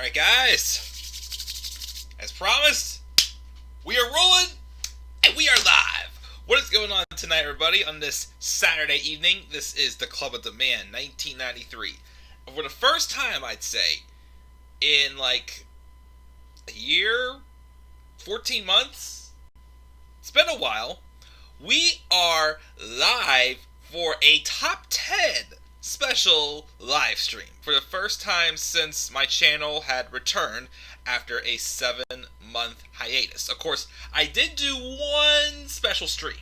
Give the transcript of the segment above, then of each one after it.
Alright guys, as promised, we are rolling and we are live. What is going on tonight, everybody, on this Saturday evening? This is the Club of Demand 1993. And for the first time, I'd say, in like a year, 14 months, it's been a while, we are live for a top 10 special live stream for the first time since my channel had returned after a 7-month hiatus. Of course, I did do one special stream.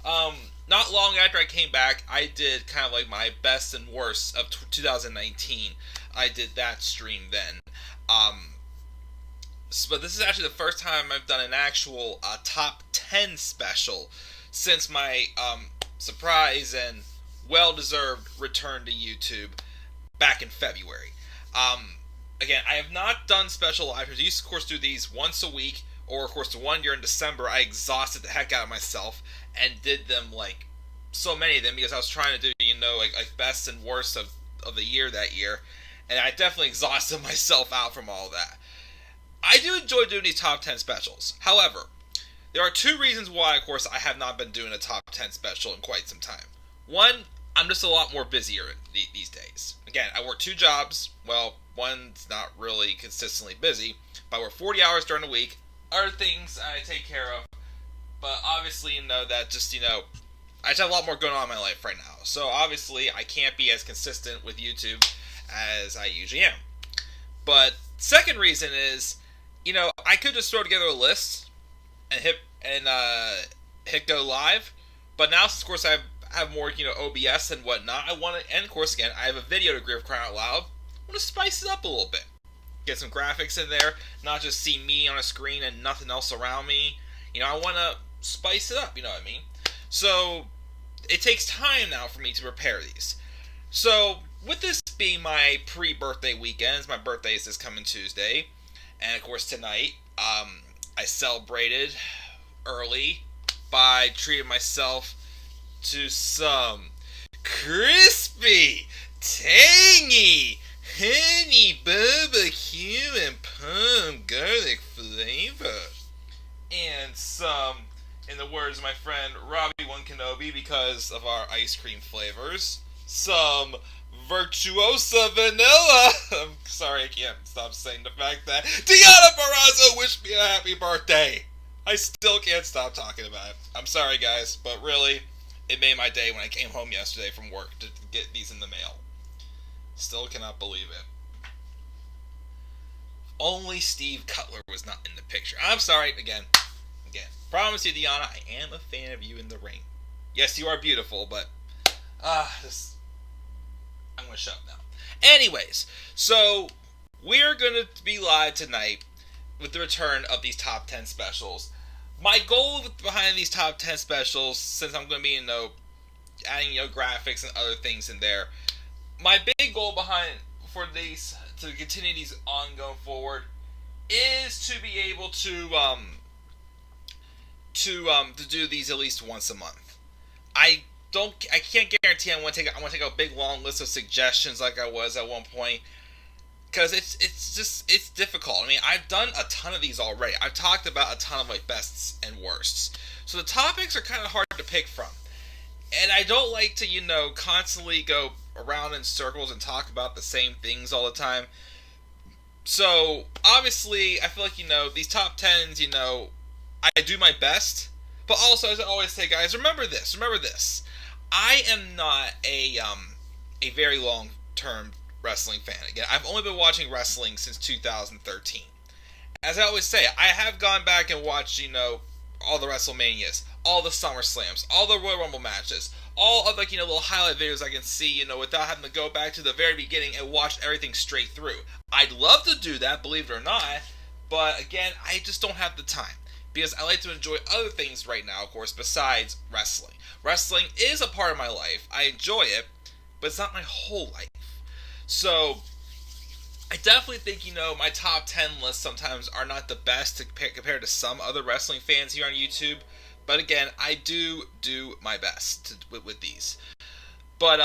Not long after I came back, I did kind of like my best and worst of 2019. I did that stream then. But this is actually the first time I've done an actual top 10 special since my surprise and well-deserved return to YouTube back in February. Again, I have not done special live streams. I used to, of course, do these once a week, or, of course, the one year in December, I exhausted the heck out of myself and did them, like, so many of them, because I was trying to do, like best and worst of the year that year, and I definitely exhausted myself out from all that. I do enjoy doing these top 10 specials. However, there are two reasons why, of course, I have not been doing a top 10 special in quite some time. One, I'm just a lot more busier these days. Again, I work two jobs. Well, one's not really consistently busy, but I work 40 hours during the week. Other things I take care of. But obviously, that just, I just have a lot more going on in my life right now. So obviously, I can't be as consistent with YouTube as I usually am. But second reason is, I could just throw together a list and hit go live. But now, of course, I have more, OBS and whatnot. And of course, again, I have a video to grip crying out loud. I want to spice it up a little bit. Get some graphics in there, not just see me on a screen and nothing else around me. I want to spice it up, you know what I mean? So, it takes time now for me to prepare these. So, with this being my pre-birthday weekend, my birthday is this coming Tuesday, and of course tonight, I celebrated early by treating myself to some crispy, tangy, honey barbecue and palm garlic flavor. And some, in the words of my friend Robbie One Kenobi, because of our ice cream flavors, some Virtuosa Vanilla. I'm sorry, I can't stop saying the fact that Deanna Barraza wished me a happy birthday. I still can't stop talking about it. I'm sorry, guys, but really, it made my day when I came home yesterday from work to get these in the mail. Still cannot believe it. Only Steve Cutler was not in the picture. I'm sorry, again. Promise you, Deanna, I am a fan of you in the ring. Yes, you are beautiful, but I'm going to shut up now. Anyways, so we're going to be live tonight with the return of these top 10 specials. My goal behind these top 10 specials, since I'm going to be, adding, graphics and other things in there, my big goal for these, to continue these on going forward, is to be able to do these at least once a month. I can't guarantee I want to take a big long list of suggestions like I was at one point, because it's difficult. I mean, I've done a ton of these already. I've talked about a ton of my bests and worsts, so the topics are kind of hard to pick from, and I don't like to constantly go around in circles and talk about the same things all the time. So obviously, I feel like these top 10s, I do my best, but also, as I always say, guys, remember this. I am not a very long-term wrestling fan. Again, I've only been watching wrestling since 2013. As I always say, I have gone back and watched, all the WrestleManias, all the SummerSlams, all the Royal Rumble matches, all of little highlight videos I can see, without having to go back to the very beginning and watch everything straight through. I'd love to do that, believe it or not, but again, I just don't have the time, because I like to enjoy other things right now, of course, besides wrestling. Wrestling is a part of my life. I enjoy it, but it's not my whole life. So, I definitely think, my top 10 lists sometimes are not the best compared to some other wrestling fans here on YouTube. But again, I do my best with these. But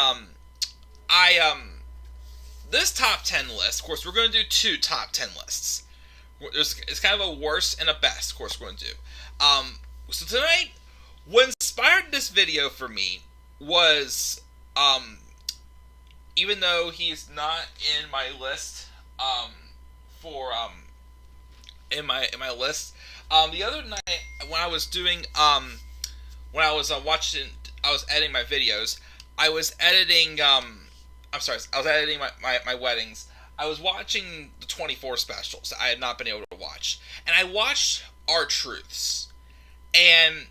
this top 10 list, of course, we're going to do two top 10 lists. It's kind of a worst and a best, of course, we're going to do. So tonight, what inspired this video for me was, even though he's not in my list, for in my list, the other night when I was doing, when I was watching, I was editing my videos. I was editing, I'm sorry, I was editing my weddings. I was watching the 24 specials I had not been able to watch. And I watched R-Truths. And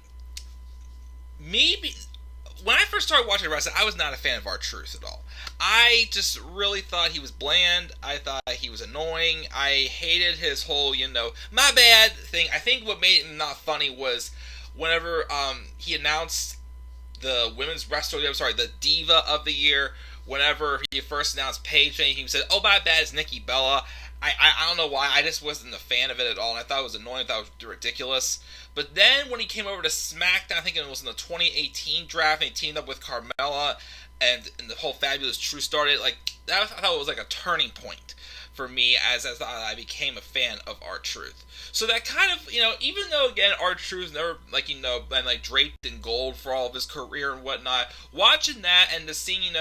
when I first started watching wrestling, I was not a fan of R-Truth at all. I just really thought he was bland. I thought he was annoying. I hated his whole, my bad thing. I think what made him not funny was whenever he announced the women's wrestler, the Diva of the Year, whenever he first announced Paige, he said, "Oh, my bad, it's Nikki Bella." I don't know why. I just wasn't a fan of it at all, and I thought it was annoying. I thought it was ridiculous. But then when he came over to SmackDown, I think it was in the 2018 draft, and he teamed up with Carmella, and the whole Fabulous Truth started. I thought it was like a turning point for me as I became a fan of R-Truth. So that kind of, even though, again, R-Truth's never, been, draped in gold for all of his career and whatnot, watching that and just seeing,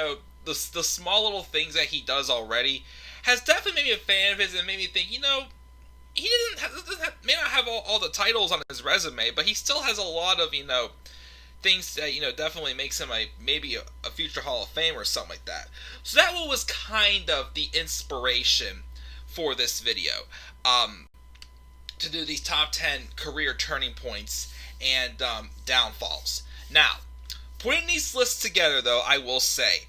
the small little things that he does already has definitely made me a fan of his and made me think, he may not have all the titles on his resume, but he still has a lot of, things that, definitely makes him maybe a future Hall of Famer or something like that. So that was kind of the inspiration for this video, to do these top 10 career turning points and downfalls. Now, putting these lists together, though, I will say,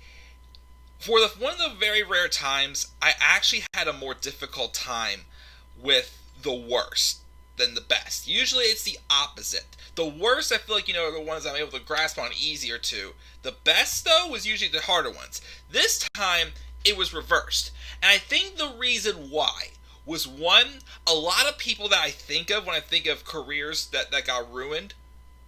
for one of the very rare times, I actually had a more difficult time with the worst than the best. Usually it's the opposite. The worst, I feel like, are the ones I'm able to grasp on easier to. The best, though, was usually the harder ones. This time, it was reversed. And I think the reason why was, one, a lot of people that I think of when I think of careers that got ruined,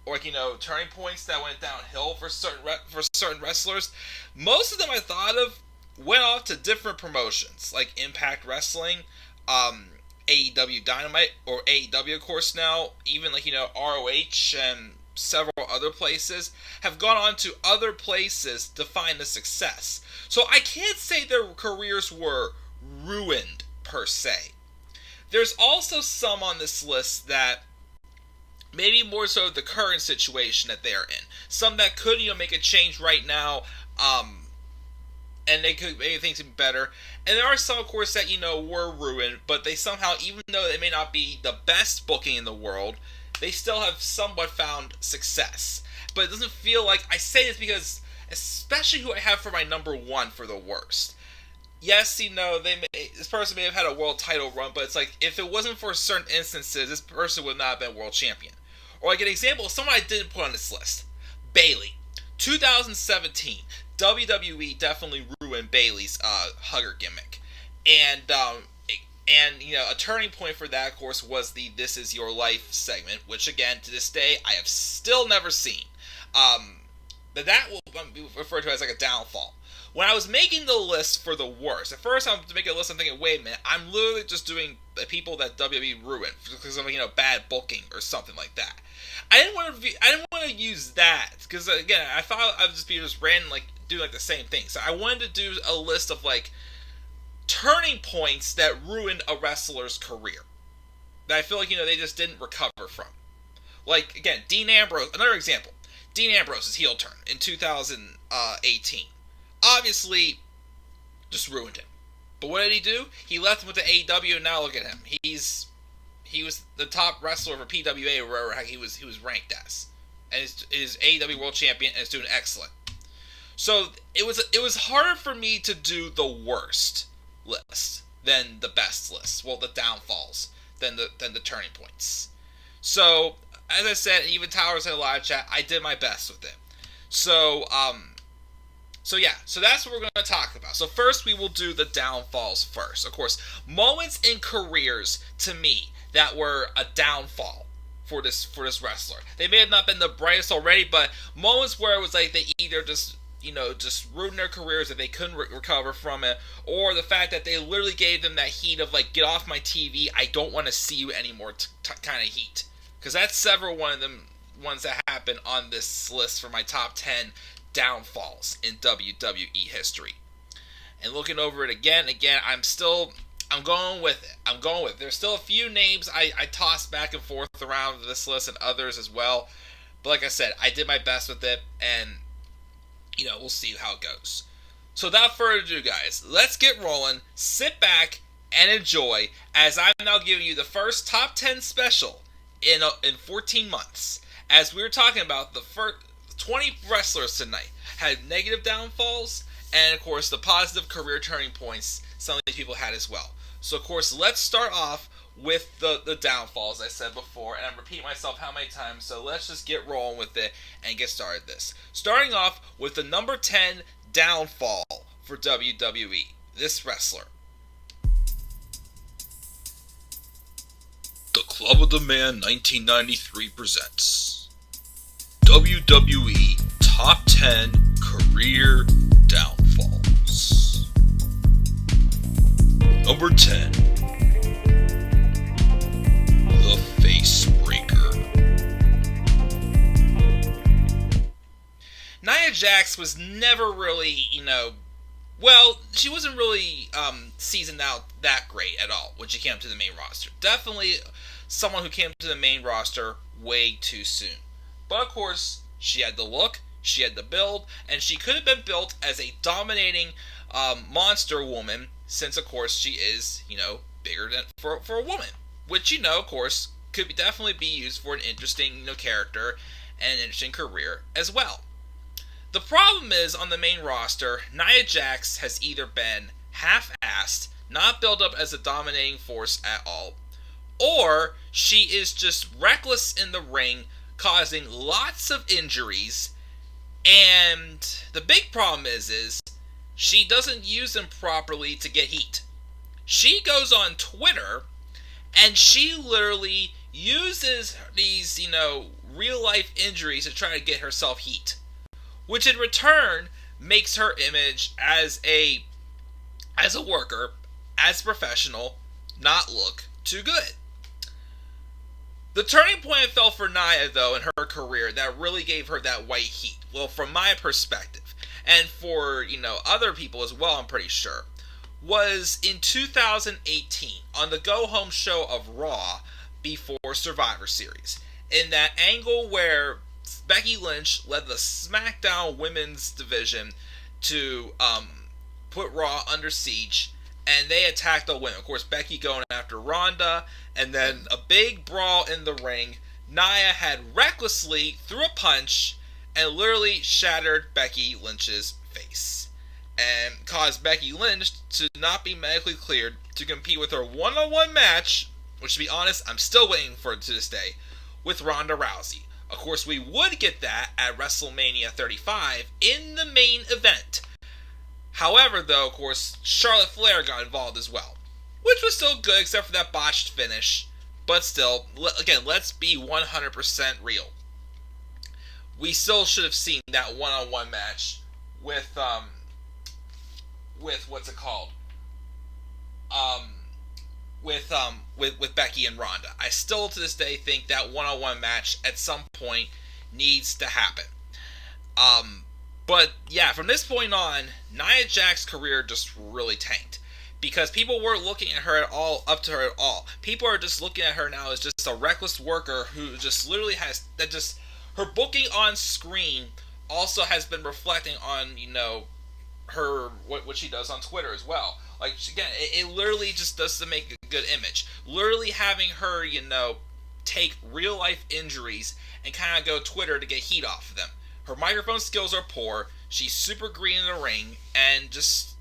or turning points that went downhill for certain wrestlers, most of them I thought of went off to different promotions, like Impact Wrestling, AEW Dynamite, or AEW, of course, now, even ROH and several other places, have gone on to other places to find the success. So I can't say their careers were ruined, per se. There's also some on this list that maybe more so the current situation that they're in. Some that could, make a change right now, and they could make things better. And there are some, of course, that, were ruined, but they somehow, even though they may not be the best booking in the world, they still have somewhat found success. But it doesn't feel like, I say this because, especially who I have for my number one for the worst. Yes, this person may have had a world title run, but it's like, if it wasn't for certain instances, this person would not have been world champion. Or like an example of someone I didn't put on this list. Bayley. 2017. WWE definitely ruined Bayley's hugger gimmick. And a turning point for that, of course, was the This Is Your Life segment, which, again, to this day, I have still never seen. But that will be referred to as like a downfall. When I was making the list for the worst, at first I'm making a list, I'm thinking, wait a minute, I'm literally just doing the people that WWE ruined because of bad booking or something like that. I didn't want to use that because, again, I thought I would just be doing the same thing. So I wanted to do a list of turning points that ruined a wrestler's career that I feel like they just didn't recover from. Like, again, Dean Ambrose. Another example: Dean Ambrose's heel turn in 2018. Obviously, just ruined him. But what did he do? He left him with the AEW, and now look at him. He was the top wrestler for PWA, or wherever he was ranked as, and is AEW World Champion, and is doing excellent. So it was harder for me to do the worst list than the best list. Well, the downfalls than the turning points. So as I said, even Tyler said in the live chat, I did my best with it. So that's what we're going to talk about. So first, we will do the downfalls first. Of course, moments in careers, to me, that were a downfall for this wrestler. They may have not been the brightest already, but moments where it was like they either just just ruined their careers if they couldn't recover from it, or the fact that they literally gave them that heat of like, get off my TV, I don't want to see you anymore kind of heat. Because that's several one of them ones that happen on this list for my top 10 downfalls in WWE history. And looking over it again, I'm going with it. There's still a few names I toss back and forth around this list and others as well. But like I said, I did my best with it, and we'll see how it goes. So without further ado, guys, let's get rolling. Sit back and enjoy as I'm now giving you the first top 10 special in 14 months. As we were talking about, the first 20 wrestlers tonight had negative downfalls, and of course the positive career turning points some of these people had as well. So of course, let's start off with the downfalls I said before, and I'm repeating myself how many times, so let's just get rolling with it and get started this. Starting off with the number 10 downfall for WWE, this wrestler. The Club of the Man 1993 presents WWE Top 10 Career Downfalls. Number 10. The Face Breaker. Nia Jax was never really, she wasn't really seasoned out that great at all when she came to the main roster. Definitely someone who came to the main roster way too soon. But of course, she had the look, she had the build, and she could have been built as a dominating monster woman, since of course she is, bigger than for a woman. Which, of course, could definitely be used for an interesting, character and an interesting career as well. The problem is, on the main roster, Nia Jax has either been half-assed, not built up as a dominating force at all, or she is just reckless in the ring, causing lots of injuries, and the big problem is she doesn't use them properly to get heat. She goes on Twitter, and she literally uses these, real-life injuries to try to get herself heat, which in return makes her image as a worker, as a professional, not look too good. The turning point fell for Nia, though, in her career that really gave her that white heat. Well, from my perspective, and for, other people as well, I'm pretty sure, was in 2018 on the go-home show of Raw before Survivor Series. In that angle where Becky Lynch led the SmackDown Women's Division to put Raw under siege, and they attacked the women. Of course, Becky going after Ronda, and then a big brawl in the ring. Nia had recklessly threw a punch and literally shattered Becky Lynch's face, and caused Becky Lynch to not be medically cleared to compete with her one-on-one match, which, to be honest, I'm still waiting for it to this day, with Ronda Rousey. Of course, we would get that at WrestleMania 35 in the main event. However, though, of course, Charlotte Flair got involved as well, which was still good except for that botched finish. But still, again, let's be 100% real. We still should have seen that one-on-one match with what's it called? With Becky and Ronda. I still to this day think that one-on-one match at some point needs to happen. But yeah, from this point on, Nia Jax's career just really tanked, because people weren't looking at her at all, up to her at all. People are just looking at her now as just a reckless worker who just literally has that just her booking on screen also has been reflecting on her what she does on Twitter as well. Like, again, it literally just doesn't make a good image. Literally having her, take real life injuries and kind of go Twitter to get heat off of them. Her microphone skills are poor. She's super green in the ring, and just,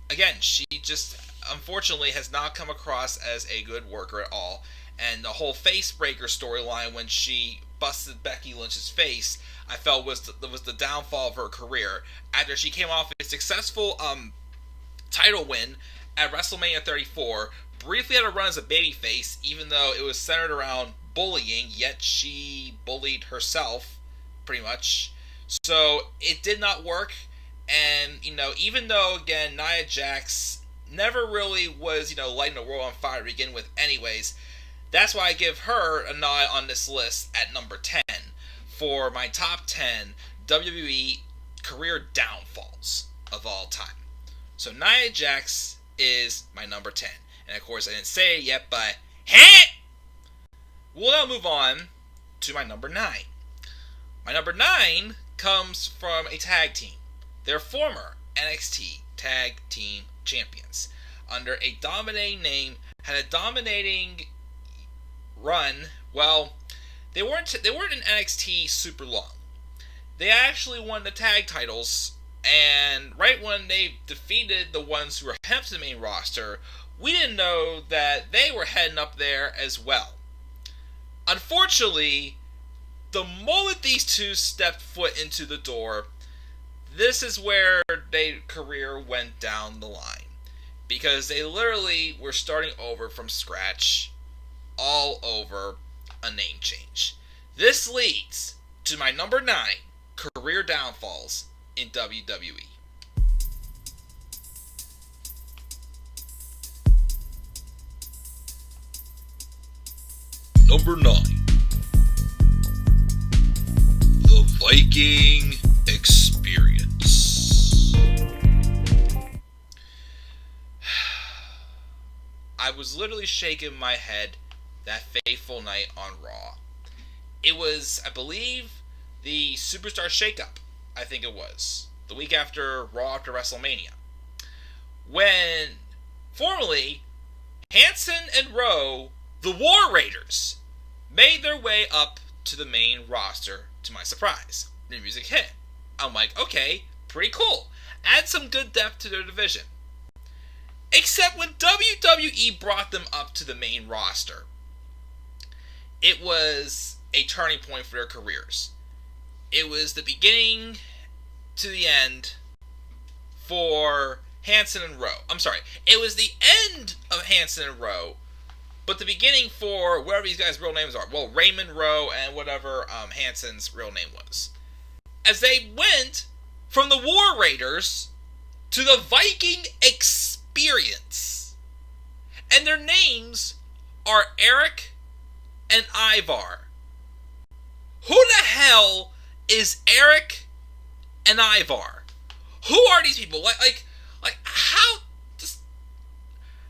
again, she just unfortunately has not come across as a good worker at all. And the whole face breaker storyline when she busted Becky Lynch's face, I felt was the downfall of her career. After she came off a successful title win at WrestleMania 34, briefly had a run as a babyface, even though it was centered around bullying, yet she bullied herself, pretty much. So it did not work, And, even though, again, Nia Jax never really was, lighting the world on fire to begin with anyways, that's why I give her a nod on this list at number 10 for my top 10 WWE career downfalls of all time. So Nia Jax is my number 10. And of course, I didn't say it yet, but we'll now move on to my number 9. My number 9 comes from a tag team. They're former NXT Tag Team Champions. Under a dominating name, had a dominating run. Well, they weren't in NXT super long. They actually won the tag titles, and right when they defeated the ones who were heading to the main roster, we didn't know that they were heading up there as well. Unfortunately, the moment these two stepped foot into the door, this is where their career went down the line. Because they literally were starting over from scratch, all over a name change. This leads to my number 9 career downfalls in WWE. Number 9. The Viking Experience. I was literally shaking my head that fateful night on Raw. It was, I believe, the Superstar Shakeup, I think it was. The week after Raw after WrestleMania. When, formerly, Hanson and Rowe, the War Raiders, made their way up to the main roster, to my surprise. The music hit. I'm like, okay, pretty cool. Add some good depth to their division. Except when WWE brought them up to the main roster, it was a turning point for their careers. It was the beginning to the end for Hanson and Rowe. I'm sorry, it was the end of Hanson and Rowe, but the beginning for whatever these guys' real names are. Well, Raymond Rowe and whatever Hanson's real name was. As they went from the War Raiders to the Viking Experience. And their names are Eric and Ivar. Who the hell is Eric and Ivar? Who are these people?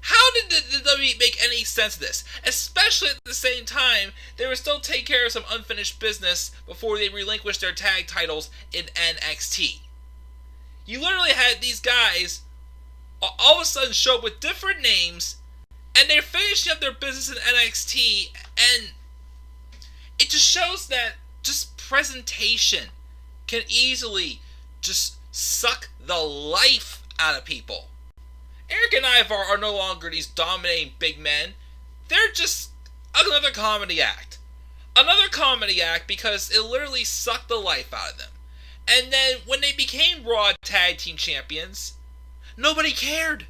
How did the WWE make any sense of this? Especially at the same time, they were still taking care of some unfinished business before they relinquished their tag titles in NXT. You literally had these guys all of a sudden show up with different names, and they're finishing up their business in NXT, and it just shows that just presentation can easily just suck the life out of people. Eric and Ivar are no longer these dominating big men. They're just another comedy act. Another comedy act because it literally sucked the life out of them. And then when they became Raw Tag Team Champions, nobody cared.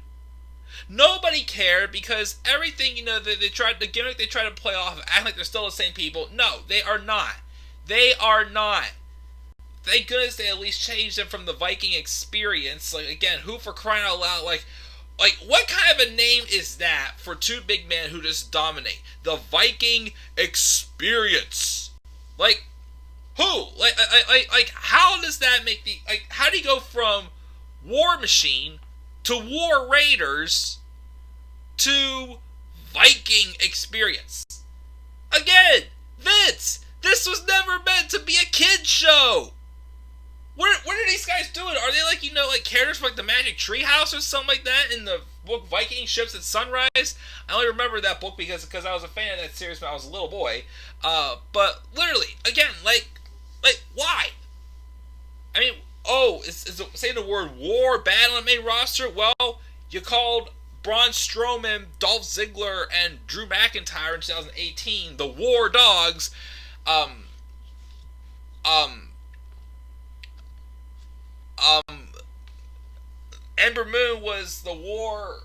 Nobody cared because everything, they tried, the gimmick they try to play off, act like they're still the same people. No, they are not. They are not. Thank goodness they at least changed them from the Viking Experience. Again, who for crying out loud, what kind of a name is that for two big men who just dominate? The Viking Experience. Who? How does that make the... how do you go from War Machine to War Raiders to Viking Experience? Again, Vince, this was never meant to be a kid's show. What are these guys doing? Are they characters from the Magic Treehouse or something like that in the book Viking Ships at Sunrise? I only remember that book because I was a fan of that series when I was a little boy. But literally, again, why? I mean, is saying the word war bad on the main roster? Well, you called Braun Strowman, Dolph Ziggler, and Drew McIntyre in 2018 the War Dogs. Ember Moon was the War,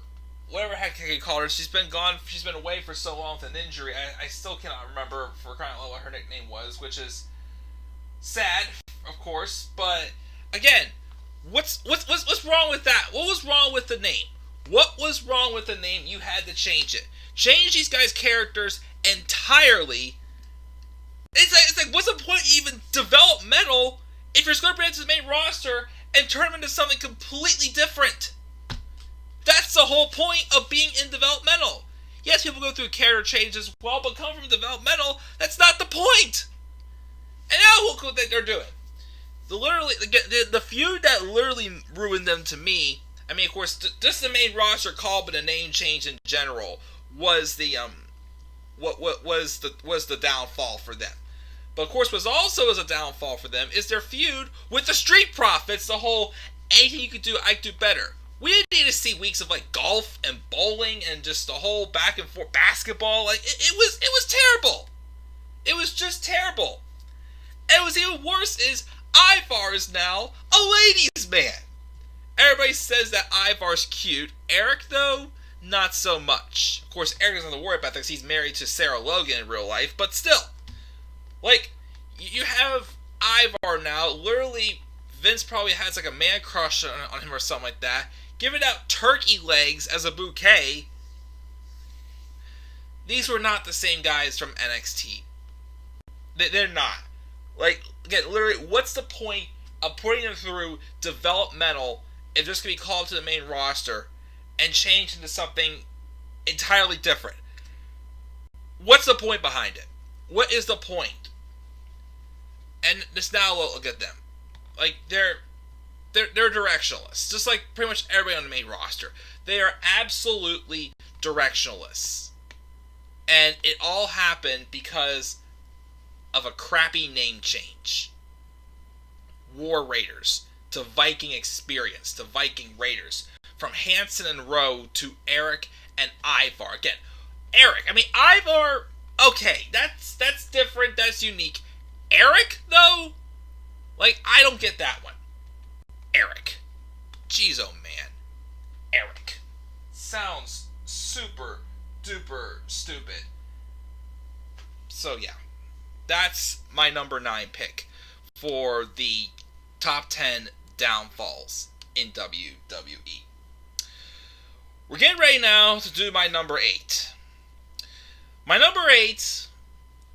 whatever the heck I could call her. She's been gone. She's been away for so long with an injury. I still cannot remember for crying out loud what her nickname was, which is sad, of course. But again, What's wrong with that? What was wrong with the name? What was wrong with the name? You had to change it. Change these guys' characters entirely. It's like what's the point even developmental if you're just going to bring it to the main roster and turn them into something completely different? That's the whole point of being in developmental. Yes, people go through character change as well, but coming from developmental, that's not the point. And now look what they're doing. The feud that literally ruined them to me. I mean, of course, just the main roster call, but a name change in general was the what was the downfall for them. But of course, what also is a downfall for them is their feud with the Street Profits. The whole anything you could do, I could do better. We didn't need to see weeks of like golf and bowling and just the whole back and forth basketball. Like it was terrible. It was just terrible. And what's even worse is Ivar is now a ladies' man. Everybody says that Ivar's cute. Eric, though, not so much. Of course, Eric doesn't have to worry about that because he's married to Sarah Logan in real life. But still, like, you have Ivar now. Literally, Vince probably has like a man crush on him or something like that. Giving out turkey legs as a bouquet. These were not the same guys from NXT. They're not. Like, again, literally, what's the point of putting them through developmental if they're just going to be called to the main roster and changed into something entirely different? What's the point behind it? What is the point? And just now look at them. Like, they're directionless. Just like pretty much everybody on the main roster. They are absolutely directionless. And it all happened because of a crappy name change. War Raiders to Viking Experience to Viking Raiders. From Hanson and Rowe to Eric and Ivar. Again, Eric. I mean, Ivar, okay, that's different, that's unique. Eric, though? Like, I don't get that one. Eric. Jeez, oh man. Eric. Sounds super duper stupid. So, yeah. That's my number 9 pick for the top 10 downfalls in WWE. We're getting ready now to do my number 8. My number 8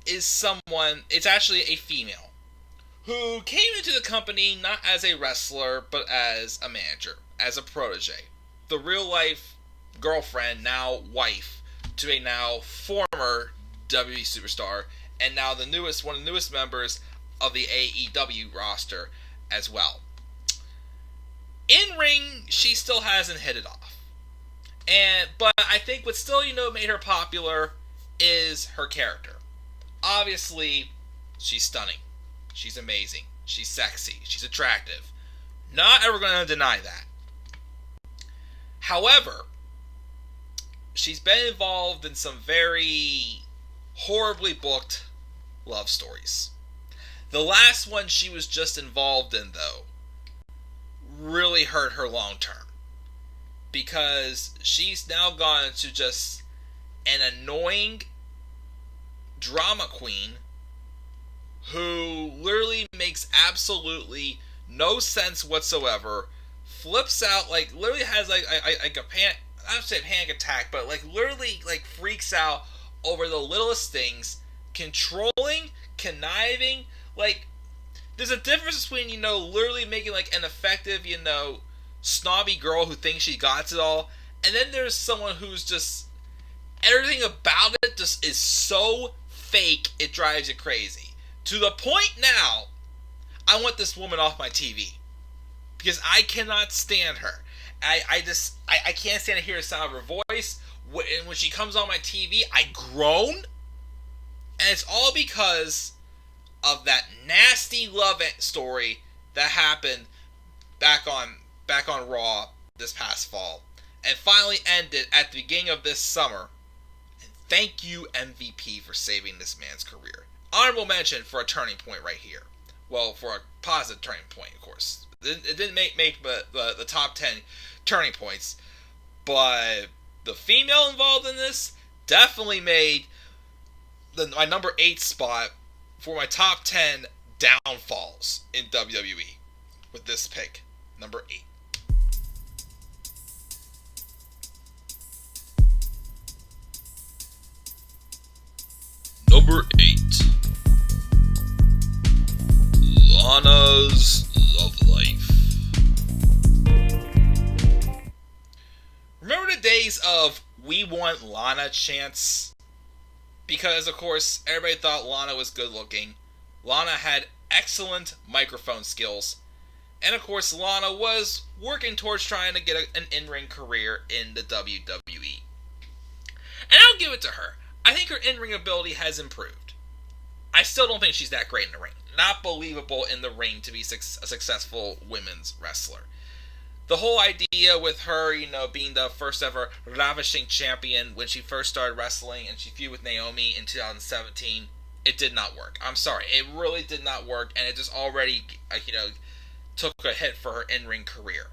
is someone, it's actually a female, who came into the company not as a wrestler, but as a manager, as a protege. The real life girlfriend, now wife, to a now former WWE superstar, and now one of the newest members of the AEW roster as well. In ring, she still hasn't hit it off. But I think what still, made her popular is her character. Obviously, she's stunning. She's amazing. She's sexy. She's attractive. Not ever going to deny that. However, she's been involved in some very horribly booked love stories. The last one she was just involved in, though, really hurt her long term. Because she's now gone into just an annoying drama queen who literally makes absolutely no sense whatsoever, flips out, like literally has like a panic, I don't say panic attack, but like literally like freaks out over the littlest things, controlling, conniving. Like, there's a difference between, literally making like an effective, snobby girl who thinks she got it all, and then there's someone who's just, everything about it just is so fake it drives you crazy. To the point now, I want this woman off my TV. Because I cannot stand her. I can't stand to hear the sound of her voice. When she comes on my TV, I groan. And it's all because of that nasty love story that happened back on Raw this past fall. And finally ended at the beginning of this summer. And thank you, MVP, for saving this man's career. Honorable mention for a turning point right here. Well, for a positive turning point, of course. It didn't make the top 10 turning points. But the female involved in this definitely made my number 8 spot for my top 10 downfalls in WWE with this pick. Number 8. Number 8. Lana's Love Life. Remember the days of "We Want Lana" chants? Because, of course, everybody thought Lana was good looking. Lana had excellent microphone skills. And, of course, Lana was working towards trying to get an in-ring career in the WWE. And I'll give it to her. I think her in-ring ability has improved. I still don't think she's that great in the ring. Not believable in the ring to be a successful women's wrestler. The whole idea with her, being the first ever ravishing champion when she first started wrestling and she feuded with Naomi in 2017, it did not work. I'm sorry. It really did not work, and it just already, took a hit for her in-ring career.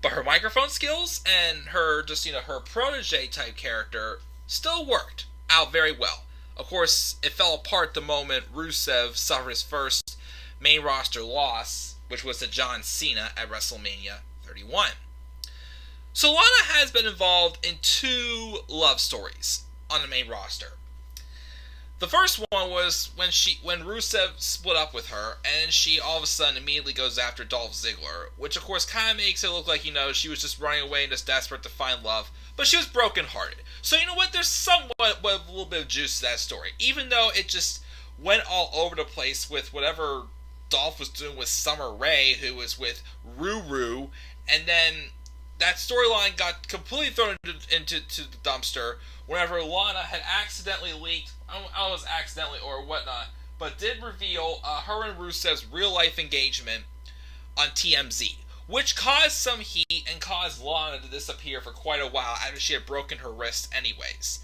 But her microphone skills and her, her protege type character still worked out very well. Of course, it fell apart the moment Rusev suffered his first main roster loss, which was to John Cena at WrestleMania 31. So Lana has been involved in 2 love stories on the main roster. The first one was when Rusev split up with her, and she all of a sudden immediately goes after Dolph Ziggler, which of course kind of makes it look like, she was just running away and just desperate to find love, but she was brokenhearted. So you know what, there's somewhat a little bit of juice to that story, even though it just went all over the place with whatever Dolph was doing with Summer Rae, who was with Ruru, and then that storyline got completely thrown into the dumpster whenever Lana had accidentally leaked, I don't know if it was accidentally or whatnot, but did reveal her and Rusev's real-life engagement on TMZ, which caused some heat and caused Lana to disappear for quite a while after she had broken her wrist anyways.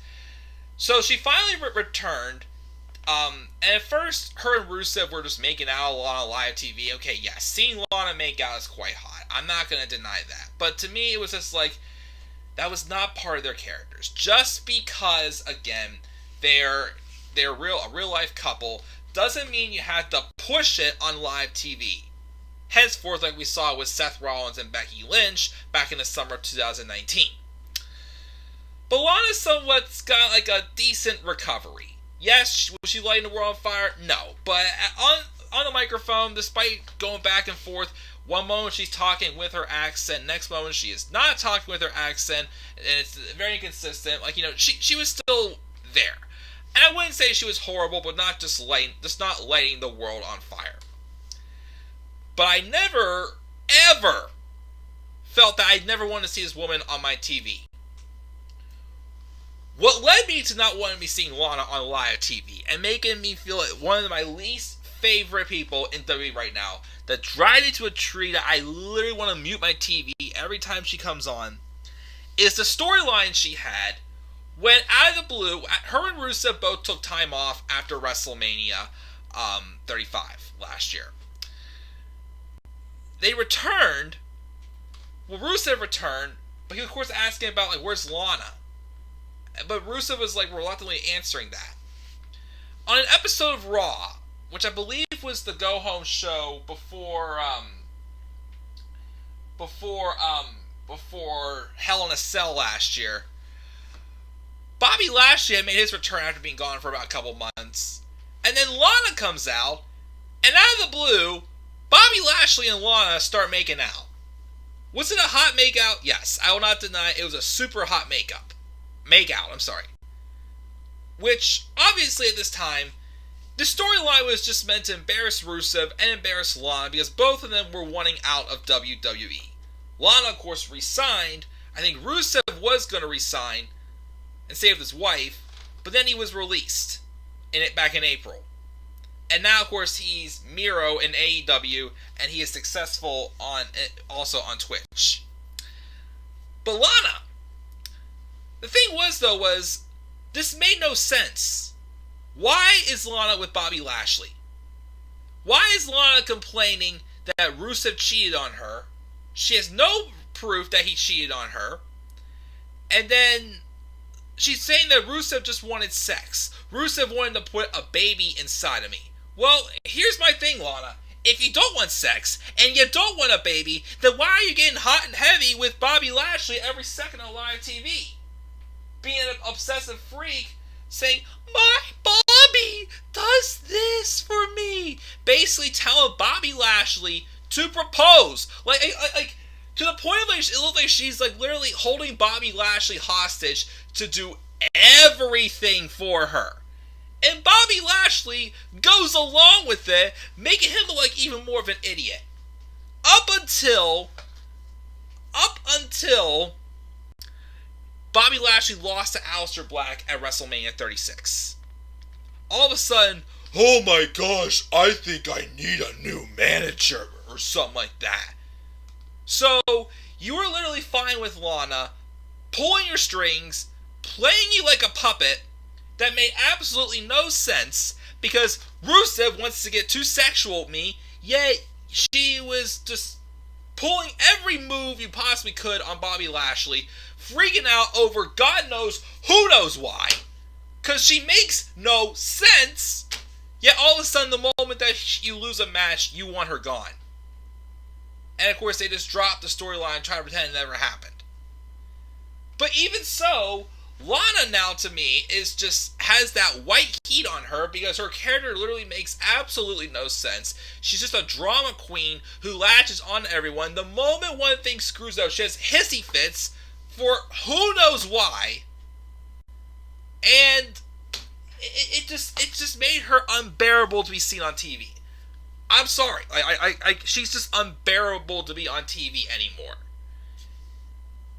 So she finally returned, and at first, her and Rusev were just making out a lot on live TV. Okay, yes, seeing Lana make out is quite hot. I'm not going to deny that. But to me, it was just like, that was not part of their characters. Just because, again, they're a real-life couple doesn't mean you have to push it on live TV. Henceforth, like we saw with Seth Rollins and Becky Lynch back in the summer of 2019. But Lana's somewhat got like a decent recovery. Yes, was she lighting the world on fire? No. But on the microphone, despite going back and forth, one moment she's talking with her accent, next moment she is not talking with her accent, and it's very inconsistent. She was still there. And I wouldn't say she was horrible, but not not lighting the world on fire. But I never, ever felt that I'd never want to see this woman on my TV. What led me to not wanting to be seeing Lana on live TV and making me feel like one of my least favorite people in WWE right now, that drives me to a tree that I literally want to mute my TV every time she comes on, is the storyline she had when out of the blue, her and Rusev both took time off after WrestleMania 35 last year. They returned. Well, Rusev returned, but he was of course asking about where's Lana? But Rusev was reluctantly answering that. On an episode of Raw, which I believe was the go-home show before Hell in a Cell last year, Bobby Lashley had made his return after being gone for about a couple months. And then Lana comes out, and out of the blue, Bobby Lashley and Lana start making out. Was it a hot make-out? Yes, I will not deny it was a super hot make-out, I'm sorry. Which, obviously at this time, the storyline was just meant to embarrass Rusev and embarrass Lana because both of them were wanting out of WWE. Lana, of course, re-signed. I think Rusev was going to re-sign and stay with his wife, but then he was released back in April. And now, of course, he's Miro in AEW, and he is successful also on Twitch. But Lana, the thing was this made no sense. Why is Lana with Bobby Lashley? Why is Lana complaining that Rusev cheated on her? She has no proof that he cheated on her. And then she's saying that Rusev just wanted sex. Rusev wanted to put a baby inside of me. Well, here's my thing, Lana. if you don't want sex and you don't want a baby, then why are you getting hot and heavy with Bobby Lashley every second on live TV? Being an obsessive freak, saying, my Bobby does this for me. Basically telling Bobby Lashley to propose. Like to the point of it looks like she's like literally holding Bobby Lashley hostage to do everything for her. And Bobby Lashley goes along with it, making him look like even more of an idiot. Up until Bobby Lashley lost to Aleister Black at WrestleMania 36. All of a sudden, oh my gosh, I think I need a new manager or something like that. So, you were literally fine with Lana pulling your strings, playing you like a puppet that made absolutely no sense because Rusev wants to get too sexual with me, yet she was just pulling every move you possibly could on Bobby Lashley, freaking out over God knows who knows why, because she makes no sense, yet all of a sudden the moment that you lose a match, you want her gone. And of course they just dropped the storyline and try to pretend it never happened. But even so, Lana now to me has that white heat on her because her character literally makes absolutely no sense. She's just a drama queen who latches on to everyone. The moment one thing screws up, she has hissy fits for who knows why. And it just made her unbearable to be seen on TV. I'm sorry. She's just unbearable to be on TV anymore.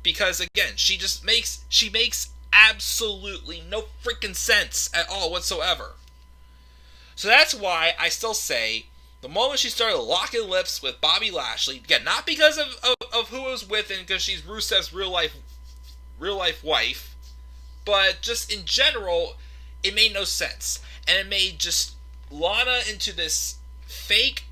Because again, she makes absolutely no freaking sense at all whatsoever. So that's why I still say the moment she started locking lips with Bobby Lashley, again, not because of who it was with and because she's Rusev's real life wife, but just in general, it made no sense. And it made just Lana into this fake,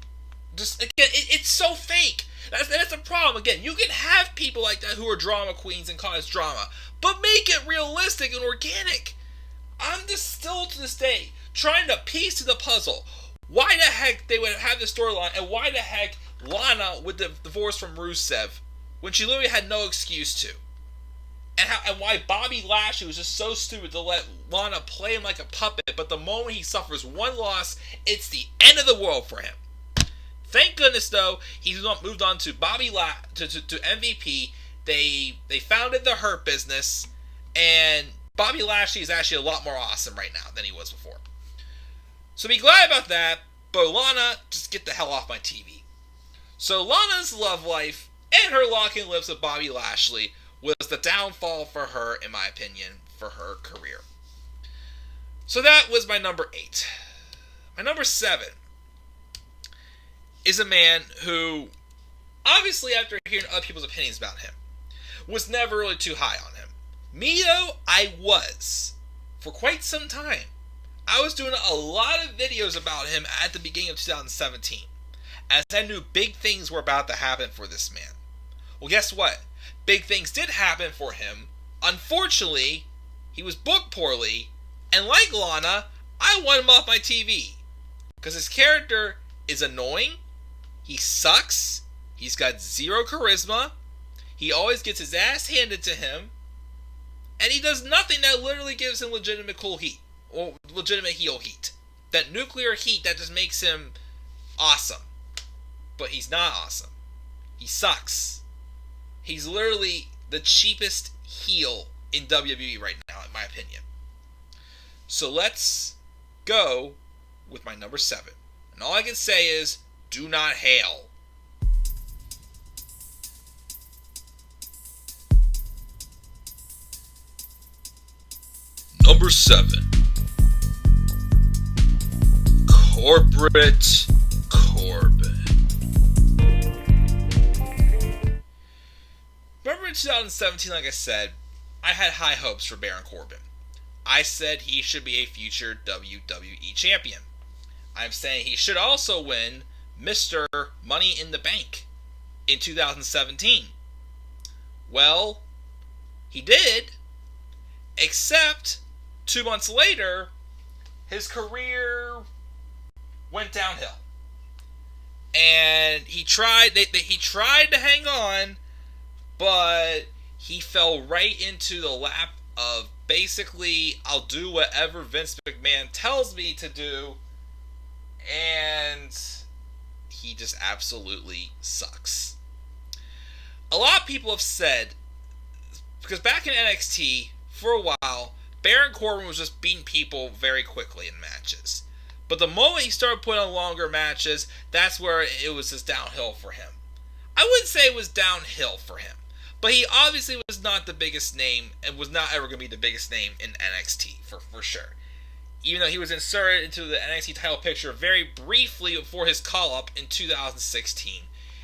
just again, it's so fake. That's the problem. Again, you can have people like that who are drama queens and cause drama, but make it realistic and organic. I'm just still to this day trying to piece to the puzzle why the heck they would have this storyline and why the heck Lana would divorce from Rusev when she literally had no excuse to. And why Bobby Lashley was just so stupid to let Lana play him like a puppet, but the moment he suffers one loss, it's the end of the world for him. Thank goodness, though, he's moved on to to MVP. They founded the Hurt Business, and Bobby Lashley is actually a lot more awesome right now than he was before. So be glad about that, but Lana, just get the hell off my TV. So Lana's love life and her locking lips with Bobby Lashley was the downfall for her, in my opinion, for her career. So that was my number 8. My number 7 is a man who, obviously after hearing other people's opinions about him, was never really too high on him. Me though, I was. For quite some time. I was doing a lot of videos about him at the beginning of 2017, as I knew big things were about to happen for this man. Well, guess what? Big things did happen for him. Unfortunately, he was booked poorly, and like Lana, I want him off my TV. Because his character is annoying, he sucks, he's got zero charisma, he always gets his ass handed to him, and he does nothing that literally gives him legitimate cool heat, or legitimate heel heat. That nuclear heat that just makes him awesome. But he's not awesome. He sucks. He's literally the cheapest heel in WWE right now, in my opinion. So let's go with my number 7. And all I can say is, do not hail. Number 7. Corporate Corbin. Remember in 2017, like I said, I had high hopes for Baron Corbin. I said he should be a future WWE champion. I'm saying he should also win Mr. Money in the Bank in 2017. Well, he did, except 2 months later, his career went downhill. and he tried. He tried to hang on, but he fell right into the lap of basically, I'll do whatever Vince McMahon tells me to do, and he just absolutely sucks. A lot of people have said, because back in NXT, for a while, Baron Corbin was just beating people very quickly in matches. But the moment he started putting on longer matches, that's where it was just downhill for him. I wouldn't say it was downhill for him, but he obviously was not the biggest name, and was not ever going to be the biggest name in NXT, for sure. Even though he was inserted into the NXT title picture very briefly before his call-up in 2016.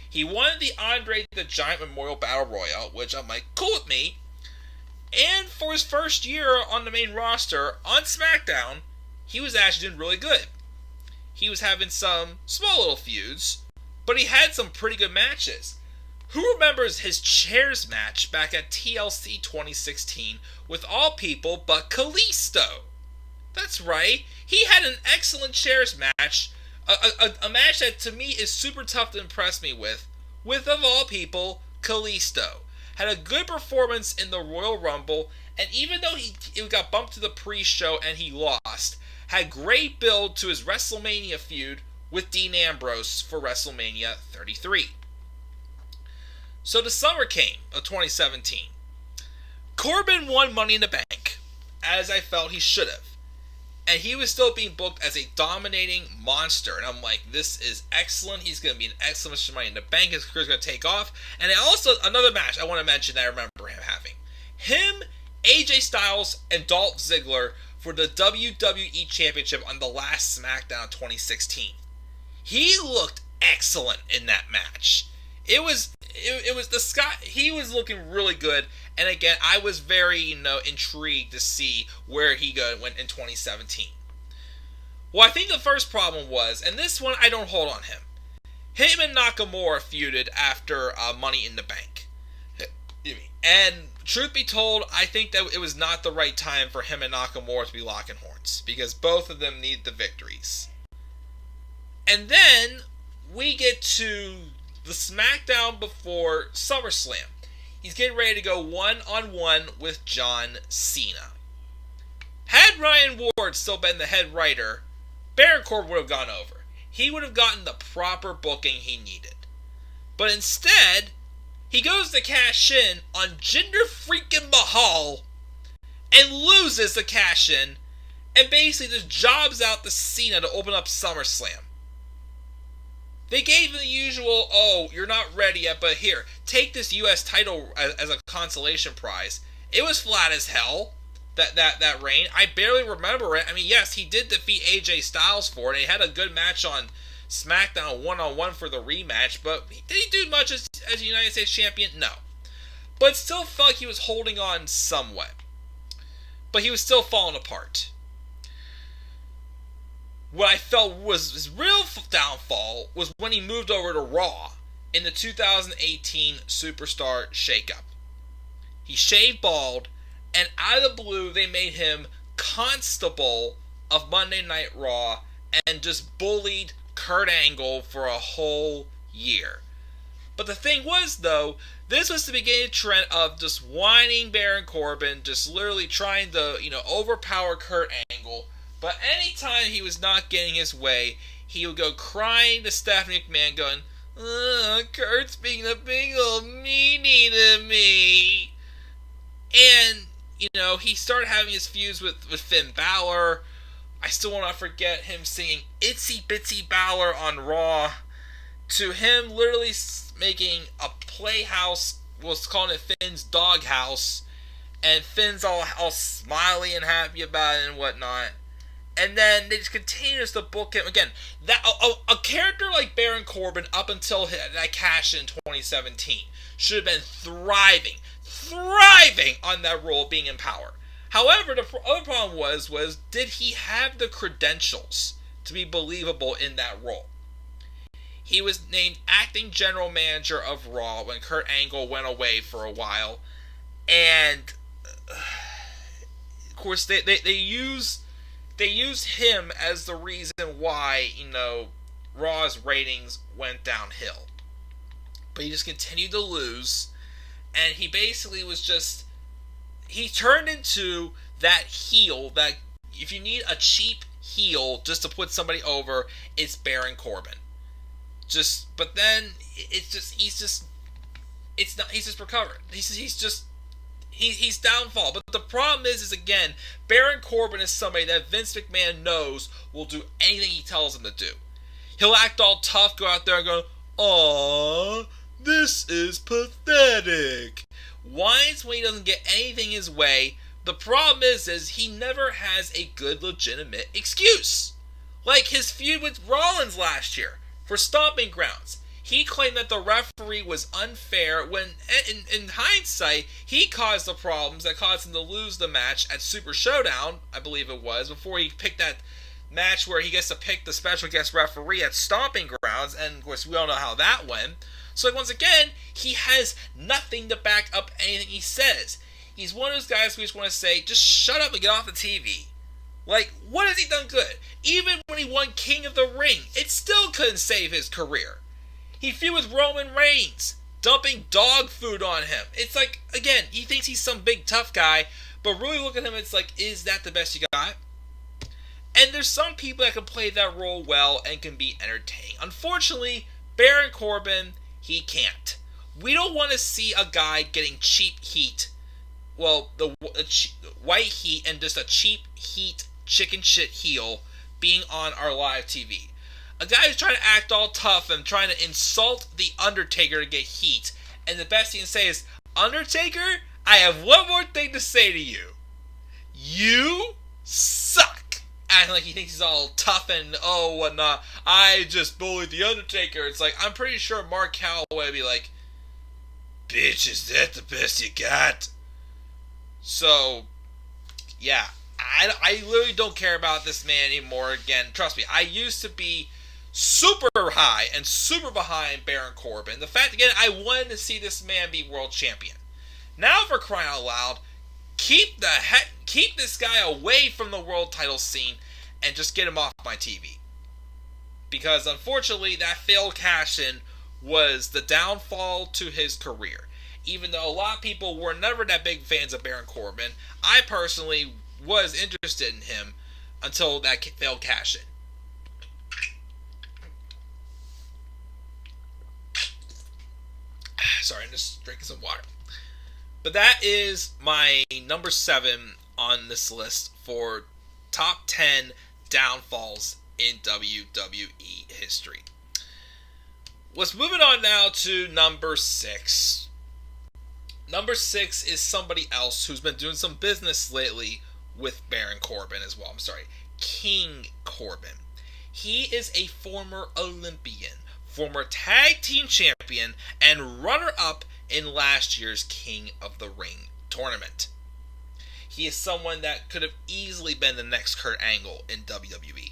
He won the Andre the Giant Memorial Battle Royal, which I'm like, cool with me. And for his first year on the main roster, on SmackDown, he was actually doing really good. He was having some small little feuds, but he had some pretty good matches. Who remembers his chairs match back at TLC 2016 with all people but Kalisto? That's right, he had an excellent chairs match, a match that to me is super tough to impress me with of all people, Kalisto. Had a good performance in the Royal Rumble, and even though he got bumped to the pre-show and he lost, had great build to his WrestleMania feud with Dean Ambrose for WrestleMania 33. So the summer came of 2017. Corbin won Money in the Bank, as I felt he should have. And he was still being booked as a dominating monster. And I'm like, this is excellent. He's going to be an excellent Money in the Bank. His career's going to take off. And also, another match I want to mention that I remember him having. Him, AJ Styles, and Dolph Ziggler for the WWE Championship on the last SmackDown 2016. He looked excellent in that match. It was the Scott. He was looking really good, and again, I was very intrigued to see where he went in 2017. Well, I think the first problem was, and this one I don't hold on him. Him and Nakamura feuded after Money in the Bank, and truth be told, I think that it was not the right time for him and Nakamura to be locking horns because both of them need the victories. And then we get to the SmackDown before SummerSlam. He's getting ready to go one-on-one with John Cena. Had Ryan Ward still been the head writer, Baron Corbin would have gone over. He would have gotten the proper booking he needed. But instead, he goes to cash in on Jinder freaking Mahal and loses the cash in and basically just jobs out the Cena to open up SummerSlam. They gave him the usual, oh, you're not ready yet, but here, take this U.S. title as a consolation prize. It was flat as hell, that reign. I barely remember it. I mean, yes, he did defeat AJ Styles for it, and he had a good match on SmackDown one-on-one for the rematch, but did he do much as United States Champion? No. But still felt like he was holding on somewhat. But he was still falling apart. What I felt was his real downfall was when he moved over to Raw in the 2018 Superstar Shakeup. He shaved bald, and out of the blue, they made him Constable of Monday Night Raw and just bullied Kurt Angle for a whole year. But the thing was, though, this was the beginning trend of just whining Baron Corbin, just literally trying to, overpower Kurt Angle. But anytime he was not getting his way, he would go crying to Stephanie McMahon going, Kurt's being a big old meanie to me. And, he started having his feuds with Finn Balor. I still will not forget him singing Itsy Bitsy Balor on Raw. To him literally making a playhouse, was calling it Finn's doghouse. And Finn's all smiley and happy about it and whatnot. And then they just continues to book him again. That a character like Baron Corbin up until that cash in 2017 should have been thriving on that role, being in power. However, the other problem was did he have the credentials to be believable in that role? He was named acting general manager of Raw when Kurt Angle went away for a while, and of course they use him as the reason why, Raw's ratings went downhill. But he just continued to lose, and he basically was just... He turned into that heel that if you need a cheap heel just to put somebody over, it's Baron Corbin. But then he's just recovered. He's downfall. But the problem is again, Baron Corbin is somebody that Vince McMahon knows will do anything he tells him to do. He'll act all tough, go out there and go, "Aww, this is pathetic." Whines when he doesn't get anything his way. The problem is he never has a good, legitimate excuse. Like his feud with Rollins last year for Stomping Grounds. He claimed that the referee was unfair when, in hindsight, he caused the problems that caused him to lose the match at Super Showdown, I believe it was, before he picked that match where he gets to pick the special guest referee at Stomping Grounds, and of course we all know how that went. So like, once again, he has nothing to back up anything he says. He's one of those guys who just want to say, just shut up and get off the TV. Like, what has he done good? Even when he won King of the Ring, it still couldn't save his career. He feud with Roman Reigns, dumping dog food on him. It's like, again, he thinks he's some big tough guy, but really look at him, it's like, is that the best you got? And there's some people that can play that role well and can be entertaining. Unfortunately, Baron Corbin, he can't. We don't want to see a guy getting cheap heat. Well, the white heat and just a cheap heat chicken shit heel being on our live TV. A guy who's trying to act all tough and trying to insult the Undertaker to get heat. And the best he can say is, "Undertaker, I have one more thing to say to you. You suck." Acting like he thinks he's all tough and whatnot. "I just bullied the Undertaker." It's like, I'm pretty sure Mark Calloway would be like, "Bitch, is that the best you got?" So, yeah. I literally don't care about this man anymore. Again, trust me, I used to be super high and super behind Baron Corbin. The fact, again, I wanted to see this man be world champion. Now, for crying out loud, keep this guy away from the world title scene and just get him off my TV. Because, unfortunately, that failed cash-in was the downfall to his career. Even though a lot of people were never that big fans of Baron Corbin, I personally was interested in him until that failed cash-in. Sorry, I'm just drinking some water. But that is my number 7 on this list for top 10 downfalls in WWE history. Let's move it on now to number 6. Number 6 is somebody else who's been doing some business lately with Baron Corbin as well. I'm sorry, King Corbin. He is a former Olympian, former tag team champion, and runner-up in last year's King of the Ring tournament. He is someone that could have easily been the next Kurt Angle in WWE.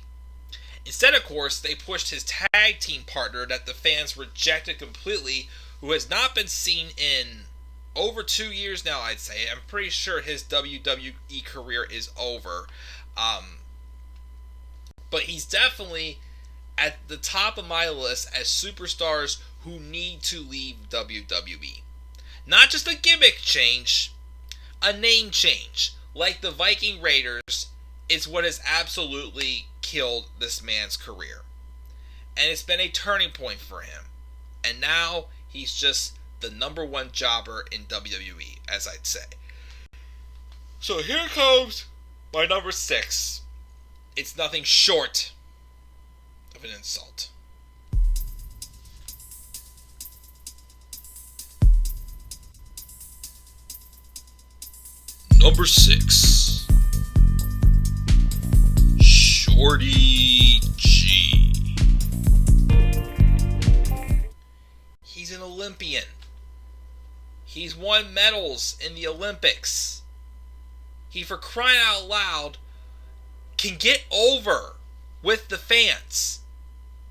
Instead, of course, they pushed his tag team partner that the fans rejected completely, who has not been seen in over 2 years now, I'd say. I'm pretty sure his WWE career is over. But he's definitely at the top of my list as superstars who need to leave WWE. Not just a gimmick change, a name change, like the Viking Raiders, is what has absolutely killed this man's career. And it's been a turning point for him. And now he's just the number 1 jobber in WWE, as I'd say. So here comes my number 6. It's nothing short of an insult. Number 6. Shorty G. He's an Olympian. He's won medals in the Olympics. He, for crying out loud, can get over with the fans.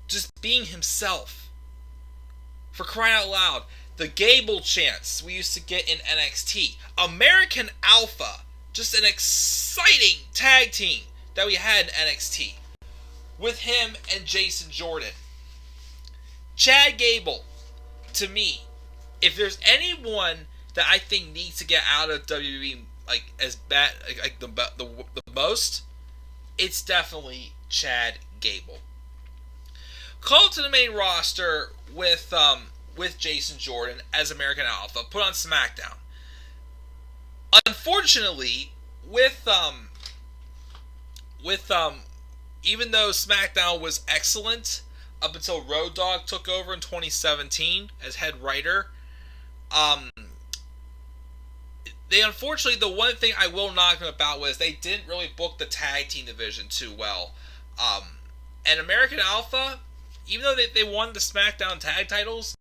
Just being himself. For crying out loud, the Gable chants we used to get in NXT. American Alpha. Just an exciting tag team that we had in NXT. With him and Jason Jordan. Chad Gable, to me, if there's anyone that I think needs to get out of WWE like as bad like the most, it's definitely Chad Gable. Called to the main roster with Jason Jordan as American Alpha, put on SmackDown. Unfortunately, with even though SmackDown was excellent up until Road Dogg took over in 2017 as head writer, they unfortunately, the one thing I will knock them about was they didn't really book the tag team division too well. And American Alpha, even though they won the SmackDown tag titles,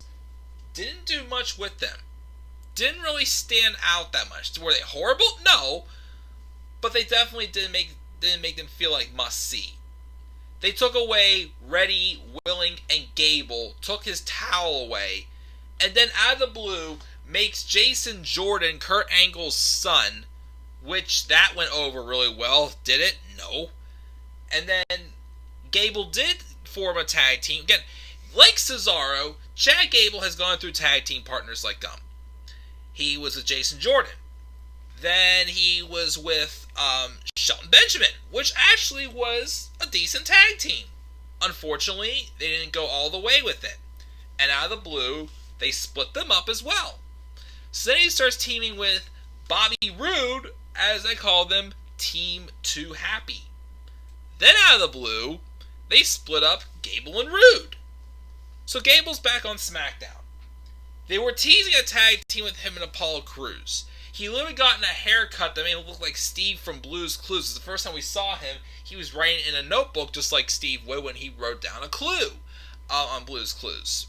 didn't do much with them. Didn't really stand out that much. Were they horrible? No, but they definitely didn't make them feel like must see. They took away Reddy, Willing, and Gable, took his towel away, and then out of the blue makes Jason Jordan Kurt Angle's son, which that went over really well. Did it? No. And then Gable did form a tag team. Again, like Cesaro, Chad Gable has gone through tag team partners like gum. He was with Jason Jordan. Then he was with Shelton Benjamin, which actually was a decent tag team. Unfortunately, they didn't go all the way with it. And out of the blue, they split them up as well. So then he starts teaming with Bobby Roode, as I call them, Team Too Happy. Then out of the blue, they split up Gable and Roode. So Gable's back on SmackDown. They were teasing a tag team with him and Apollo Crews. He literally gotten a haircut that made him look like Steve from Blue's Clues. This is the first time we saw him. He was writing in a notebook just like Steve would when he wrote down a clue on Blue's Clues.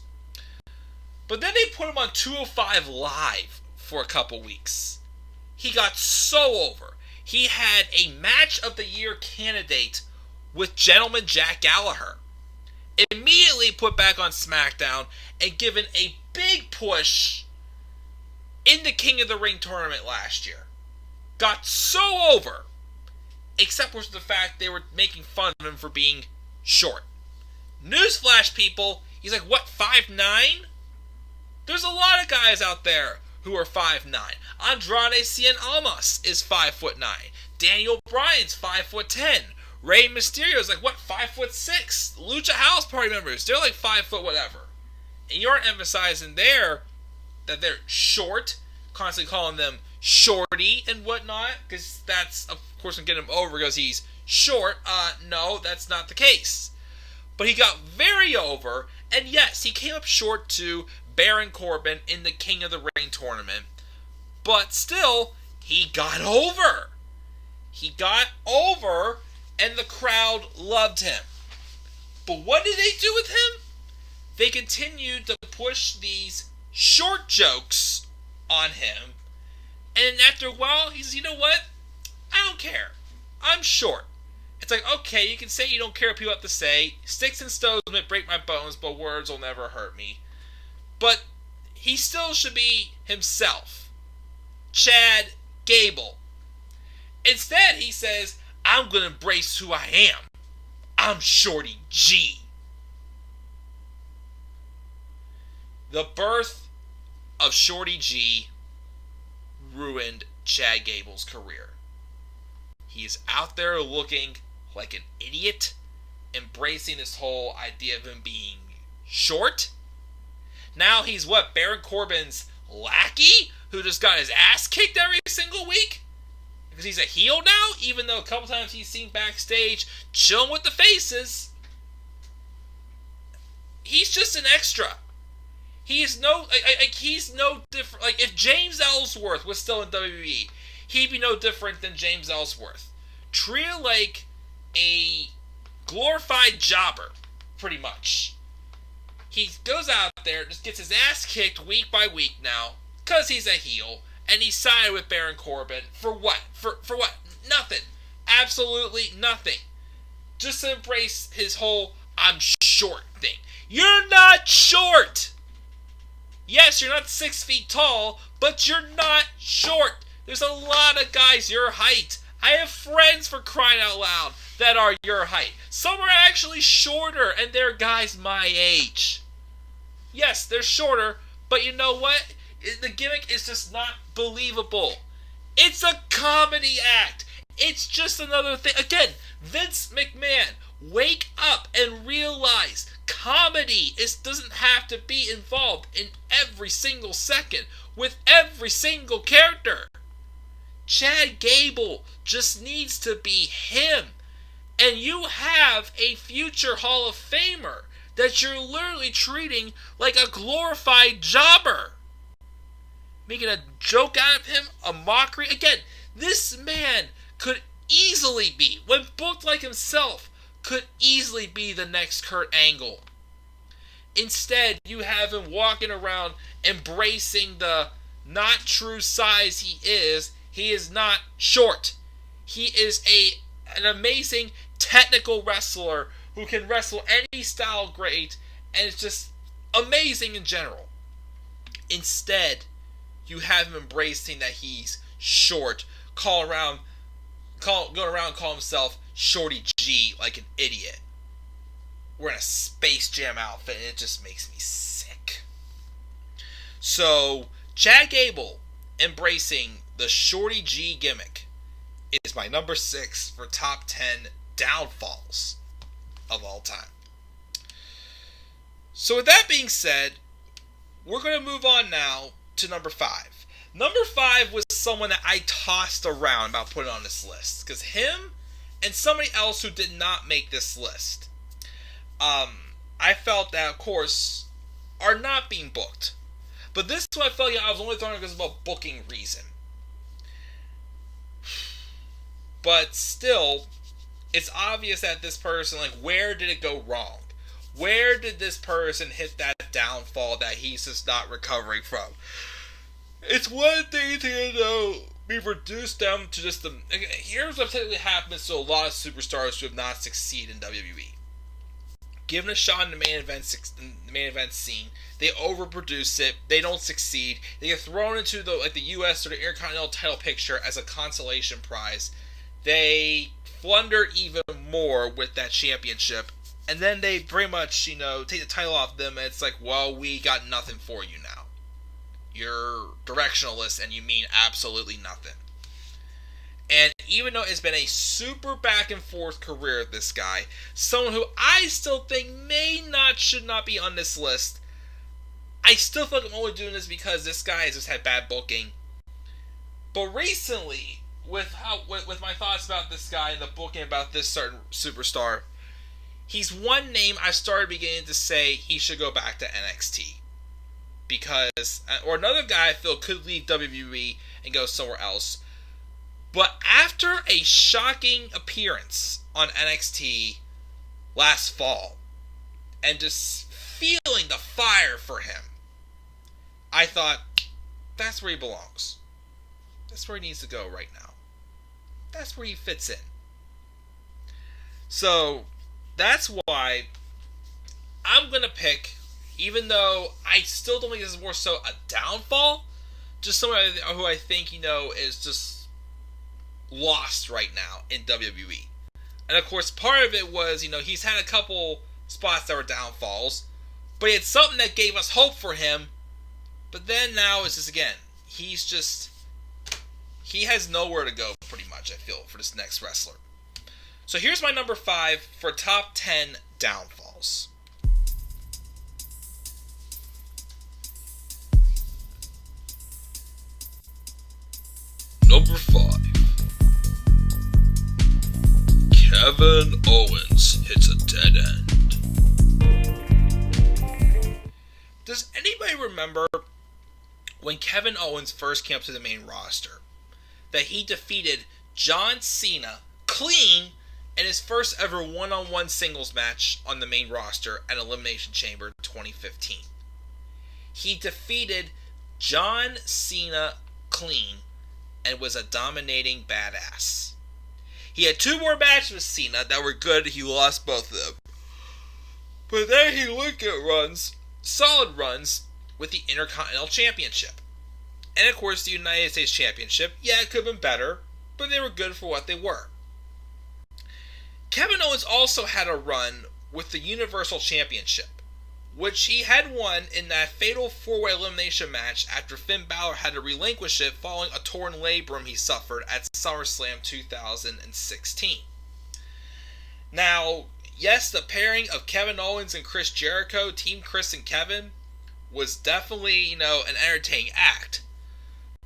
But then they put him on 205 Live for a couple weeks. He got so over. He had a Match of the Year candidate with Gentleman Jack Gallagher. Immediately put back on SmackDown and given a big push in the King of the Ring tournament last year. Got so over. Except for the fact they were making fun of him for being short. Newsflash, people, he's like, what, 5'9"? There's a lot of guys out there who are 5'9". Andrade Cien Almas is 5'9". Daniel Bryan's 5'10". Rey Mysterio's like, what, 5'6"? Lucha House Party members, they're like 5 foot whatever. And you aren't emphasizing there that they're short, constantly calling them shorty and whatnot, because that's, of course, going to get him over because he's short. No, that's not the case. But he got very over, and yes, he came up short to Baron Corbin in the King of the Ring tournament. But still, he got over. He got over, and the crowd loved him. But what did they do with him? They continued to push these short jokes on him. And after a while, he says, you know what? I don't care. I'm short. It's like, okay, you can say you don't care what people have to say. Sticks and stones may break my bones, but words will never hurt me. But he still should be himself. Chad Gable. Instead, he says, I'm going to embrace who I am. I'm Shorty G. The birth of Shorty G ruined Chad Gable's career. He's out there looking like an idiot, embracing this whole idea of him being short. Now he's what, Baron Corbin's lackey who just got his ass kicked every single week? Because he's a heel now, even though a couple times he's seen backstage chilling with the faces. He's just an extra. He's no different. Like, if James Ellsworth was still in WWE, he'd be no different than James Ellsworth. Treated like a glorified jobber, pretty much. He goes out there, just gets his ass kicked week by week now, because he's a heel, and he sided with Baron Corbin. For what? For what? Nothing. Absolutely nothing. Just to embrace his whole I'm short thing. You're not short! Yes, you're not 6 feet tall, but you're not short. There's a lot of guys your height. I have friends, for crying out loud, that are your height. Some are actually shorter, and they're guys my age. Yes, they're shorter, but you know what? The gimmick is just not believable. It's a comedy act. It's just another thing. Again, Vince McMahon, wake up and realize comedy doesn't have to be involved in every single second with every single character. Chad Gable just needs to be him. And you have a future Hall of Famer that you're literally treating like a glorified jobber. Making a joke out of him, a mockery. Again, this man could easily be, when booked like himself, could easily be the next Kurt Angle. Instead, you have him walking around embracing the not true size he is. He is not short. He is an amazing technical wrestler who can wrestle any style great, and it's just amazing in general. Instead, you have him embracing that he's short, going around calling himself Shorty G like an idiot. Wearing a Space Jam outfit, and it just makes me sick. So, Chad Gable embracing the Shorty G gimmick is my number 6 for top 10 downfalls of all time. So with that being said, we're going to move on now to number 5. Number 5 was someone that I tossed around about putting on this list, because him and somebody else who did not make this list, I felt that, of course, are not being booked. But this one I felt like I was only throwing it because of a booking reason. But still, it's obvious that this person, like, where did it go wrong? Where did this person hit that downfall that he's just not recovering from? It's one thing to, we've reduced them to just the... Here's what typically happens to a lot of superstars who have not succeeded in WWE. Given a shot in the main event scene, they overproduce it, they don't succeed, they get thrown into the US or the Intercontinental title picture as a consolation prize. They flounder even more with that championship, and then they pretty much, take the title off them, and it's like, well, we got nothing for you now. You're directionless, and you mean absolutely nothing. And even though it's been a super back and forth career of this guy, someone who I still think should not be on this list, I still feel like I'm only doing this because this guy has just had bad booking. But recently, with my thoughts about this guy and the booking about this certain superstar, he's one name I started beginning to say he should go back to NXT. Because, or another guy I feel could leave WWE and go somewhere else. But after a shocking appearance on NXT last fall, and just feeling the fire for him, I thought, that's where he belongs. That's where he needs to go right now. That's where he fits in. So, that's why I'm going to pick, even though I still don't think this is more so a downfall, just someone who I think, is just lost right now in WWE. And of course, part of it was, he's had a couple spots that were downfalls, but he had something that gave us hope for him. But then now it's just, again, he has nowhere to go, pretty much, I feel, for this next wrestler. So here's my number 5 for top 10 downfalls. Number 5. Kevin Owens hits a dead end. Does anybody remember when Kevin Owens first came up to the main roster that he defeated John Cena clean in his first ever one-on-one singles match on the main roster at Elimination Chamber 2015? He defeated John Cena clean and was a dominating badass. He had 2 more matches with Cena that were good. He lost both of them. But then he would get solid runs, with the Intercontinental Championship. And of course the United States Championship. Yeah, it could have been better, but they were good for what they were. Kevin Owens also had a run with the Universal Championship, which he had won in that fatal 4-way elimination match after Finn Balor had to relinquish it following a torn labrum he suffered at SummerSlam 2016. Now, yes, the pairing of Kevin Owens and Chris Jericho, Team Chris and Kevin, was definitely, an entertaining act.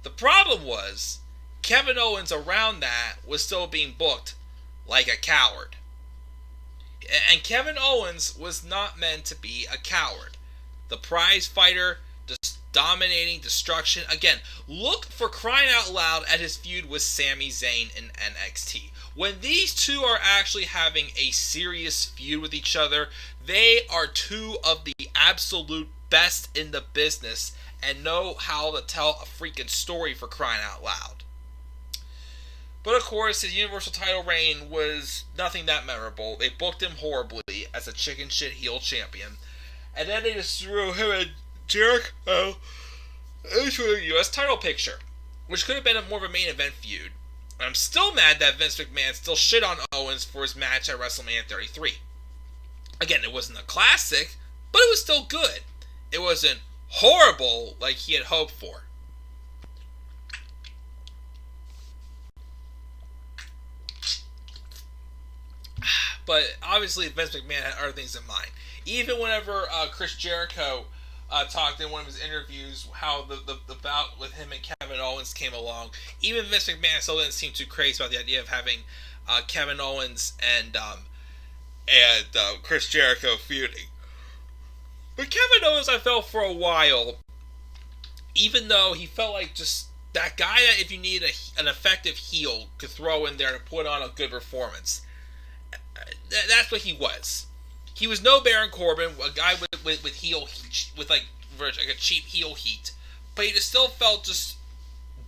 The problem was, Kevin Owens around that was still being booked like a coward. And Kevin Owens was not meant to be a coward. The prize fighter, just dominating destruction. Again, look for crying out loud at his feud with Sami Zayn in NXT. When these two are actually having a serious feud with each other, they are two of the absolute best in the business and know how to tell a freaking story, for crying out loud. But of course, his Universal title reign was nothing that memorable. They booked him horribly as a chicken shit heel champion. And then they just threw him and Jericho into a US title picture, which could have been more of a main event feud. And I'm still mad that Vince McMahon still shit on Owens for his match at WrestleMania 33. Again, it wasn't a classic, but it was still good. It wasn't horrible like he had hoped for. But obviously Vince McMahon had other things in mind. Even whenever Chris Jericho talked in one of his interviews how the bout with him and Kevin Owens came along, even Vince McMahon still didn't seem too crazy about the idea of having Kevin Owens and Chris Jericho feuding. But Kevin Owens, I felt for a while, even though he felt like just that guy that if you need an effective heel could throw in there to put on a good performance. That's what he was. He was no Baron Corbin, a guy with heel with like a cheap heel heat, but he just still felt just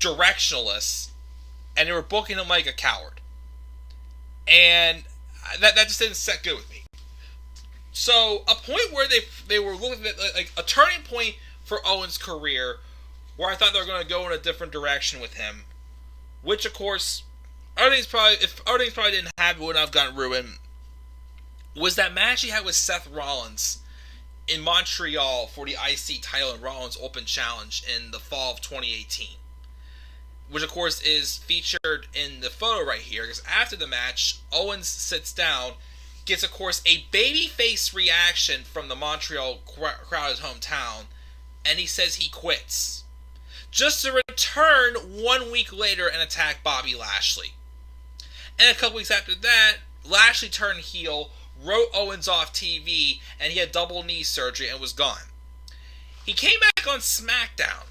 directionless, and they were booking him like a coward, and that just didn't set good with me. So a point where they were looking at like a turning point for Owens' career, where I thought they were going to go in a different direction with him, which of course, if other things probably didn't happen, it would not have gotten ruined, was that match he had with Seth Rollins in Montreal for the IC title and Rollins Open Challenge in the fall of 2018. Which of course is featured in the photo right here, because after the match, Owens sits down, gets of course a babyface reaction from the Montreal crowd of his hometown, and he says he quits. Just to return 1 week later and attack Bobby Lashley. And a couple weeks after that, Lashley turned heel, wrote Owens off TV, and he had double knee surgery and was gone. He came back on SmackDown,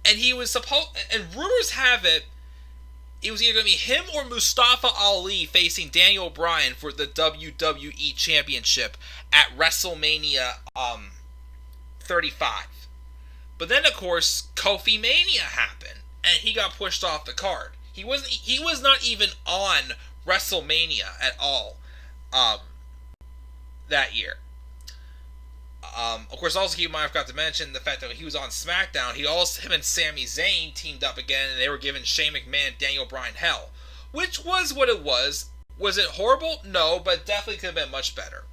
and he was and rumors have it was either going to be him or Mustafa Ali facing Daniel Bryan for the WWE Championship at WrestleMania 35. But then, of course, Kofi Mania happened, and he got pushed off the card. He was not even on WrestleMania at all that year. Of course, also keep in mind, I forgot to mention the fact that when he was on SmackDown, him and Sami Zayn teamed up again, and they were giving Shane McMahon, Daniel Bryan hell. Which was what it was. Was it horrible? No, but definitely could have been much better.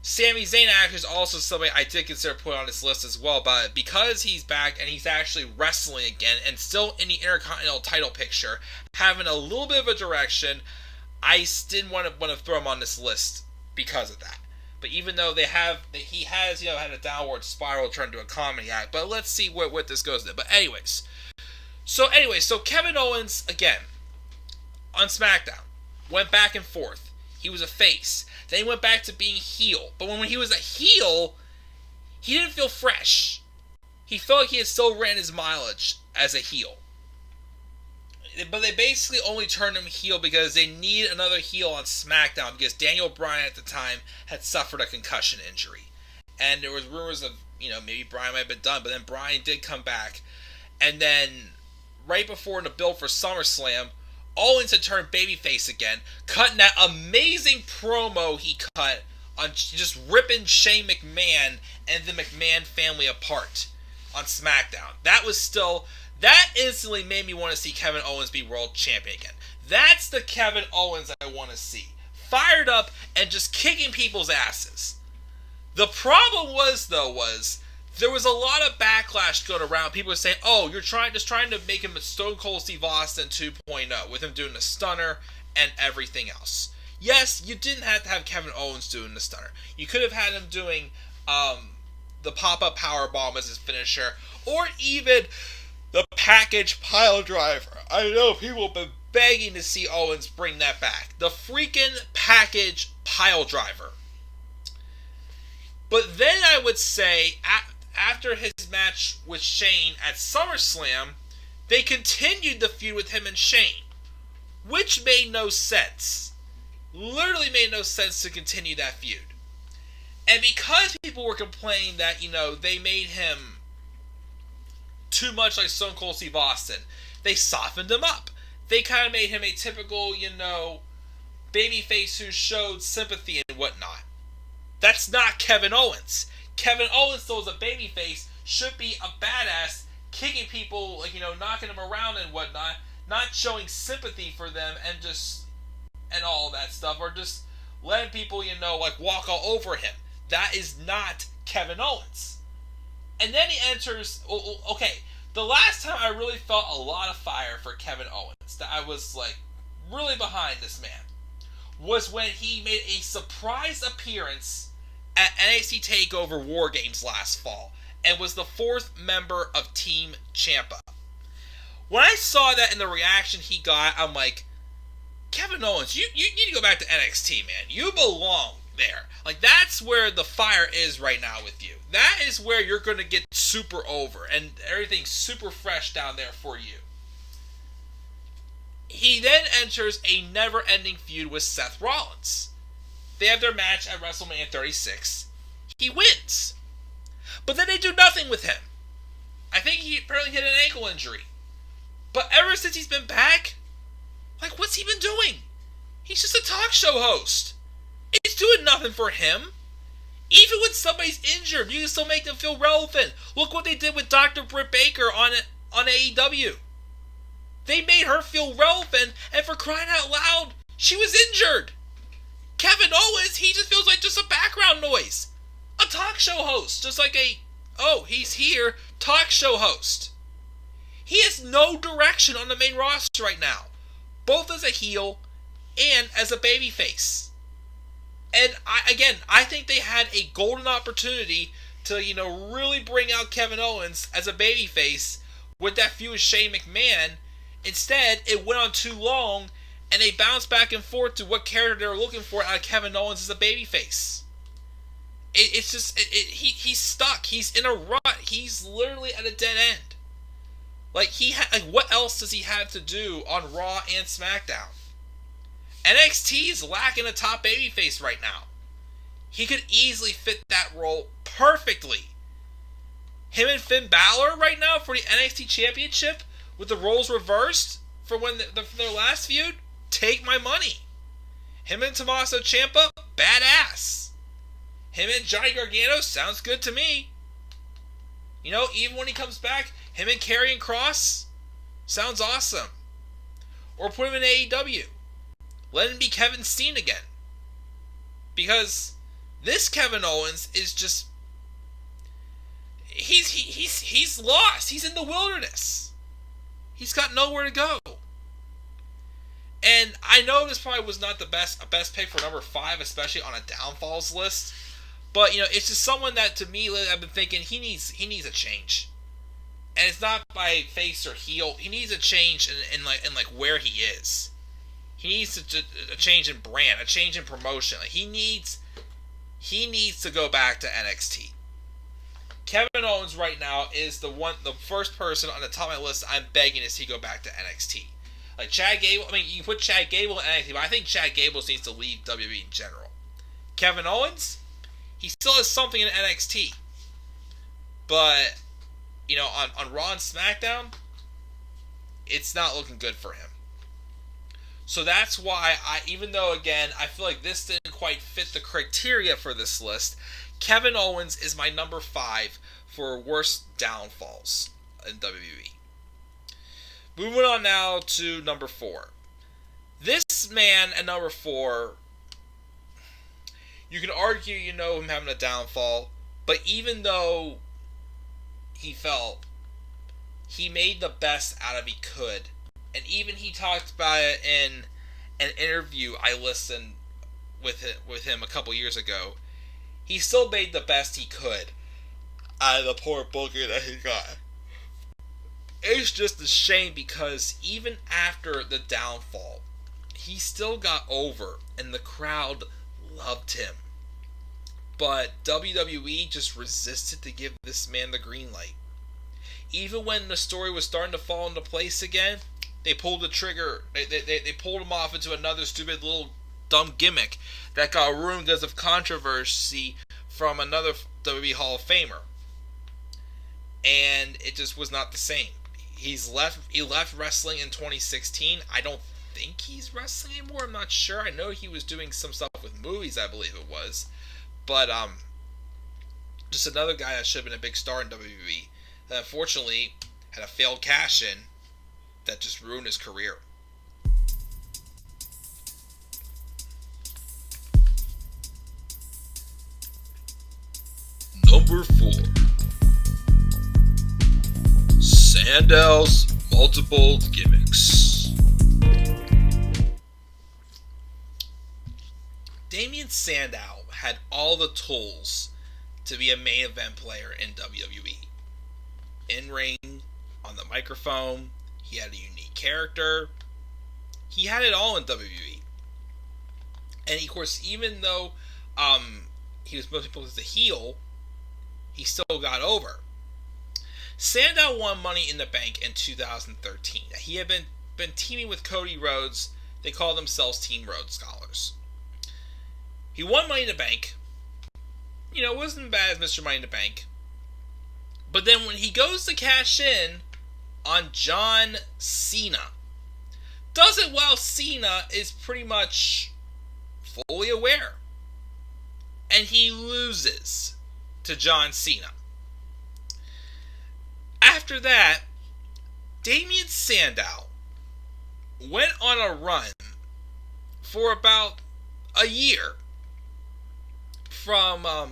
Sami Zayn actually is also somebody I did consider putting on this list as well, but because he's back and he's actually wrestling again and still in the Intercontinental title picture, having a little bit of a direction, I didn't want to throw him on this list because of that. But even though he has had a downward spiral turned to a comedy act, but let's see what this goes to. But so Kevin Owens again on SmackDown went back and forth. He was a face. Then he went back to being heel. But when he was a heel, he didn't feel fresh. He felt like he had still ran his mileage as a heel. But they basically only turned him heel because they need another heel on SmackDown because Daniel Bryan at the time had suffered a concussion injury. And there was rumors of, maybe Bryan might have been done, but then Bryan did come back. And then right before the build for SummerSlam, Owens had turned babyface again, cutting that amazing promo he cut on just ripping Shane McMahon and the McMahon family apart on SmackDown. That instantly made me want to see Kevin Owens be world champion again. That's the Kevin Owens I want to see. Fired up and just kicking people's asses. The problem was there was a lot of backlash going around. People were saying, "Oh, you're trying to make him a Stone Cold Steve Austin 2.0 with him doing the stunner and everything else." Yes, you didn't have to have Kevin Owens doing the stunner. You could have had him doing the pop-up powerbomb as his finisher, or even the package pile driver. I know people have been begging to see Owens bring that back. The freaking package pile driver. But then I would say, after his match with Shane at SummerSlam, they continued the feud with him and Shane, which made no sense. Literally made no sense to continue that feud. And because people were complaining that, they made him too much like Stone Cold Steve Austin, they softened him up. They kind of made him a typical, babyface who showed sympathy and whatnot. That's not Kevin Owens. Kevin Owens, though, as a babyface, should be a badass, kicking people, knocking them around and whatnot, not showing sympathy for them and all that stuff, or just letting people, walk all over him. That is not Kevin Owens. And then he enters, okay, the last time I really felt a lot of fire for Kevin Owens, that I was, really behind this man, was when he made a surprise appearance at NXT TakeOver War Games last fall, and was the 4th member of Team Ciampa. When I saw that in the reaction he got, I'm like, Kevin Owens, you need to go back to NXT, man. You belong there. That's where the fire is right now with you. That is where you're going to get super over, and everything's super fresh down there for you. He then enters a never-ending feud with Seth Rollins. They have their match at WrestleMania 36. He wins. But then they do nothing with him. I think he apparently hit an ankle injury. But ever since he's been back, what's he been doing? He's just a talk show host. It's doing nothing for him. Even when somebody's injured, you can still make them feel relevant. Look what they did with Dr. Britt Baker on AEW. They made her feel relevant, and for crying out loud, she was injured. Kevin Owens, he just feels like just a background noise. A talk show host. Just like he's here, talk show host. He has no direction on the main roster right now. Both as a heel and as a babyface. And I think they had a golden opportunity to, really bring out Kevin Owens as a babyface with that feud with Shane McMahon. Instead, it went on too long, and they bounced back and forth to what character they were looking for out of Kevin Owens as a babyface. It's just, he's stuck. He's in a rut. He's literally at a dead end. What else does he have to do on Raw and SmackDown? NXT is lacking a top babyface right now. He could easily fit that role perfectly. Him and Finn Balor right now for the NXT Championship, with the roles reversed for when their last feud, take my money. Him and Tommaso Ciampa, badass. Him and Johnny Gargano, sounds good to me. Even when he comes back, him and Karrion Kross, sounds awesome. Or put him in AEW. Let him be Kevin Steen again. Because this Kevin Owens is just, he's lost. He's in the wilderness. He's got nowhere to go. And I know this probably was not the best pick for number 5, especially on a downfalls list. But it's just someone that, to me, I've been thinking he needs a change. And it's not by face or heel. He needs a change in where he is. He needs a change in brand, a change in promotion. He needs to go back to NXT. Kevin Owens right now is the first person on the top of my list I'm begging to see go back to NXT. Chad Gable, you can put Chad Gable in NXT, but I think Chad Gable needs to leave WWE in general. Kevin Owens, he still has something in NXT. But, on Raw and SmackDown, it's not looking good for him. So that's why even though, again, I feel like this didn't quite fit the criteria for this list, Kevin Owens is my number 5 for worst downfalls in WWE. Moving on now to number 4. This man at number 4, You can argue, him having a downfall, but even though he fell, he made the best out of he could. And even he talked about it in an interview I listened with him a couple years ago. He still made the best he could out of the poor booker that he got. It's just a shame because even after the downfall, he still got over and the crowd loved him. But WWE just resisted to give this man the green light. Even when the story was starting to fall into place again, they pulled the trigger. They pulled him off into another stupid little dumb gimmick that got ruined because of controversy from another WWE Hall of Famer. And it just was not the same. He left wrestling in 2016. I don't think he's wrestling anymore. I'm not sure. I know he was doing some stuff with movies, I believe it was. But just another guy that should have been a big star in WWE that unfortunately had a failed cash-in that just ruined his career. Number 4. Sandal's multiple gimmicks. Damien Sandow had all the tools to be a main event player in WWE. In ring, on the microphone, he had a unique character. He had it all in WWE. And of course, even though he was mostly supposed to heel, he still got over. Sandow won Money in the Bank in 2013. He had been teaming with Cody Rhodes. They called themselves Team Rhodes Scholars. He won Money in the Bank. It wasn't as bad as Mr. Money in the Bank. But then when he goes to cash in on John Cena, does it while Cena is pretty much fully aware. And he loses to John Cena. After that, Damien Sandow went on a run for about a year from, how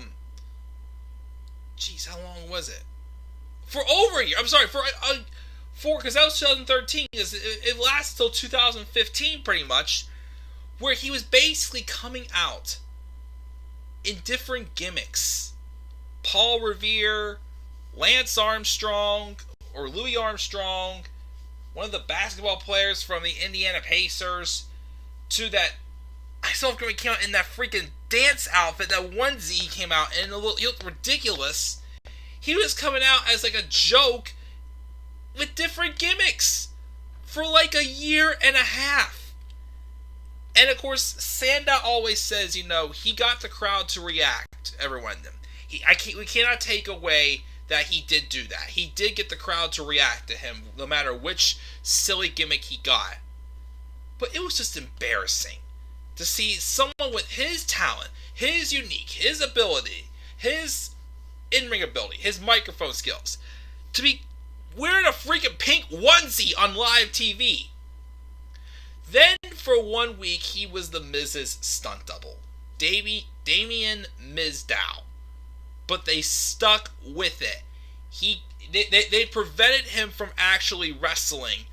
long was it? For over a year. I'm sorry, because that was 2013. It lasted till 2015, pretty much, where he was basically coming out in different gimmicks. Paul Revere, Lance Armstrong, or Louis Armstrong, one of the basketball players from the Indiana Pacers, to that, I saw him came out in that freaking dance outfit, that onesie he came out in, he looked ridiculous. He was coming out as like a joke with different gimmicks for like a year and a half. And of course, Sandow always says, he got the crowd to react. Everyone, we cannot take away that he did do that. He did get the crowd to react to him, no matter which silly gimmick he got. But it was just embarrassing to see someone with his talent, his unique, his ability, his in-ring ability, his microphone skills, to be wearing a freaking pink onesie on live TV. Then, for 1 week, he was the Miz's stunt double, Damien Mizdow. But they stuck with it. They prevented him from actually wrestling.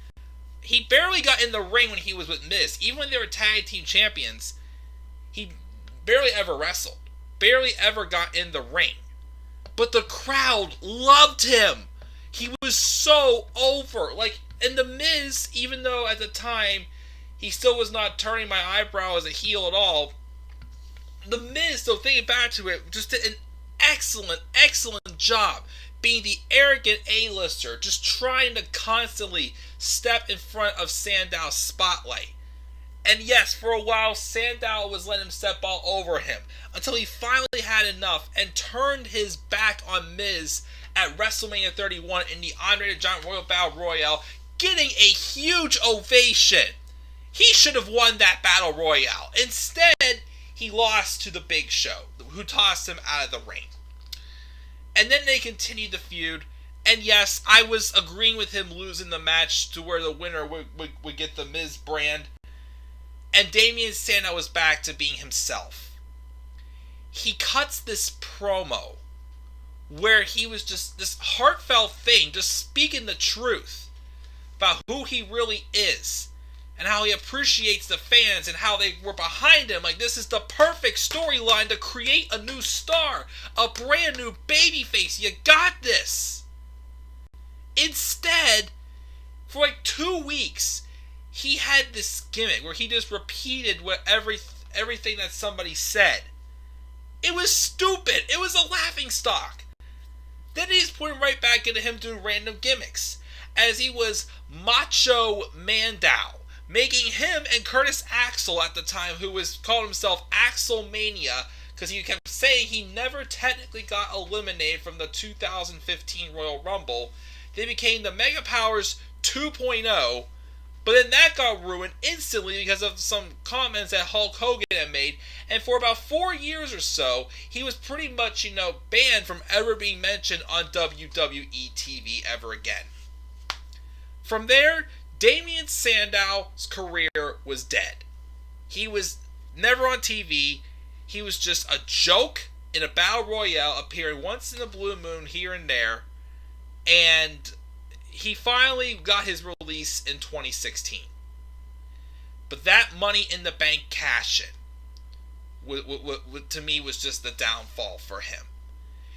He barely got in the ring when he was with Miz. Even when they were tag team champions, he barely ever wrestled. Barely ever got in the ring. But the crowd loved him. He was so over. And the Miz, even though at the time he still was not turning my eyebrow as a heel at all, the Miz, though, thinking back to it, just did an excellent job being the arrogant A-lister, just trying to constantly step in front of Sandow's spotlight. And yes, for a while, Sandow was letting him step all over him until he finally had enough and turned his back on Miz at WrestleMania 31 in the Andre the Giant Royal Battle Royale, getting a huge ovation. He should have won that Battle Royale. Instead, he lost to the Big Show, who tossed him out of the ring. And then they continued the feud. And yes, I was agreeing with him losing the match to where the winner would get the Miz brand. And Damien Sandow was back to being himself. he cuts this promo where he was just this heartfelt thing, just speaking the truth about who he really is and how he appreciates the fans and how they were behind him. Like, this is the perfect storyline to create a new star, a brand new babyface. You got this. Instead, for like 2 weeks, he had this gimmick where he just repeated everything that somebody said. It was stupid. It was a laughingstock. Then he just put him right back into him doing random gimmicks, as he was Macho Mandow, making him and Curtis Axel at the time, who was called himself Axelmania, because he kept saying he never technically got eliminated from the 2015 Royal Rumble. They became the Mega Powers 2.0, but then that got ruined instantly because of some comments that Hulk Hogan had made. And for about 4 years or so, he was pretty much, banned from ever being mentioned on WWE TV ever again. From there, Damien Sandow's career was dead. He was never on TV. He was just a joke in a battle royale, appearing once in a blue moon here and there. And he finally got his release in 2016. But that Money in the Bank cash-in, to me, was just the downfall for him.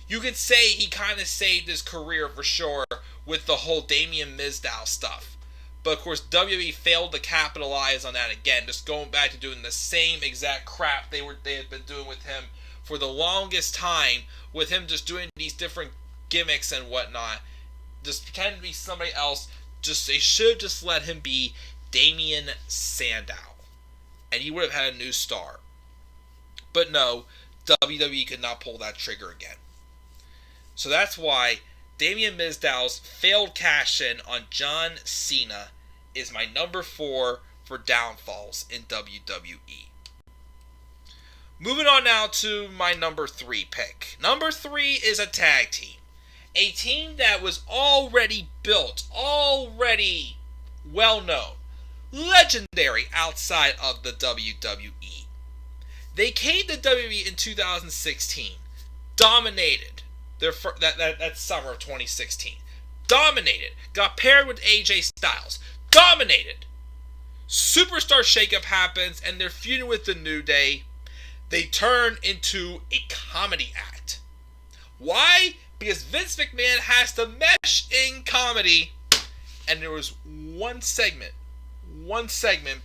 You could say he kind of saved his career for sure with the whole Damien Mizdow stuff. But of course, WWE failed to capitalize on that again, just going back to doing the same exact crap they had been doing with him for the longest time, with him just doing these different gimmicks and whatnot, just pretending to be somebody else. They should just let him be Damien Sandow, and he would have had a new star. But no, WWE could not pull that trigger again. So that's why Damien Mizdow's failed cash-in on John Cena is my number 4 for downfalls in WWE. Moving on now to my number 3 pick. Number 3 is a tag team. A team that was already built, already well-known, legendary outside of the WWE. They came to WWE in 2016, dominated that summer of 2016. Dominated. Got paired with AJ Styles. Dominated. Superstar shakeup happens, and they're feuding with the New Day. They turn into a comedy act. Why? Because Vince McMahon has to mesh in comedy. And there was one segment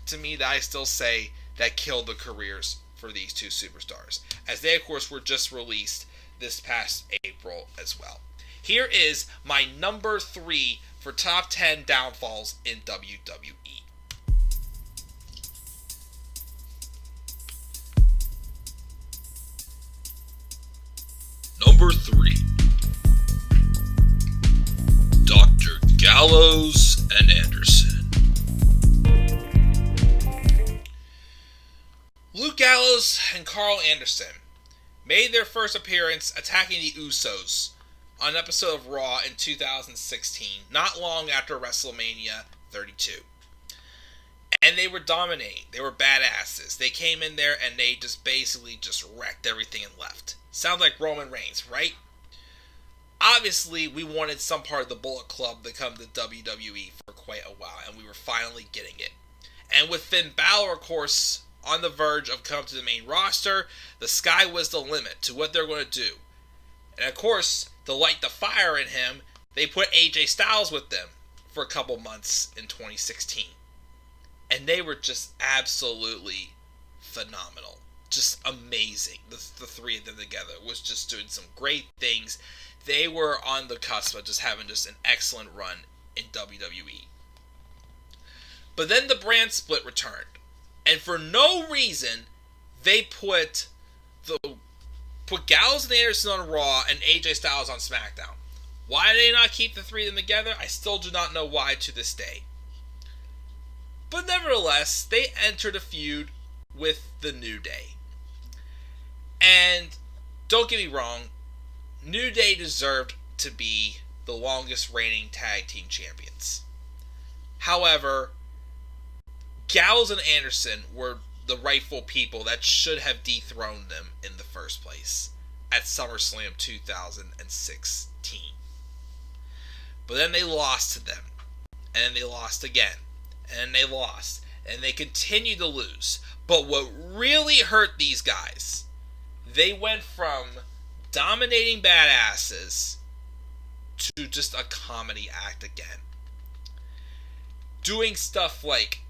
to me that I still say that killed the careers for these two superstars, as they of course were just released this past April as well. Here is my number 3 for top 10 downfalls in WWE. Number 3. Dr. Gallows and Anderson. Luke Gallows and Carl Anderson made their first appearance attacking the Usos on an episode of Raw in 2016, not long after WrestleMania 32. And they were dominating. They were badasses. They came in there and they just basically just wrecked everything and left. Sounds like Roman Reigns, right? Obviously, we wanted some part of the Bullet Club to come to WWE for quite a while, and we were finally getting it. And with Finn Balor, of course, on the verge of coming to the main roster, the sky was the limit to what they're going to do. And of course, to light the fire in him, they put AJ Styles with them for a couple months in 2016. And they were just absolutely phenomenal. Just amazing. The three of them together was just doing some great things. They were on the cusp of just having just an excellent run in WWE. But then the brand split returned. And for no reason, they put Gallows and Anderson on Raw and AJ Styles on SmackDown. Why did they not keep the three of them together? I still do not know why to this day. But nevertheless, they entered a feud with the New Day. And don't get me wrong, New Day deserved to be the longest reigning tag team champions. However, Gallows and Anderson were the rightful people that should have dethroned them in the first place at SummerSlam 2016. But then they lost to them. And then they lost again. And they lost. And they continued to lose. But what really hurt these guys, they went from dominating badasses to just a comedy act again. Doing stuff like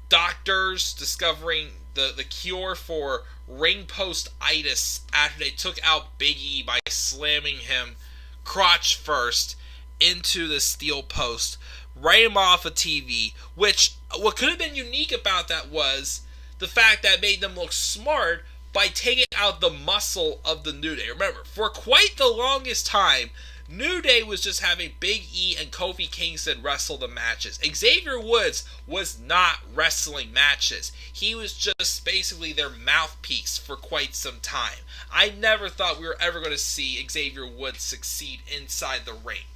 doctors discovering the cure for ring post-itis after they took out Big E by slamming him crotch first into the steel post, right him off of TV, which what could have been unique about that was the fact that it made them look smart by taking out the muscle of the New Day. Remember, for quite the longest time, New Day was just having Big E and Kofi Kingston wrestle the matches. Xavier Woods was not wrestling matches. He was just basically their mouthpiece for quite some time. I never thought we were ever going to see Xavier Woods succeed inside the ring,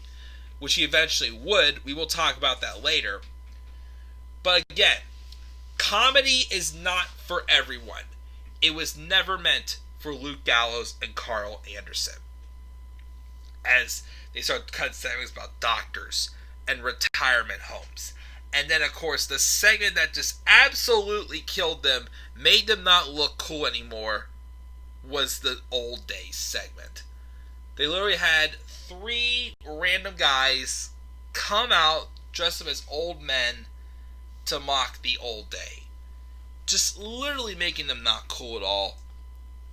which he eventually would. We will talk about that later. But again, comedy is not for everyone. It was never meant for Luke Gallows and Carl Anderson. As they started cutting segments about doctors and retirement homes. And then, of course, the segment that just absolutely killed them, made them not look cool anymore, was the Old Days segment. They literally had 3 random guys come out dressed up as old men to mock the Old Day. Just literally making them not cool at all.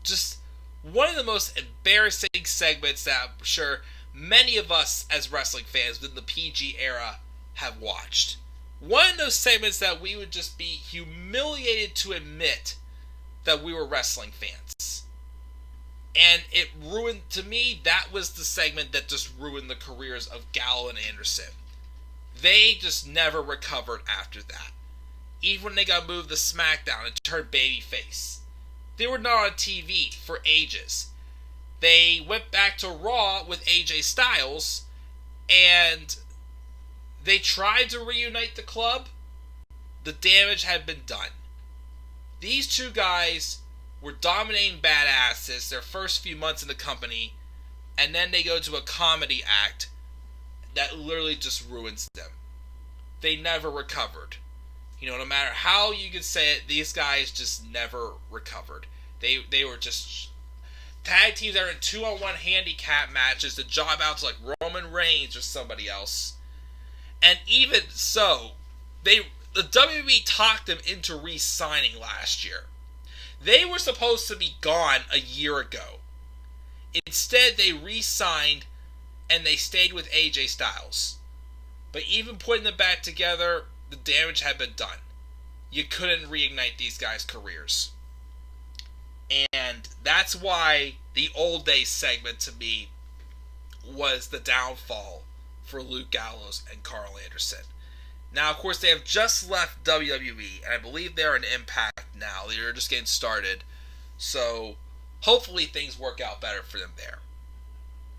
Just one of the most embarrassing segments that I'm sure many of us as wrestling fans within the PG era have watched. One of those segments that we would just be humiliated to admit that we were wrestling fans. And it ruined, to me, that was the segment that just ruined the careers of Gallo and Anderson. They just never recovered after that. Even when they got moved to SmackDown and turned babyface. They were not on TV for ages. They went back to Raw with AJ Styles, and they tried to reunite the club. The damage had been done. These 2 guys were dominating badasses their first few months in the company, and then they go to a comedy act that literally just ruins them. They never recovered. You know, no matter how you can say it, these guys just never recovered. They were just tag teams that are in 2-on-1 handicap matches to job out to like Roman Reigns or somebody else. And even so, the WWE talked them into re-signing last year. They were supposed to be gone a year ago. Instead, they re-signed and they stayed with AJ Styles. But even putting them back together, the damage had been done. You couldn't reignite these guys' careers. And that's why the Old Days segment to me was the downfall for Luke Gallows and Carl Anderson. Now, of course, they have just left WWE, and I believe they're in Impact now. They're just getting started. So, hopefully things work out better for them there.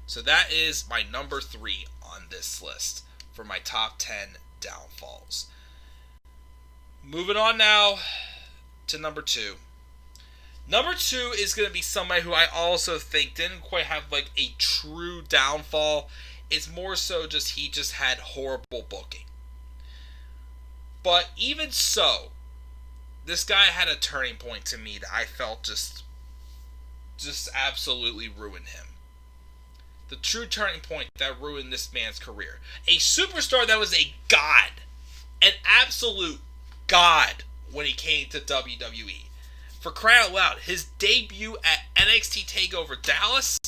So that is my number 3 on this list for my top 10 downfalls. Moving on now to number 2. Number 2 is going to be somebody who I also think didn't quite have like a true downfall. It's more so just he just had horrible booking. But even so, this guy had a turning point to me that I felt just absolutely ruined him. The true turning point that ruined this man's career. A superstar that was a god. An absolute god when he came to WWE. For crying out loud, his debut at NXT TakeOver Dallas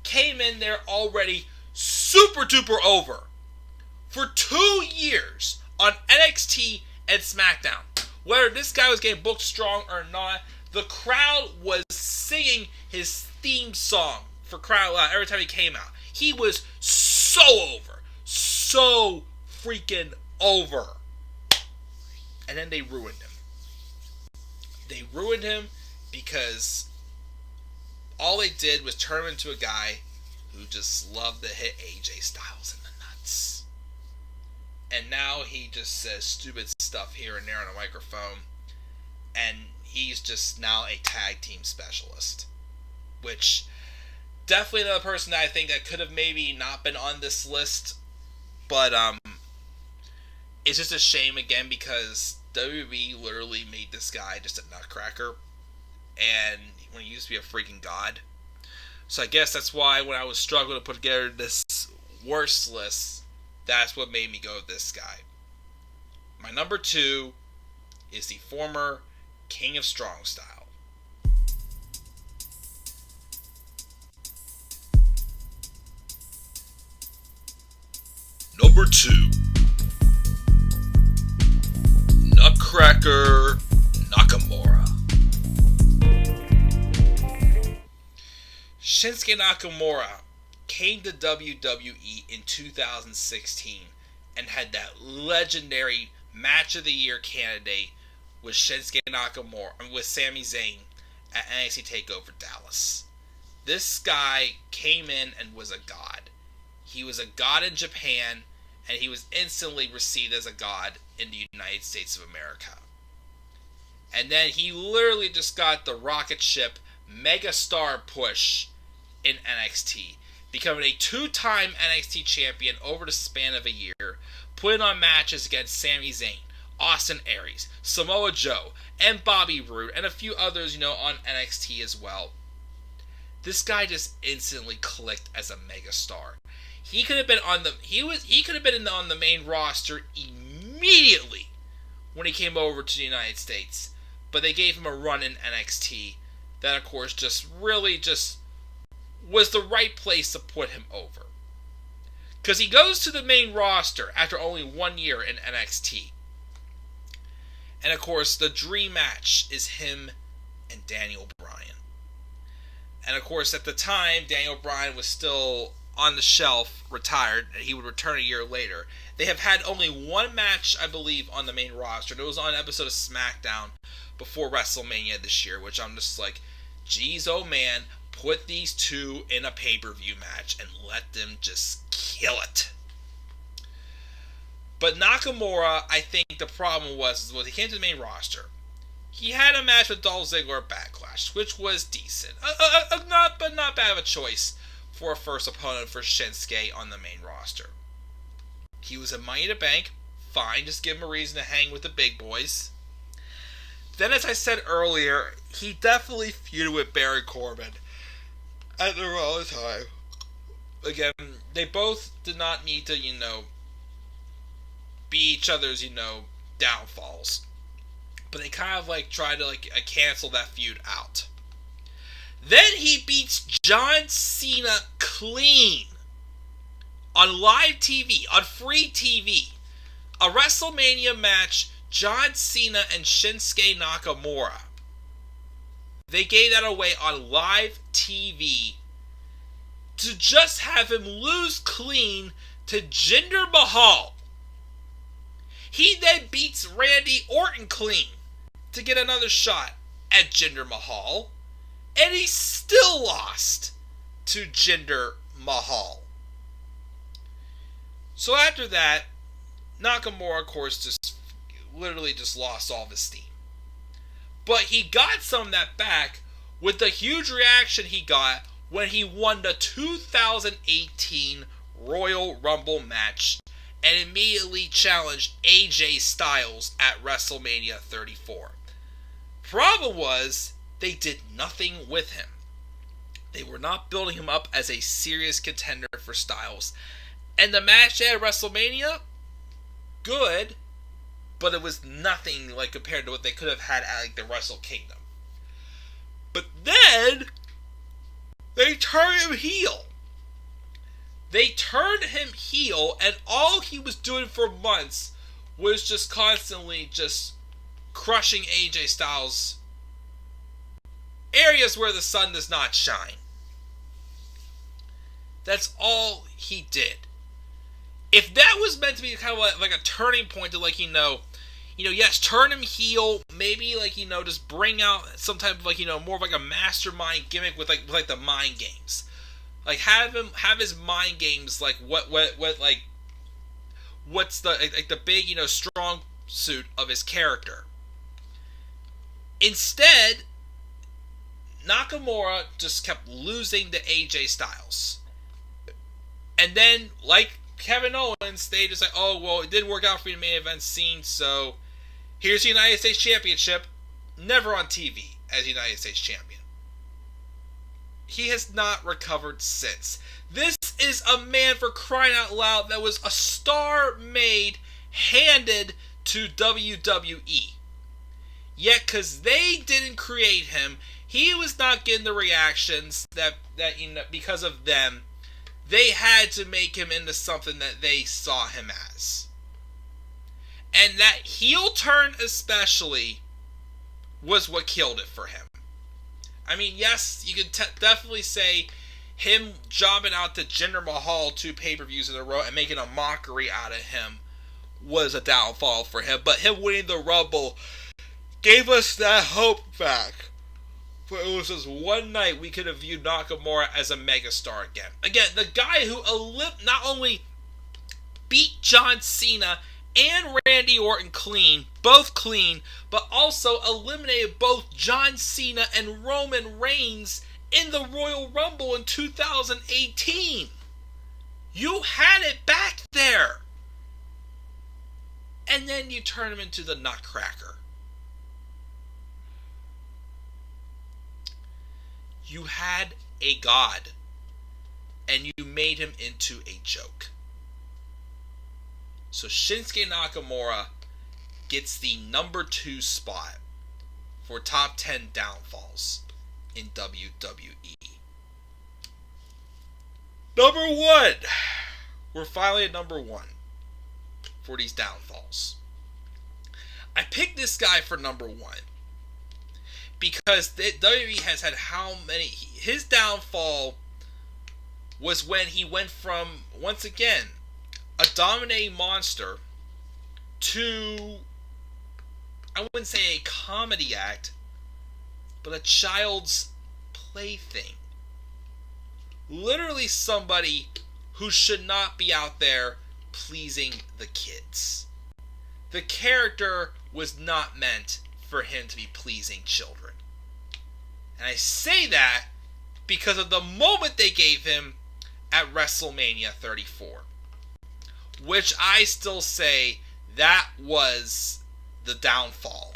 came in there already super duper over. For 2 years on NXT and SmackDown, whether this guy was getting booked strong or not, the crowd was singing his theme song for crying out loud every time he came out. He was so over. So freaking over. And then they ruined him. They ruined him because all they did was turn him into a guy who just loved to hit AJ Styles in the nuts. And now he just says stupid stuff here and there on a microphone. And he's just now a tag team specialist, which definitely another person that I think that could have maybe not been on this list, but it's just a shame again because WWE literally made this guy just a nutcracker, and when he used to be a freaking god. So I guess that's why when I was struggling to put together this worst list, that's what made me go with this guy. My number 2 is the former King of Strong Style. Number 2, Nutcracker Nakamura. Shinsuke Nakamura came to WWE in 2016 and had that legendary Match of the Year candidate with Shinsuke Nakamura and with Sami Zayn at NXT TakeOver Dallas. This guy came in and was a god. He was a god in Japan, and he was instantly received as a god in the United States of America. And then he literally just got the rocket ship mega star push in NXT, becoming a 2-time NXT champion over the span of a year, putting on matches against Sami Zayn, Austin Aries, Samoa Joe, and Bobby Roode, and a few others, on NXT as well. This guy just instantly clicked as a megastar. He could have been on the main roster immediately when he came over to the United States, but they gave him a run in NXT that, of course, just was the right place to put him over. Because he goes to the main roster after only 1 year in NXT. And of course, the dream match is him and Daniel Bryan. And of course, at the time, Daniel Bryan was still on the shelf, retired, and he would return a year later. They have had only one match, I believe, on the main roster. And it was on an episode of SmackDown before WrestleMania this year, which I'm just like, geez, oh man, put these two in a pay-per-view match and let them just kill it. But Nakamura, I think the problem was when he came to the main roster, he had a match with Dolph Ziggler at Backlash, which was decent. Not bad of a choice for a first opponent for Shinsuke on the main roster. He was in Money in the Bank, fine, just give him a reason to hang with the big boys. Then, as I said earlier, he definitely feuded with Baron Corbin at the wrong time. Again, they both did not need to, be each other's, downfalls. But they kind of tried to cancel that feud out. Then he beats John Cena clean on live TV, on free TV. A WrestleMania match, John Cena and Shinsuke Nakamura. They gave that away on live TV to just have him lose clean to Jinder Mahal. He then beats Randy Orton clean to get another shot at Jinder Mahal. And he still lost to Jinder Mahal. So after that, Nakamura, of course, just literally just lost all of his steam. But he got some of that back with the huge reaction he got when he won the 2018 Royal Rumble match and immediately challenged AJ Styles at WrestleMania 34. Problem was, they did nothing with him. They were not building him up as a serious contender for Styles. And the match at WrestleMania, good, but it was nothing compared to what they could have had at the Wrestle Kingdom. But then they turned him heel. They turned him heel, and all he was doing for months was just constantly just crushing AJ Styles areas where the sun does not shine. That's all he did. If that was meant to be kind of like a turning point to yes, turn him heel, maybe just bring out some type of more of a mastermind gimmick with the mind games. Have his mind games what's the big strong suit of his character. Instead, Nakamura just kept losing to AJ Styles. And then, like Kevin Owens, they just like, oh, well, it didn't work out for you in the main event scene, so here's the United States Championship. Never on TV as United States Champion. He has not recovered since. This is a man, for crying out loud, that was a star made, handed to WWE. Yet, because they didn't create him, he was not getting the reactions that because of them, they had to make him into something that they saw him as. And that heel turn especially was what killed it for him. I mean, yes, you can definitely say him jobbing out to Jinder Mahal 2 pay-per-views in a row and making a mockery out of him was a downfall for him. But him winning the Rumble gave us that hope back. But it was just one night we could have viewed Nakamura as a megastar again. Again, the guy who not only beat John Cena and Randy Orton both clean, but also eliminated both John Cena and Roman Reigns in the Royal Rumble in 2018. You had it back there. And then you turn him into the Nutcracker. You had a god, and you made him into a joke. So Shinsuke Nakamura gets the number 2 spot for top 10 downfalls in WWE. Number 1. We're finally at number 1 for these downfalls. I picked this guy for number 1 because WWE has had how many... His downfall was when he went from, once again, a dominating monster to, I wouldn't say a comedy act, but a child's plaything. Literally somebody who should not be out there pleasing the kids. The character was not meant for him to be pleasing children. And I say that because of the moment they gave him at WrestleMania 34. Which I still say that was the downfall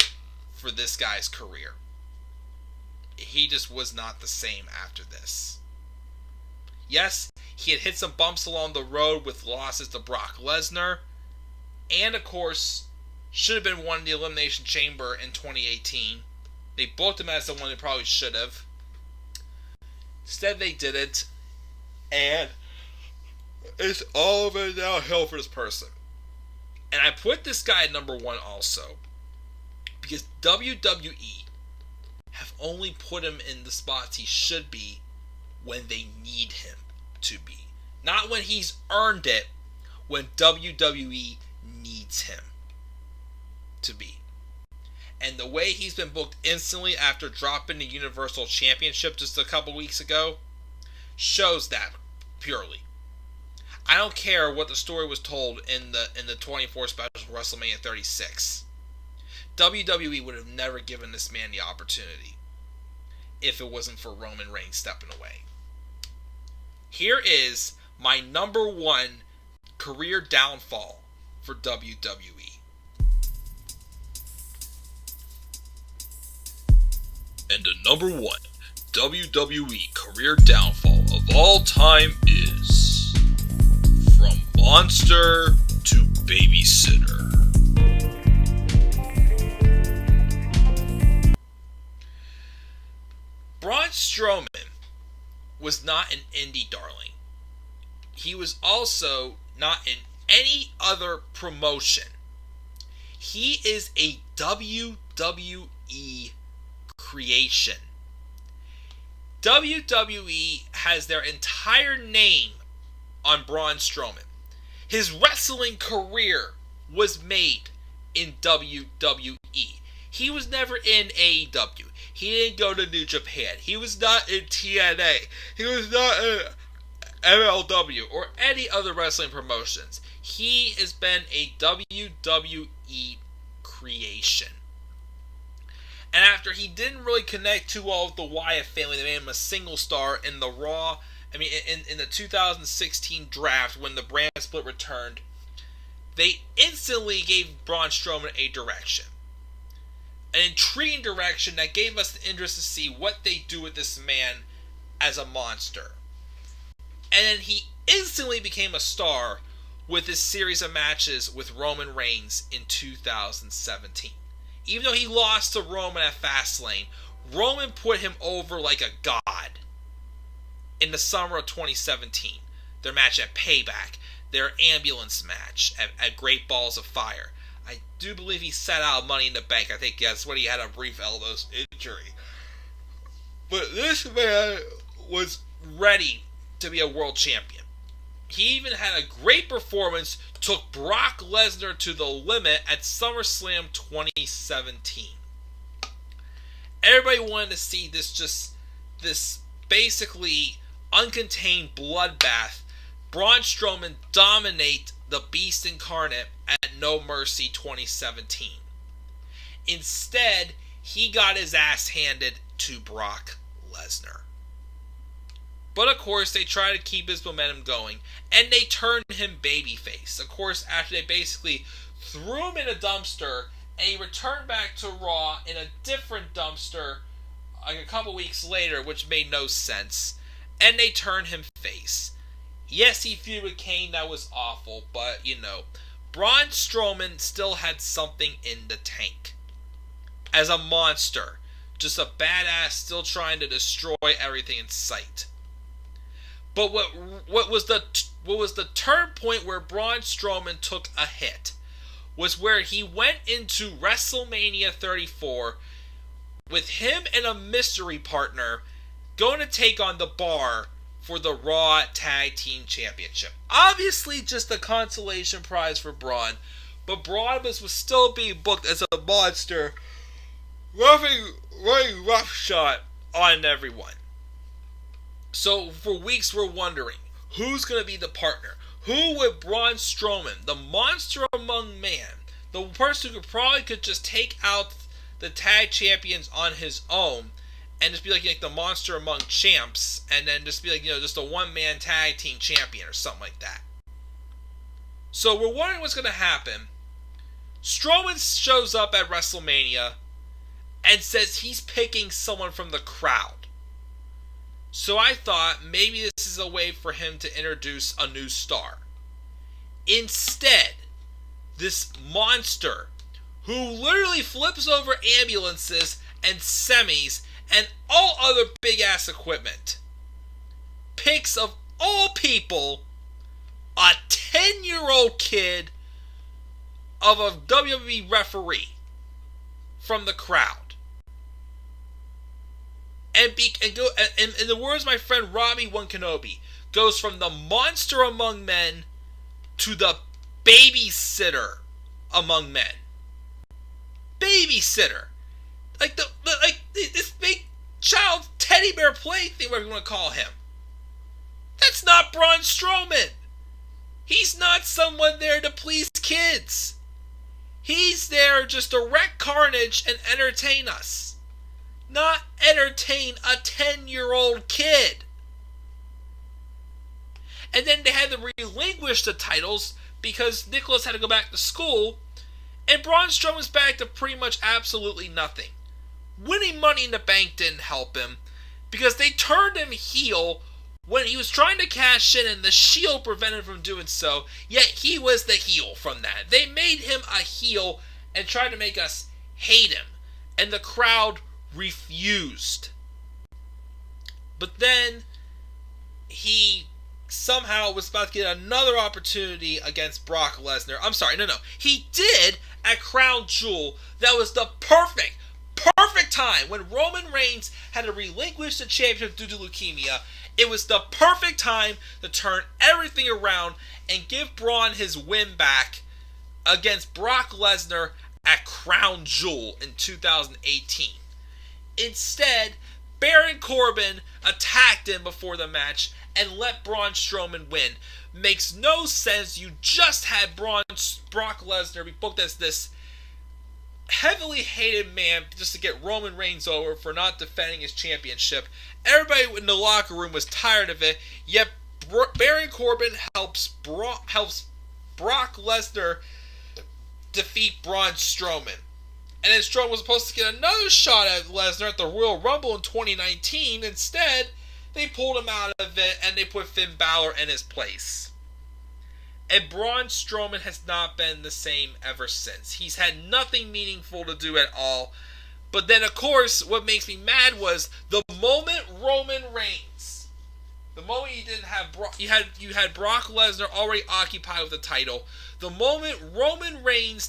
for this guy's career. He just was not the same after this. Yes, he had hit some bumps along the road with losses to Brock Lesnar. And of course, should have been one in the Elimination Chamber in 2018. They booked him as the one they probably should have. Instead they didn't. And it's all been downhill for this person. And I put this guy at number 1 also because WWE have only put him in the spots he should be when they need him to be. Not when he's earned it, when WWE needs him to be. And the way he's been booked instantly after dropping the Universal Championship just a couple weeks ago shows that purely. I don't care what the story was told in the 24 special WrestleMania 36. WWE would have never given this man the opportunity if it wasn't for Roman Reigns stepping away. Here is my number 1 career downfall for WWE. And the number 1 WWE career downfall of all time is from monster to babysitter. Braun Strowman was not an indie darling. He was also not in any other promotion. He is a WWE creation. WWE has their entire name on Braun Strowman. His wrestling career was made in WWE. He was never in AEW. He didn't go to New Japan. He was not in TNA. He was not in MLW or any other wrestling promotions. He has been a WWE creation. And after he didn't really connect too well with the Wyatt family, they made him a single star in the Raw. In the 2016 draft when the brand split returned, they instantly gave Braun Strowman a direction. An intriguing direction that gave us the interest to see what they do with this man as a monster. And then he instantly became a star with his series of matches with Roman Reigns in 2017. Even though he lost to Roman at Fastlane, Roman put him over like a god in the summer of 2017. Their match at Payback, their ambulance match at Great Balls of Fire. I do believe he sat out Money in the Bank. I think that's when he had a brief elbow injury. But this man was ready to be a world champion. He even had a great performance, took Brock Lesnar to the limit at SummerSlam 2017. Everybody wanted to see this basically uncontained bloodbath. Braun Strowman dominate the Beast Incarnate at No Mercy 2017. Instead, he got his ass handed to Brock Lesnar. But of course, they try to keep his momentum going, and they turned him babyface. Of course, after they basically threw him in a dumpster, and he returned back to Raw in a different dumpster like a couple weeks later, which made no sense, and they turned him face. Yes, he feuded with Kane, that was awful, but, Braun Strowman still had something in the tank. As a monster, just a badass still trying to destroy everything in sight. But what was the turn point where Braun Strowman took a hit was where he went into WrestleMania 34 with him and a mystery partner going to take on The Bar for the Raw Tag Team Championship. Obviously just a consolation prize for Braun, but Braun was still being booked as a monster, running roughshod on everyone. So for weeks we're wondering, who's going to be the partner? Who would Braun Strowman, the monster among man, the person who could just take out the tag champions on his own, and just be like the monster among champs, and then just be like, just a one-man tag team champion or something like that. So we're wondering what's going to happen. Strowman shows up at WrestleMania and says he's picking someone from the crowd. So I thought maybe this is a way for him to introduce a new star. Instead, this monster, who literally flips over ambulances and semis and all other big-ass equipment, picks, of all people, a 10-year-old kid of a WWE referee from the crowd. And in the words of my friend Robbie One Kenobi, goes from the monster among men to the babysitter among men. Babysitter. Like this big child teddy bear plaything, whatever you want to call him. That's not Braun Strowman. He's not someone there to please kids. He's there just to wreak carnage and entertain us. Not entertain a 10-year-old kid. And then they had to relinquish the titles because Nicholas had to go back to school, and Braun Strowman's back to pretty much absolutely nothing. Winning Money in the Bank didn't help him because they turned him heel when he was trying to cash in, and the Shield prevented him from doing so, yet he was the heel from that. They made him a heel and tried to make us hate him, and the crowd refused. But then he somehow was about to get another opportunity against Brock Lesnar. I'm sorry, no. He did at Crown Jewel. That was the perfect time when Roman Reigns had to relinquish the championship due to leukemia. It was the perfect time to turn everything around and give Braun his win back against Brock Lesnar at Crown Jewel in 2018. Instead, Baron Corbin attacked him before the match and let Braun Strowman win. Makes no sense. You just had Brock Lesnar be booked as this heavily hated man just to get Roman Reigns over for not defending his championship. Everybody in the locker room was tired of it, yet Baron Corbin helps Brock Lesnar defeat Braun Strowman. And then Strowman was supposed to get another shot at Lesnar at the Royal Rumble in 2019. Instead, they pulled him out of it and they put Finn Balor in his place. And Braun Strowman has not been the same ever since. He's had nothing meaningful to do at all. But then, of course, what makes me mad was the moment Roman Reigns, the moment you didn't have you had Brock Lesnar already occupied with the title. The moment Roman Reigns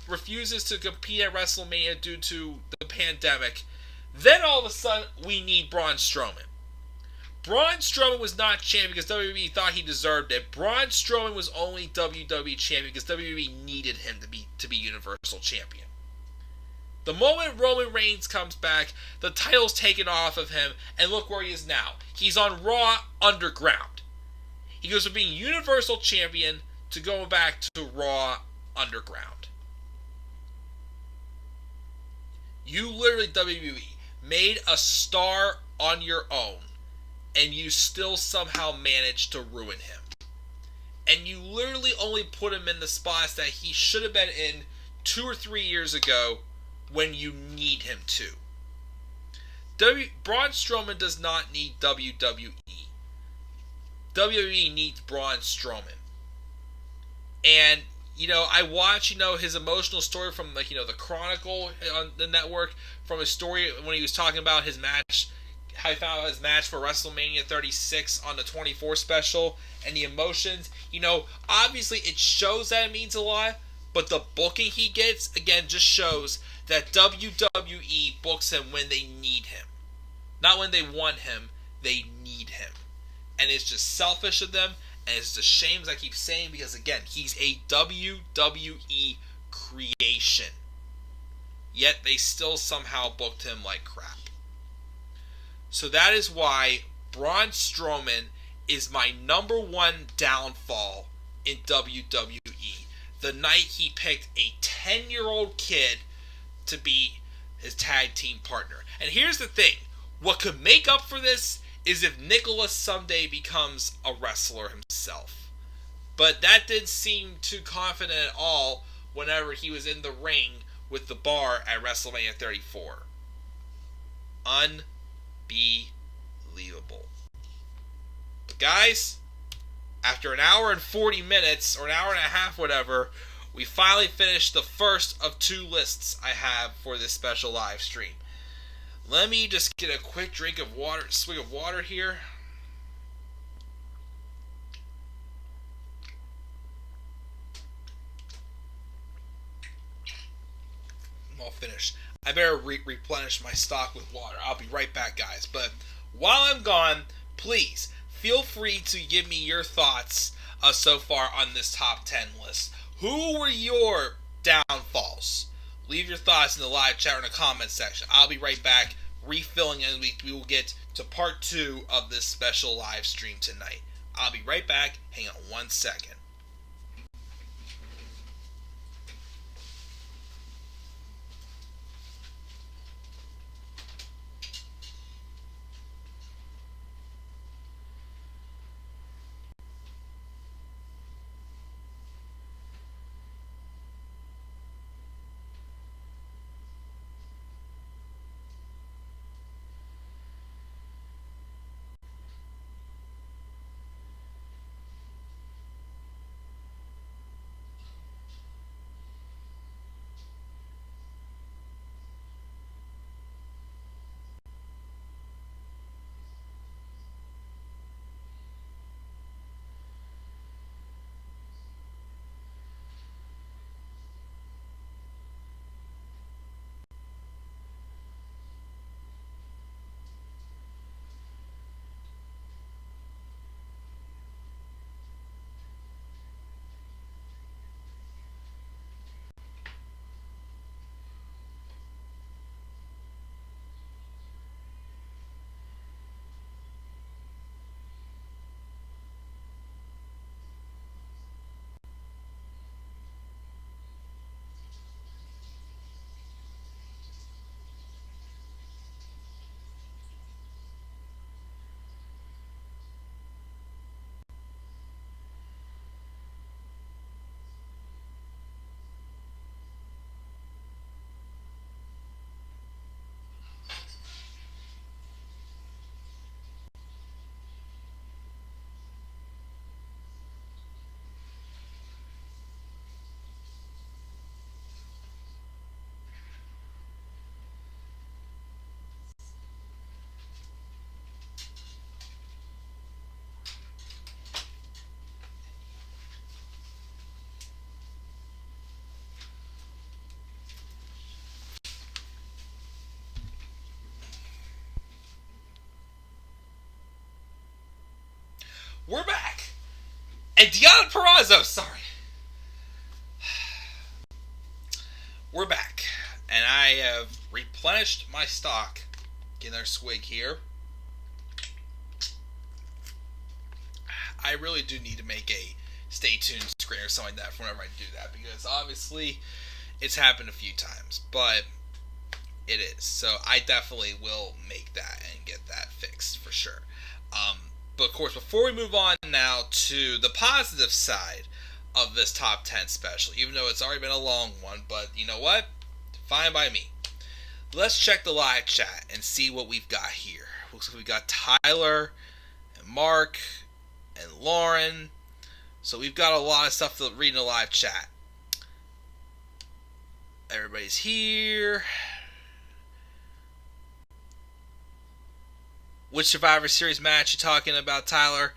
refuses to compete at WrestleMania due to the pandemic, then all of a sudden we need Braun Strowman. Braun Strowman was not champion because WWE thought he deserved it. Braun Strowman was only WWE champion because WWE needed him to be Universal Champion. The moment Roman Reigns comes back, the title's taken off of him, and look where he is now. He's on Raw Underground. He goes from being Universal Champion to going back to Raw Underground. You literally, WWE, made a star on your own, and you still somehow managed to ruin him. And you literally only put him in the spots that he should have been in 2 or 3 years ago when you need him to. Braun Strowman does not need WWE. WWE needs Braun Strowman. And, I watch, his emotional story from, the Chronicle on the network, from his story when he was talking about his match, how he found out his match for WrestleMania 36 on the 24 special, and the emotions. Obviously it shows that it means a lot, but the booking he gets, again, just shows that WWE books him when they need him. Not when they want him, they need him. And it's just selfish of them, and it's a shame, as I keep saying, because, again, he's a WWE creation. Yet they still somehow booked him like crap. So that is why Braun Strowman is my number one downfall in WWE. The night he picked a 10-year-old kid to be his tag team partner. And here's the thing. What could make up for this is if Nicholas someday becomes a wrestler himself. But that didn't seem too confident at all whenever he was in the ring with the Bar at WrestleMania 34. Unbelievable. But guys, after an hour and 40 minutes, or an hour and a half, whatever, we finally finished the first of 2 lists I have for this special live stream. Let me just get a quick swig of water here. I'm all finished. I better replenish my stock with water. I'll be right back, guys. But while I'm gone, please feel free to give me your thoughts so far on this top 10 list. Who were your downfalls? Leave your thoughts in the live chat or in the comments section. I'll be right back, refilling as we will get to part 2 of this special live stream tonight. I'll be right back. Hang on 1 second. we're back. And Deonna Purrazzo, sorry. We're back. And I have replenished my stock. Get another swig here. I really do need to make a stay tuned screen or something like that for whenever I do that, because obviously it's happened a few times, but it is. So I definitely will make that and get that fixed for sure. But of course, before we move on now to the positive side of this top 10 special, even though it's already been a long one, but you know what? Fine by me. Let's check the live chat and see what we've got here. Looks like we got Tyler and Mark and Lauren. So we've got a lot of stuff to read in the live chat. Everybody's here. Which Survivor Series match you talking about, Tyler?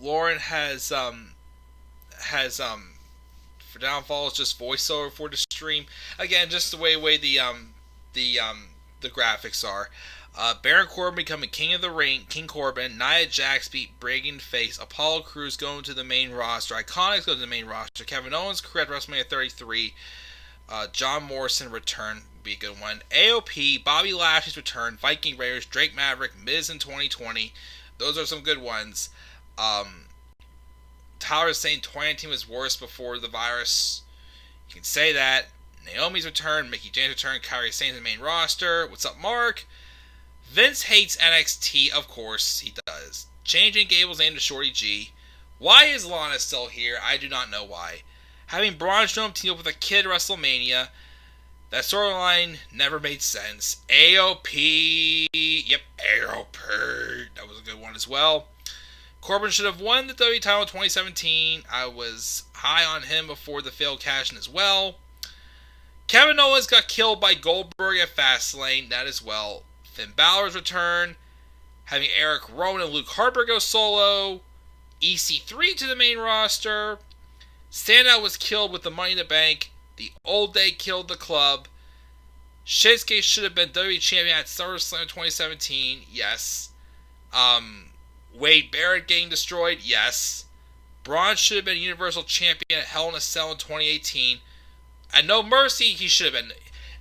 Lauren has for Downfall, it's just voiceover for the stream. Again, just the way the graphics are. Baron Corbin becoming King of the Ring, King Corbin. Nia Jax beat Brayden Face. Apollo Crews going to the main roster. Iconics go to the main roster. Kevin Owens career at WrestleMania 33. John Morrison return would be a good one. AOP, Bobby Lashley's return. Viking Raiders, Drake Maverick, Miz in 2020. Those are some good ones. Tyler is saying 2019 was worse before the virus. You can say that. Naomi's return, Mickie James return, Kairi Sane's in the main roster. What's up, Mark? Vince hates NXT, of course he does. Changing Gable's name to Shorty G. Why is Lana still here? I do not know why. Having Braun Strowman team up with a kid at WrestleMania. That storyline never made sense. AOP. Yep, AOP. That was a good one as well. Corbin should have won the WWE title in 2017. I was high on him before the failed cash-in as well. Kevin Owens got killed by Goldberg at Fastlane. That as well. Finn Balor's return. Having Eric Rowan and Luke Harper go solo. EC3 to the main roster. Standout was killed with the Money in the Bank. The Old Day killed the club. Shinsuke should have been WWE champion at SummerSlam 2017. Yes. Wade Barrett getting destroyed. Yes. Braun should have been Universal Champion at Hell in a Cell in 2018. And No Mercy, he should have been.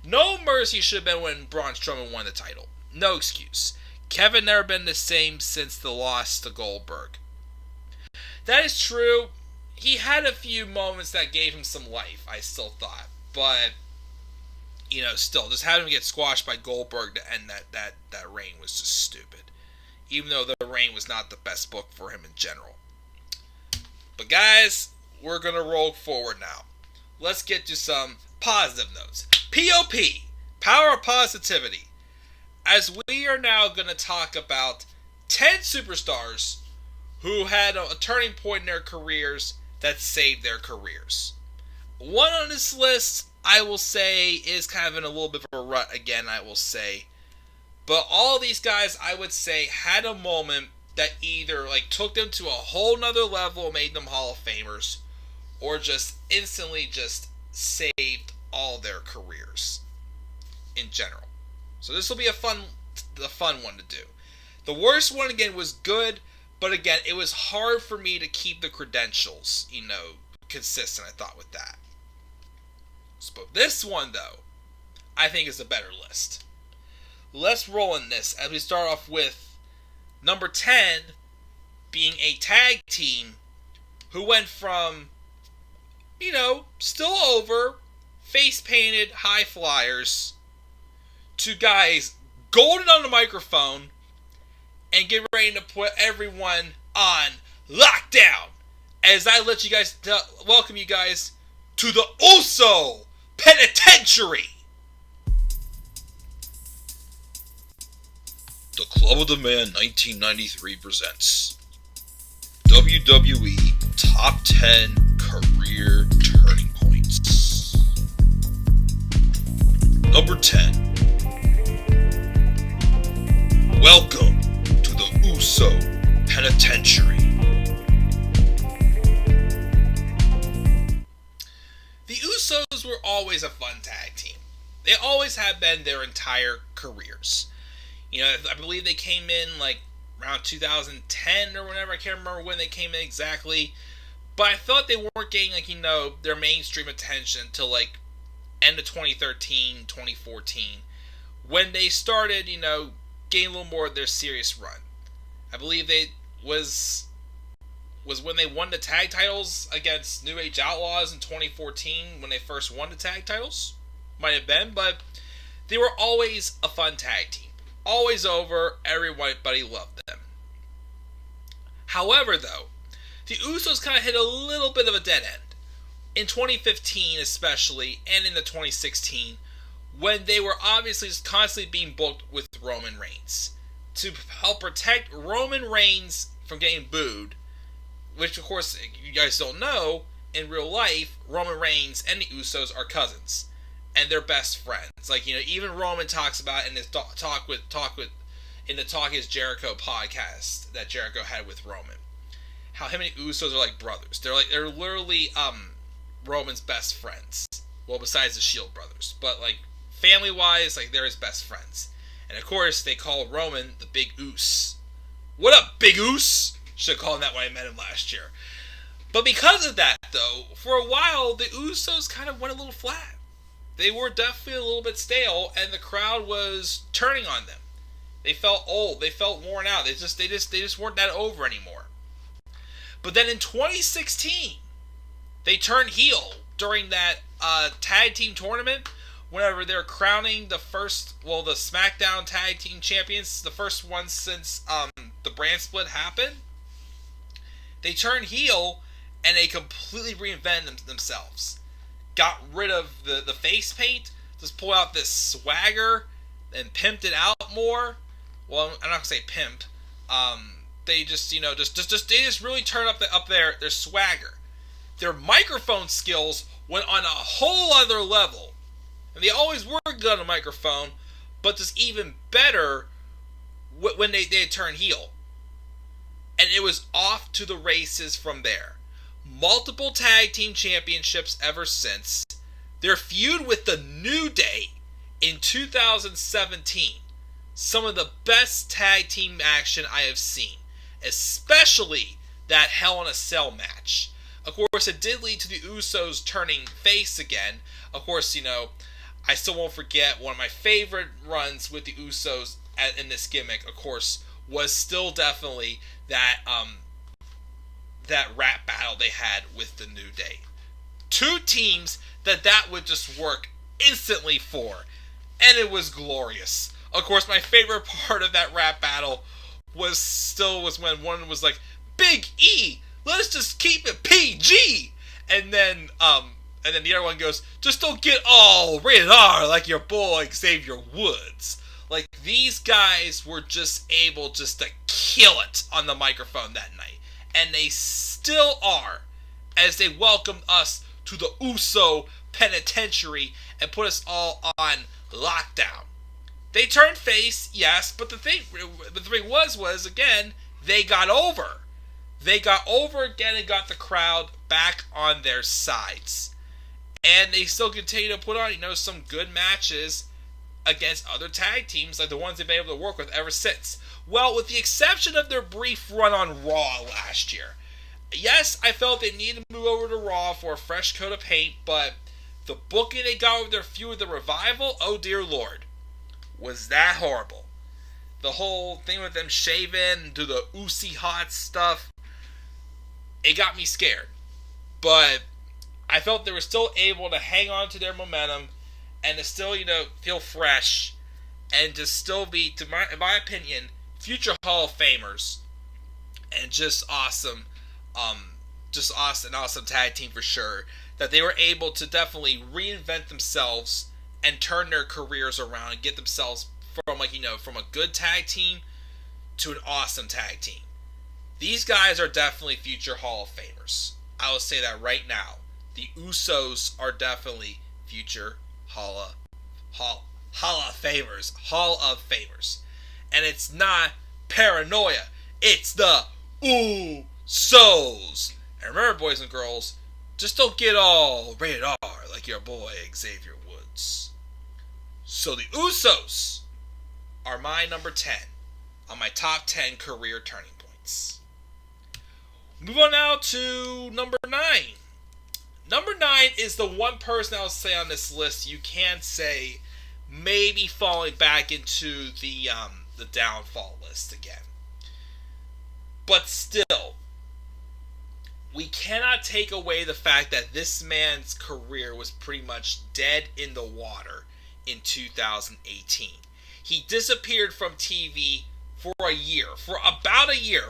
No Mercy should have been when Braun Strowman won the title. No excuse. Kevin never been the same since the loss to Goldberg. That is true. He had a few moments that gave him some life, I still thought. But, you know, still, just having him get squashed by Goldberg to end that reign was just stupid. Even though the reign was not the best book for him in general. But guys, we're going to roll forward now. Let's get to some positive notes. POP, Power of Positivity. As we are now going to talk about 10 superstars who had a turning point in their careers that saved their careers. One on this list, I will say, is kind of in a little bit of a rut again, I will say. But all these guys, I would say, had a moment that either took them to a whole nother level and made them Hall of Famers, or just instantly just saved all their careers in general. So this will be a fun one to do. The worst one, again, was good, but again, it was hard for me to keep the credentials, consistent, I thought, with that. But this one, though, I think is a better list. Let's roll in this as we start off with number 10 being a tag team who went from, still over, face-painted high flyers to guys golden on the microphone and get ready to put everyone on lockdown as I let you guys welcome you guys to the Uso Penitentiary. The Club of the Man 1993 presents WWE Top 10 Career Turning Points. Number 10. Welcome to the Uso Penitentiary. The Usos were always a fun tag team. They always have been their entire careers. I believe they came in around 2010 or whenever. I can't remember when they came in exactly. But I thought they weren't getting, like, their mainstream attention until, like, end of 2013, 2014. When they started, getting a little more of their serious run. I believe they was when they won the tag titles against New Age Outlaws in 2014 when they first won the tag titles. Might have been, but they were always a fun tag team. Always over, everybody loved them. However, though, the Usos kind of hit a little bit of a dead end. In 2015 especially, and in the 2016, when they were obviously just constantly being booked with Roman Reigns. To help protect Roman Reigns from getting booed, which, of course, you guys don't know, in real life, Roman Reigns and the Usos are cousins, and they're best friends. Like, even Roman talks about in his in the Talk Is Jericho podcast that Jericho had with Roman, how him and the Usos are like brothers. They're literally Roman's best friends. Well, besides the Shield brothers, but like family wise, like they're his best friends. And of course, they call Roman the Big Oos. What up, Big Oos? Should have called him that when I met him last year. But because of that, though, for a while, the Usos kind of went a little flat. They were definitely a little bit stale, and the crowd was turning on them. They felt old. They felt worn out. They just weren't that over anymore. But then in 2016, they turned heel during that tag team tournament. Whenever they're crowning the SmackDown Tag Team Champions, the first one since the brand split happened. They turned heel, and they completely reinvented themselves. Got rid of the face paint, just pulled out this swagger, and pimped it out more. Well, I'm not gonna say pimp. They just they just really turned up their swagger. Their microphone skills went on a whole other level. And they always were good on a microphone, but just even better when they turned heel. And it was off to the races from there. Multiple tag team championships ever since. Their feud with the New Day in 2017. Some of the best tag team action I have seen. Especially that Hell in a Cell match. Of course, it did lead to the Usos turning face again. Of course, I still won't forget one of my favorite runs with the Usos in this gimmick, of course, was still definitely that rap battle they had with the New Day. Two teams that would just work instantly for, and it was glorious. Of course, my favorite part of that rap battle was when one was like, Big E, let's just keep it PG, and then the other one goes, just don't get all rated R like your boy Xavier Woods. Like, these guys were just able just to kill it on the microphone that night. And they still are, as they welcomed us to the Uso Penitentiary and put us all on lockdown. They turned face, yes, but the thing was, again, they got over. They got over again and got the crowd back on their sides. And they still continue to put on, some good matches against other tag teams like the ones they've been able to work with ever since. Well, with the exception of their brief run on Raw last year. Yes, I felt they needed to move over to Raw for a fresh coat of paint, but the booking they got with their feud with the Revival, oh dear Lord, was that horrible. The whole thing with them shaving, do the Usi hot stuff, it got me scared. But I felt they were still able to hang on to their momentum and to still, feel fresh and to still be, in my opinion, future Hall of Famers and just awesome, an awesome tag team for sure. That they were able to definitely reinvent themselves and turn their careers around and get themselves from from a good tag team to an awesome tag team. These guys are definitely future Hall of Famers. I will say that right now. The Usos are definitely future Hall of Famers. And it's not paranoia. It's the Usos. And remember, boys and girls, just don't get all rated R like your boy Xavier Woods. So the Usos are my number 10. on my top 10 career turning points. Move on now to number 9. Number 9 is the one person I'll say on this list you can say maybe falling back into the downfall list again. But still, we cannot take away the fact that this man's career was pretty much dead in the water in 2018. He disappeared from TV for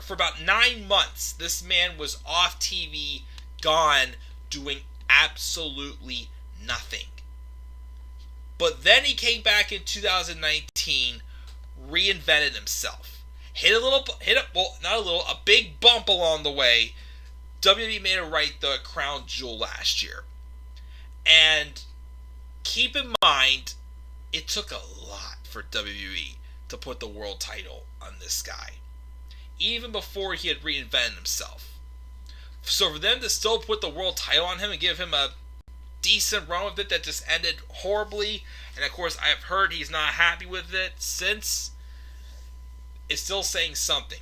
about 9 months. This man was off TV, gone, doing absolutely nothing. But then he came back in 2019, reinvented himself. A big bump along the way. WWE made it right the crown jewel last year. And keep in mind, it took a lot for WWE to put the world title on this guy, even before he had reinvented himself. So for them to still put the world title on him and give him a decent run with it that just ended horribly, and of course I've heard he's not happy with it since, it's still saying something.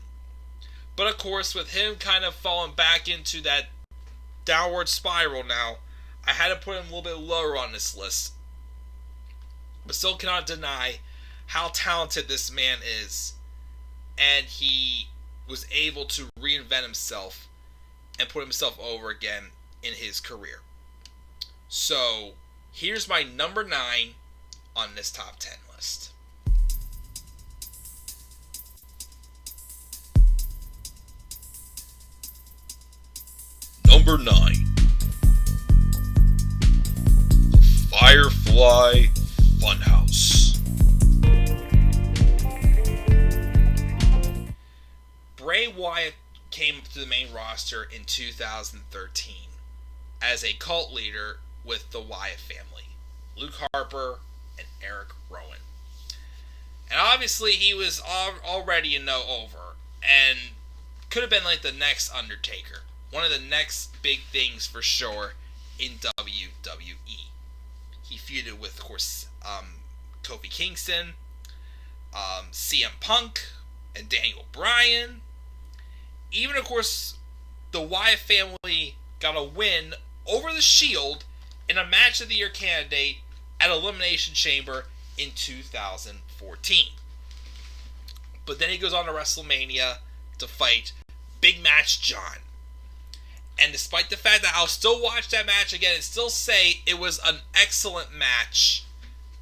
But of course, with him kind of falling back into that downward spiral now, I had to put him a little bit lower on this list. But still cannot deny how talented this man is. And he was able to reinvent himself and put himself over again in his career. So, here's my number 9 on this top 10 list. Number 9. The Firefly Funhouse. Bray Wyatt came up to the main roster in 2013 as a cult leader with the Wyatt family, Luke Harper and Eric Rowan. And obviously he was already over and could have been like the next Undertaker. One of the next big things for sure in WWE. He feuded with, of course, Kofi Kingston, CM Punk, and Daniel Bryan. Even, of course, the Wyatt family got a win over the Shield in a Match of the Year candidate at Elimination Chamber in 2014. But then he goes on to WrestleMania to fight Big Match John. And despite the fact that I'll still watch that match again and still say it was an excellent match,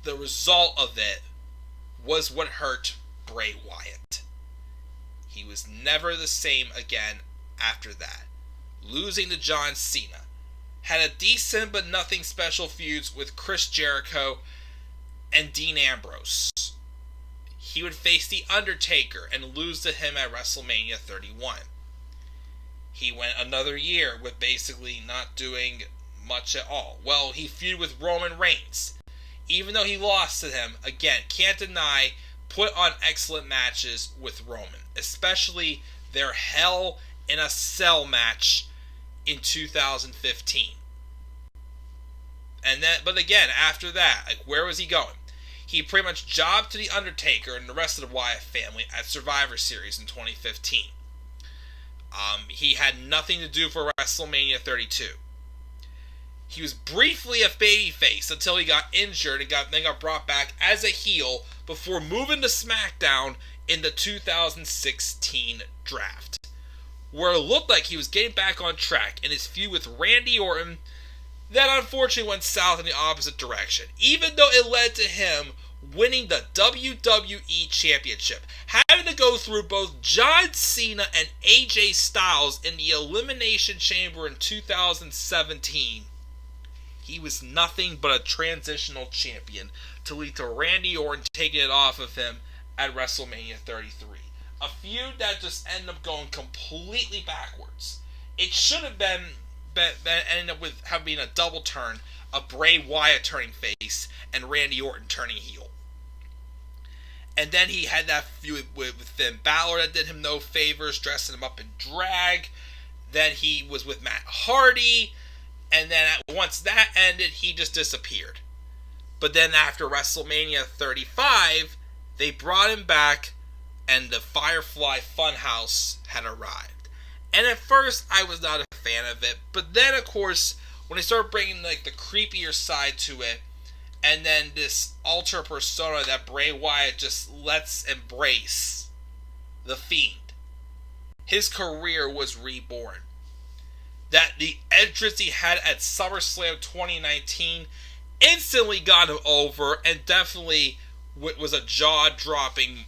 the result of it was what hurt Bray Wyatt. He was never the same again after that. Losing to John Cena. Had a decent but nothing special feuds with Chris Jericho and Dean Ambrose. He would face The Undertaker and lose to him at WrestleMania 31. He went another year with basically not doing much at all. Well, he feuded with Roman Reigns. Even though he lost to him, again, can't deny, put on excellent matches with Roman. Especially their Hell in a Cell match in 2015. But again, after that, where was he going? He pretty much jobbed to The Undertaker and the rest of the Wyatt family at Survivor Series in 2015. He had nothing to do for WrestleMania 32. He was briefly a babyface until he got injured and then got brought back as a heel before moving to SmackDown in the 2016 draft, where it looked like he was getting back on track in his feud with Randy Orton. That unfortunately went south in the opposite direction, even though it led to him winning the WWE Championship, having to go through both John Cena and AJ Styles in the Elimination Chamber in 2017. He was nothing but a transitional champion to lead to Randy Orton taking it off of him at WrestleMania 33. A feud that just ended up going completely backwards. It should have been ended up with having a double turn of Bray Wyatt turning face and Randy Orton turning heel. And then he had that feud with Finn Balor that did him no favors, dressing him up in drag. Then he was with Matt Hardy. And then once that ended, he just disappeared. But then after WrestleMania 35, they brought him back and the Firefly Funhouse had arrived. And at first, I was not a fan of it, but then, of course, when they started bringing like the creepier side to it, and then this alter persona that Bray Wyatt just lets embrace, the Fiend, his career was reborn. That the entrance he had at SummerSlam 2019 instantly got him over, and definitely was a jaw-dropping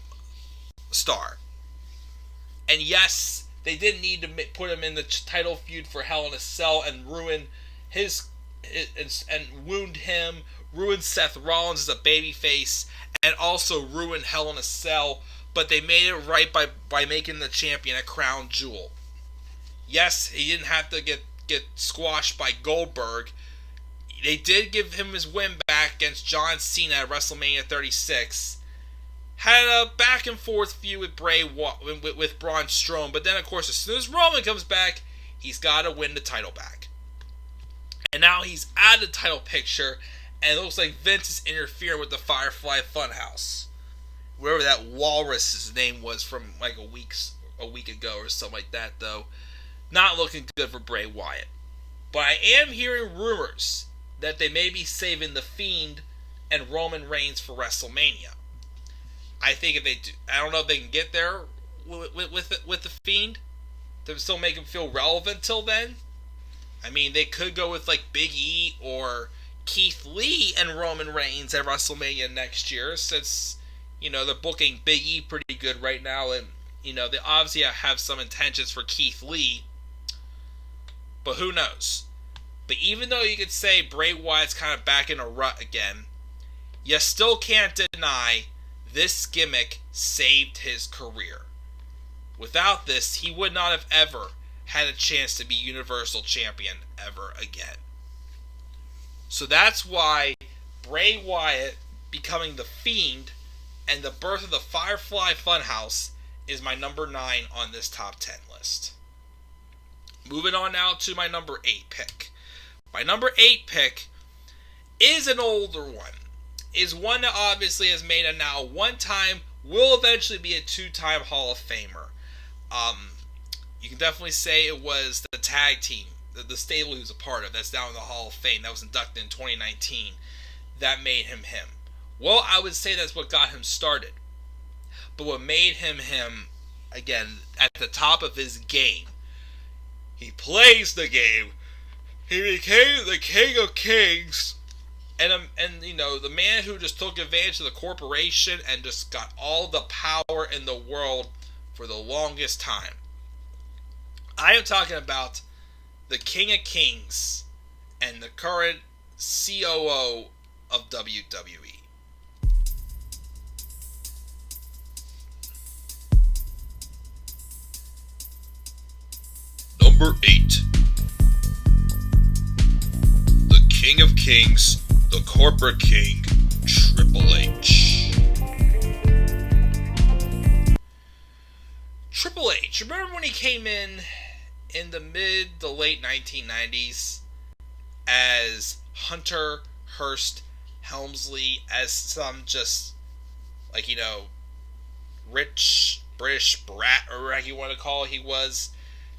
star. And yes, they didn't need to put him in the title feud for Hell in a Cell and ruin and wound him, ruin Seth Rollins as a babyface, and also ruin Hell in a Cell. But they made it right by making the champion a crown jewel. Yes, he didn't have to get squashed by Goldberg. They did give him his win back against John Cena at WrestleMania 36. Had a back and forth feud with with Braun Strowman, but then of course as soon as Roman comes back, he's got to win the title back. And now he's out of the title picture, and it looks like Vince is interfering with the Firefly Funhouse. Wherever that walrus's name was from like a week ago or something like that, though. Not looking good for Bray Wyatt. But I am hearing rumors that they may be saving The Fiend and Roman Reigns for WrestleMania. I think if they do, I don't know if they can get there with The Fiend to still make him feel relevant till then. I mean, they could go with like Big E or Keith Lee and Roman Reigns at WrestleMania next year, since, you know, they're booking Big E pretty good right now, and, you know, they obviously have some intentions for Keith Lee. But who knows? But even though you could say Bray Wyatt's kind of back in a rut again, you still can't deny this gimmick saved his career. Without this, he would not have ever had a chance to be Universal Champion ever again. So that's why Bray Wyatt becoming the Fiend and the birth of the Firefly Funhouse is my number 9 on this top 10 list. Moving on now to my number 8 pick. My number 8 pick is an older one. Is one that obviously has made a now one-time, will eventually be a two-time Hall of Famer. You can definitely say it was the tag team, the stable he was a part of, that's now in the Hall of Fame, that was inducted in 2019, that made him him. Well, I would say that's what got him started. But what made him him, again, at the top of his game, he plays the game, he became the King of Kings, and you know, the man who just took advantage of the corporation and just got all the power in the world for the longest time. I am talking about the King of Kings and the current COO of WWE. Number 8. The King of Kings, the Corporate King, Triple H. Triple H, remember when he came in the mid to late 1990s as Hunter Hearst Helmsley, as some just, like, you know, rich British brat, or whatever you want to call it, he was.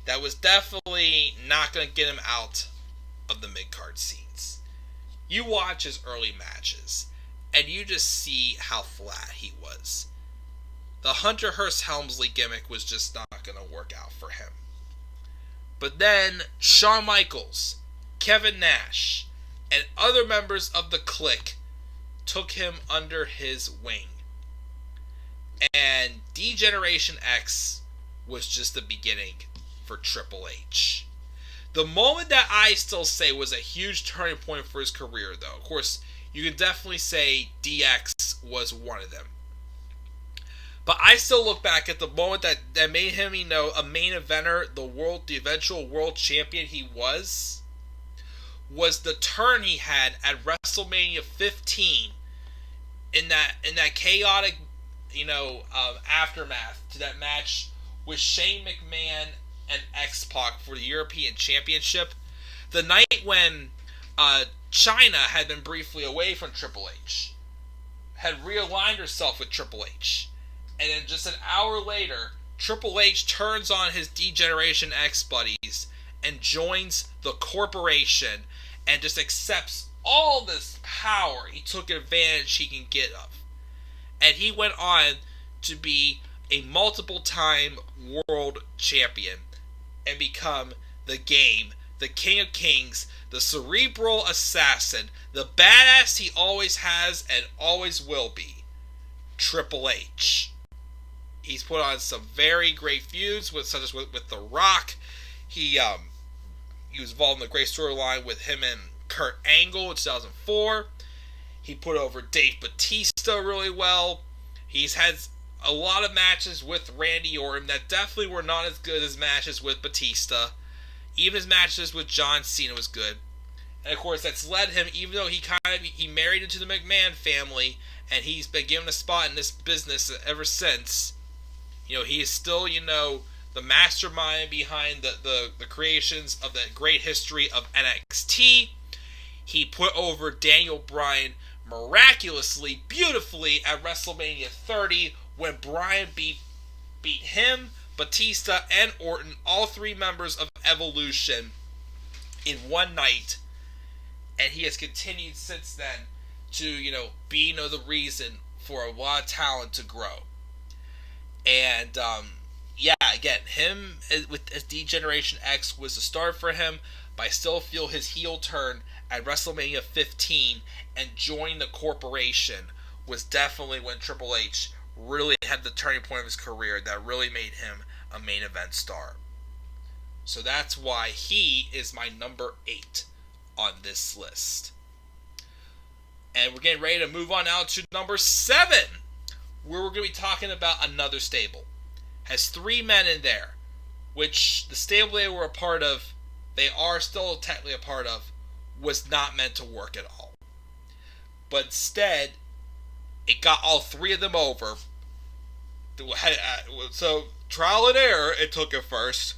That was definitely not going to get him out of the mid-card scenes. You watch his early matches, and you just see how flat he was. The Hunter Hearst Helmsley gimmick was just not going to work out for him. But then Shawn Michaels, Kevin Nash, and other members of the Clique took him under his wing. And D-Generation X was just the beginning for Triple H. The moment that I still say was a huge turning point for his career, though, of course, you can definitely say DX was one of them. But I still look back at the moment that made him, you know, a main eventer, the eventual world champion he was the turn he had at WrestleMania 15 in that chaotic, you know, aftermath to that match with Shane McMahon and X-Pac for the European Championship. The night when China had been briefly away from Triple H, had realigned herself with Triple H. And then just an hour later, Triple H turns on his D-Generation X buddies and joins the corporation and just accepts all this power he took advantage he can get of. And he went on to be a multiple time world champion and become the Game, the King of Kings, the cerebral assassin, the badass he always has and always will be, Triple H. He's put on some very great feuds such as with The Rock. He was involved in the great storyline with him and Kurt Angle in 2004. He put over Dave Bautista really well. He's had a lot of matches with Randy Orton that definitely were not as good as matches with Batista. Even his matches with John Cena was good. And of course that's led him, even though he married into the McMahon family and he's been given a spot in this business ever since. He is still, the mastermind behind the creations of the great history of NXT. He put over Daniel Bryan miraculously, beautifully at WrestleMania 30 when Bryan beat him, Batista, and Orton, all three members of Evolution, in one night. And he has continued since then to, be the reason for a lot of talent to grow. And, again, him with his D-Generation X was the start for him, but I still feel his heel turn at WrestleMania 15 and joining the corporation was definitely when Triple H really had the turning point of his career that really made him a main event star. So that's why he is my number 8 on this list. And we're getting ready to move on now to number 7, where we're going to be talking about another stable. Has 3 men in there, which the stable they were a part of, they are still technically a part of, was not meant to work at all. But instead, it got all 3 of them over. So, trial and error, it took at first,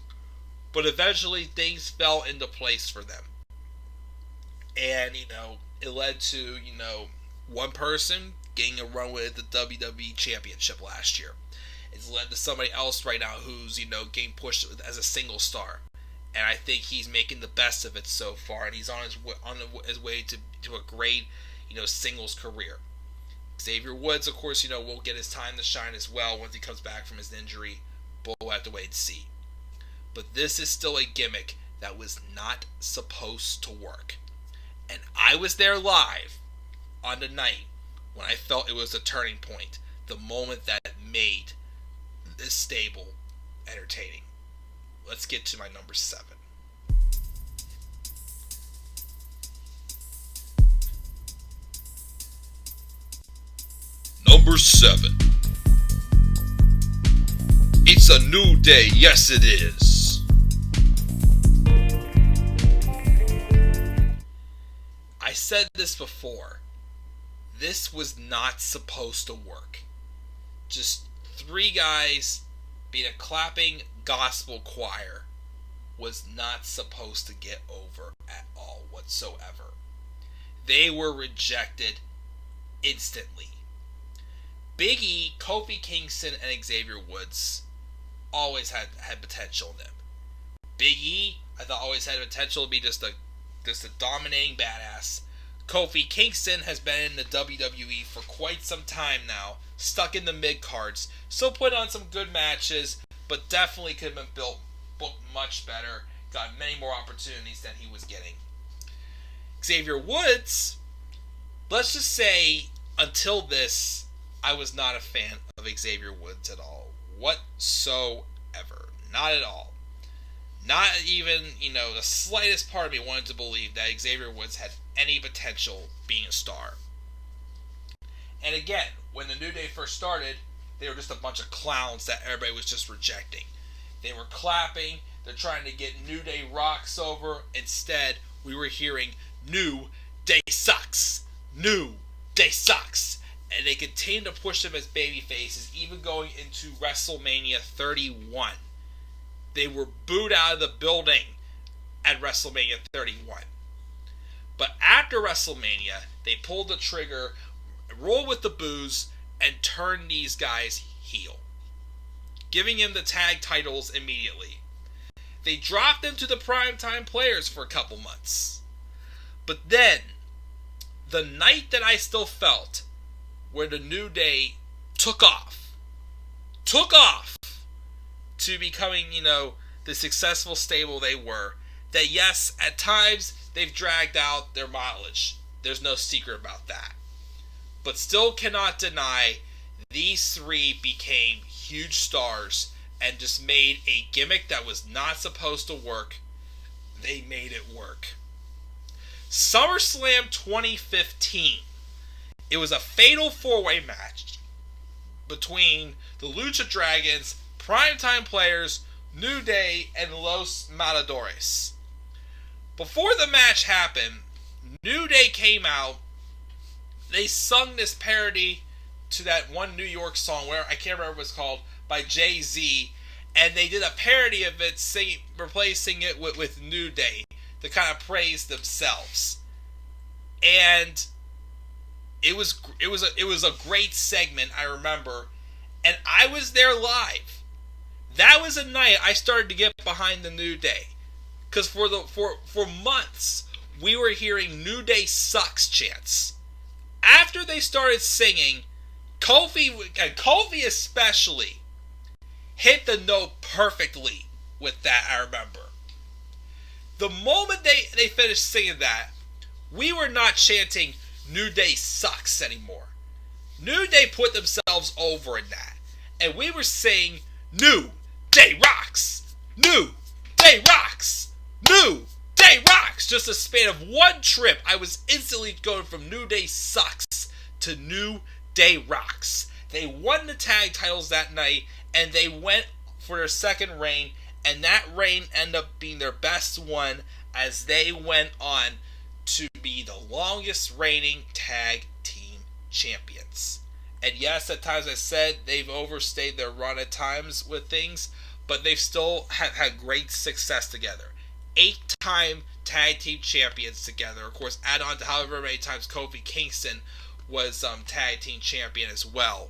but eventually things fell into place for them. And, it led to, one person getting a run with the WWE Championship last year. It's led to somebody else right now who's, getting pushed as a single star. And I think he's making the best of it so far. And he's on his way to a great, singles career. Xavier Woods, of course, will get his time to shine as well once he comes back from his injury. But we'll have to wait and see. But this is still a gimmick that was not supposed to work. And I was there live on the night when I felt it was a turning point. The moment that made this stable entertaining. Let's get to my number 7. Number 7. It's a new day, yes it is. I said this before. This was not supposed to work. Just 3 guys being a clapping gospel choir was not supposed to get over at all whatsoever. They were rejected instantly. Big E, Kofi Kingston, and Xavier Woods always had potential in them. Big E, I thought always had potential to be just a dominating badass. Kofi Kingston has been in the WWE for quite some time now, stuck in the mid-cards, still put on some good matches, but definitely could have been booked much better, got many more opportunities than he was getting. Xavier Woods, let's just say, until this, I was not a fan of Xavier Woods at all, whatsoever, not at all. Not even, the slightest part of me wanted to believe that Xavier Woods had any potential being a star. And again, when the New Day first started, they were just a bunch of clowns that everybody was just rejecting. They were clapping, they're trying to get New Day rocks over. Instead, we were hearing, New Day sucks. New Day sucks. And they continued to push them as baby faces, even going into WrestleMania 31. They were booed out of the building at WrestleMania 31. But after WrestleMania, they pulled the trigger, rolled with the boos, and turned these guys heel, giving him the tag titles immediately. They dropped them to the Primetime Players for a couple months. But then, the night that I still felt where the New Day took off to becoming, the successful stable they were, that yes, at times they've dragged out their mileage. There's no secret about that. But still cannot deny these three became huge stars and just made a gimmick that was not supposed to work. They made it work. SummerSlam 2015. It was a fatal four-way match between the Lucha Dragons, Primetime Players, New Day, and Los Matadores. Before the match happened, New Day came out. They sung this parody to that one New York song, where I can't remember what it's called, by Jay-Z, and they did a parody of it, replacing it with New Day to kind of praise themselves. And it was a great segment, I remember, and I was there live. That was a night I started to get behind the New Day, because for months we were hearing New Day sucks chants. After they started singing, Kofi especially hit the note perfectly with that, I remember. The moment they finished singing that, we were not chanting New Day sucks anymore. New Day put themselves over in that. And we were saying New Day rocks! New Day rocks! New Day rocks! Just a span of one trip, I was instantly going from New Day sucks to New Day rocks. They won the tag titles that night, and they went for their second reign, and that reign ended up being their best one as they went on to be the longest reigning tag team champions. And yes, at times I said they've overstayed their run at times with things, but they've still had great success together. 8-time tag team champions together. Of course, add on to however many times Kofi Kingston was tag team champion as well.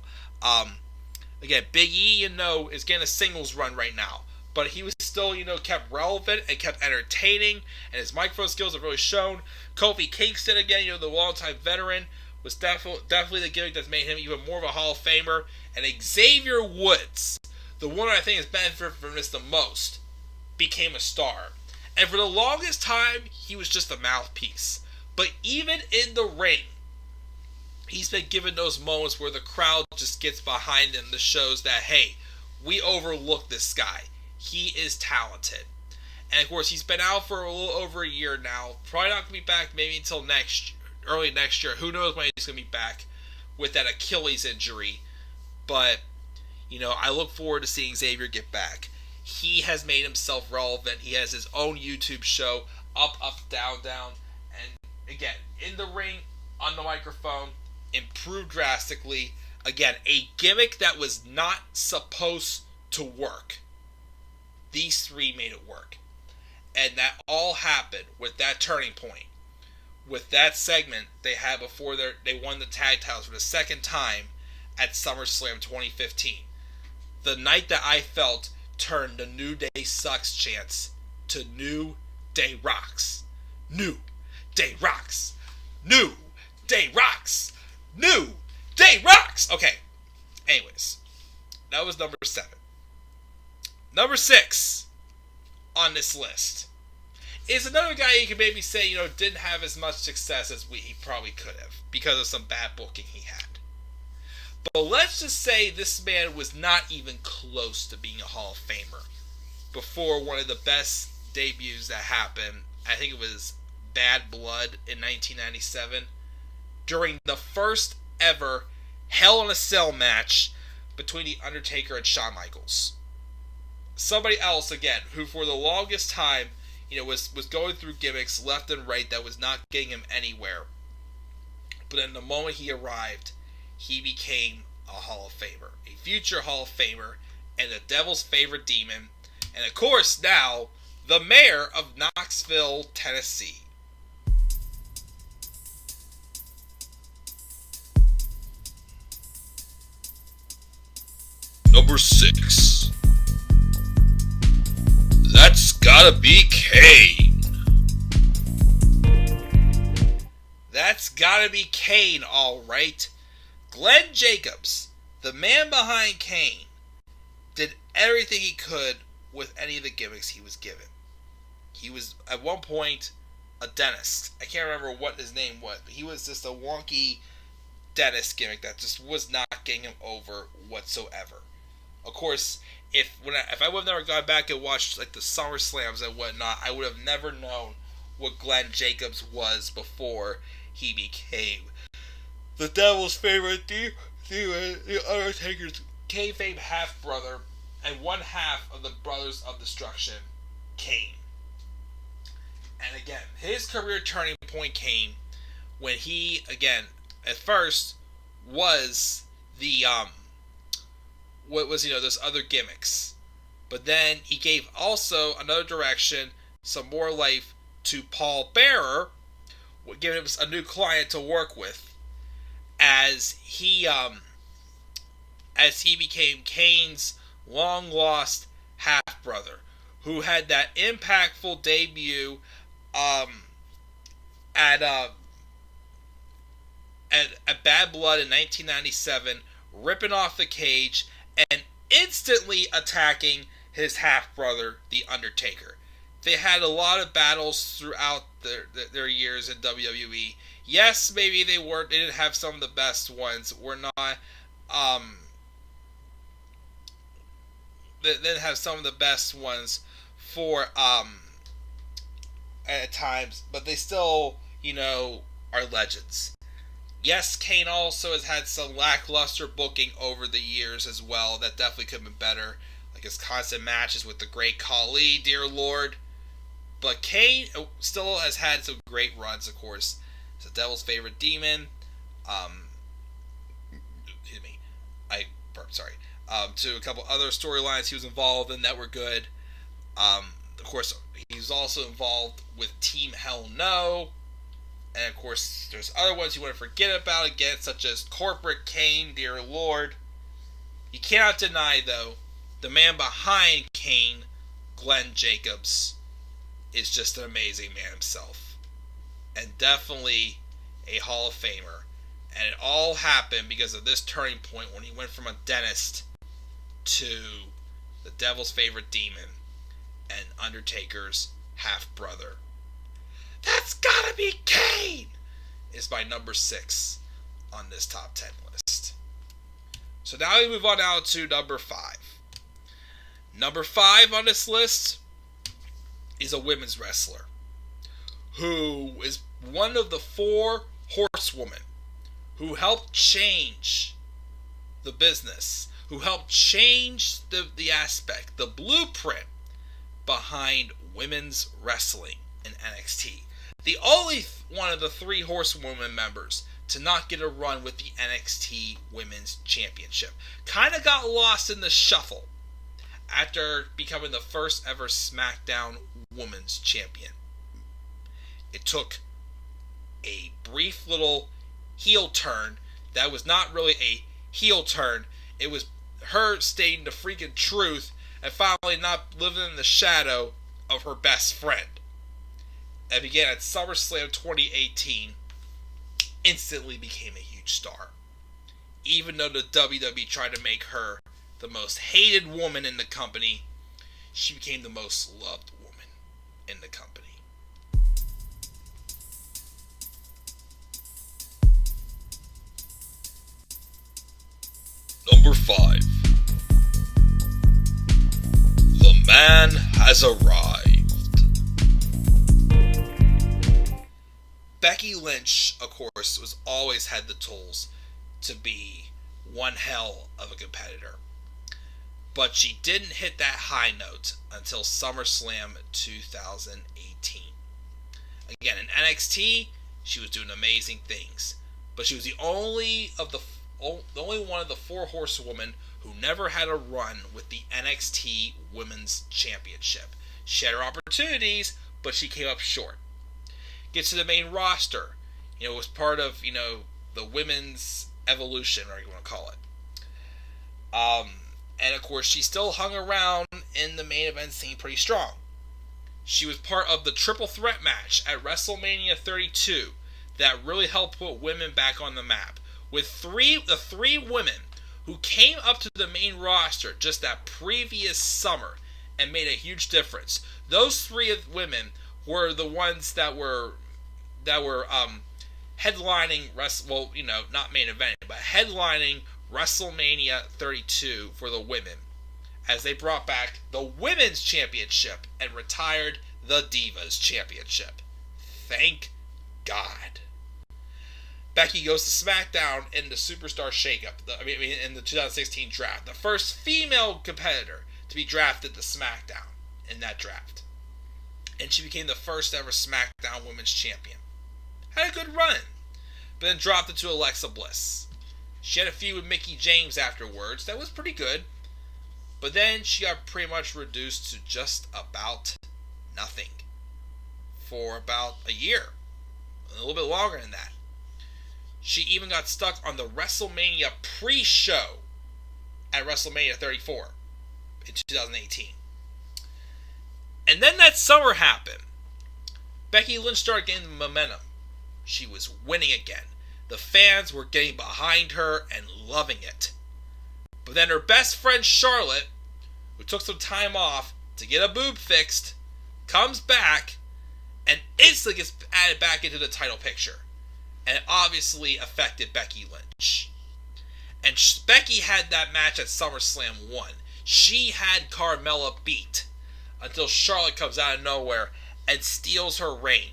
Again, Big E, is getting a singles run right now. But he was still, kept relevant and kept entertaining. And his microphone skills have really shown. Kofi Kingston, again, the longtime veteran, was definitely the gimmick that's made him even more of a Hall of Famer. And Xavier Woods, the one I think has benefited from this the most, became a star. And for the longest time, he was just a mouthpiece. But even in the ring, he's been given those moments where the crowd just gets behind him that shows that, hey, we overlook this guy. He is talented. And of course, he's been out for a little over a year now. Probably not going to be back maybe until early next year. Who knows when he's going to be back with that Achilles injury. But, I look forward to seeing Xavier get back. He has made himself relevant. He has his own YouTube show, Up, Up, Down, Down. And again, in the ring, on the microphone, improved drastically. Again, a gimmick that was not supposed to work. These three made it work. And that all happened with that turning point. With that segment they had before they won the tag titles for the second time at SummerSlam 2015. The night that I felt turned the New Day sucks chants to New Day rocks. New Day rocks. New Day rocks. New Day rocks. Okay. Anyways, that was number 7. Number 6 on this list is another guy you can maybe say, didn't have as much success as he probably could have because of some bad booking he had. But let's just say this man was not even close to being a Hall of Famer before one of the best debuts that happened. I think it was Bad Blood in 1997 during the first ever Hell in a Cell match between The Undertaker and Shawn Michaels. Somebody else, again, who for the longest time, was going through gimmicks left and right that was not getting him anywhere. But in the moment he arrived, he became a Hall of Famer, a future Hall of Famer, and the devil's favorite demon, and of course now, the mayor of Knoxville, Tennessee. number 6. That's gotta be Kane. That's gotta be Kane, alright. Glenn Jacobs, the man behind Kane, did everything he could with any of the gimmicks he was given. He was, at one point, a dentist. I can't remember what his name was, but he was just a wonky dentist gimmick that just was not getting him over whatsoever. Of course, if I would have never gone back and watched like the SummerSlams and whatnot, I would have never known what Glenn Jacobs was before he became the Devil's favorite, the Undertaker's kayfabe half brother, and one half of the Brothers of Destruction, Kane. And again, his career turning point came when he, again, at first was the those other gimmicks, but then he gave also another direction, some more life to Paul Bearer, giving him a new client to work with, as he became Kane's long lost half brother, who had that impactful debut at Bad Blood in 1997, ripping off the cage and instantly attacking his half brother, The Undertaker. They had a lot of battles throughout their years in WWE. Yes, maybe they didn't have some of the best ones. They didn't have some of the best ones for at times, but they still, are legends. Yes, Kane also has had some lackluster booking over the years as well. That definitely could have been better. Like his constant matches with the Great Khali, dear Lord. But Kane still has had some great runs, of course. He's the Devil's favorite demon. Excuse me. I burped, sorry. To a couple other storylines he was involved in that were good. Of course, he was also involved with Team Hell No. And of course, there's other ones you want to forget about again, such as Corporate Kane, dear Lord. You cannot deny, though, the man behind Kane, Glenn Jacobs, is just an amazing man himself. And definitely a Hall of Famer. And it all happened because of this turning point when he went from a dentist to the Devil's favorite demon and Undertaker's half-brother. That's gotta be Kane! Is my number 6 on this top 10 list. So now we move on now to number 5. Number 5 on this list is a women's wrestler who is one of the 4 horsewomen who helped change the business, who helped change the aspect, the blueprint behind women's wrestling in NXT. The only one of the 3 horsewomen members to not get a run with the NXT Women's Championship. Kind of got lost in the shuffle after becoming the first ever SmackDown Women's Champion. It took a brief little heel turn that was not really a heel turn. It was her stating the freaking truth and finally not living in the shadow of her best friend. And began at SummerSlam 2018, instantly became a huge star. Even though the WWE tried to make her the most hated woman in the company, she became the most loved woman in the company. Number 5. The man has arrived. Becky Lynch, of course, always had the tools to be one hell of a competitor. But she didn't hit that high note until SummerSlam 2018. Again, in NXT, she was doing amazing things. But she was the only one of the 4 horsewomen who never had a run with the NXT Women's Championship. She had her opportunities, but she came up short. Gets to the main roster. Was part of, the women's evolution, or you want to call it. And of course, she still hung around in the main event scene pretty strong. She was part of the triple threat match at WrestleMania 32 that really helped put women back on the map. With the three women who came up to the main roster just that previous summer and made a huge difference. Those three women were the ones that were headlining not main eventing, but headlining WrestleMania 32 for the women, as they brought back the Women's Championship and retired the Divas Championship. Thank God. Becky goes to SmackDown in the Superstar Shakeup, in the 2016 draft. The first female competitor to be drafted to SmackDown in that draft. And she became the first ever SmackDown Women's Champion. Had a good run, but then dropped it to Alexa Bliss. She had a feud with Mickie James afterwards. That was pretty good. But then she got pretty much reduced to just about nothing for about a year. A little bit longer than that. She even got stuck on the WrestleMania pre-show at WrestleMania 34 in 2018. And then that summer happened. Becky Lynch started getting momentum. She was winning again. The fans were getting behind her and loving it. But then her best friend Charlotte, who took some time off to get a boob fixed, comes back and instantly gets added back into the title picture. And it obviously affected Becky Lynch. And Becky had that match at SummerSlam 1. She had Carmella beat until Charlotte comes out of nowhere and steals her reign.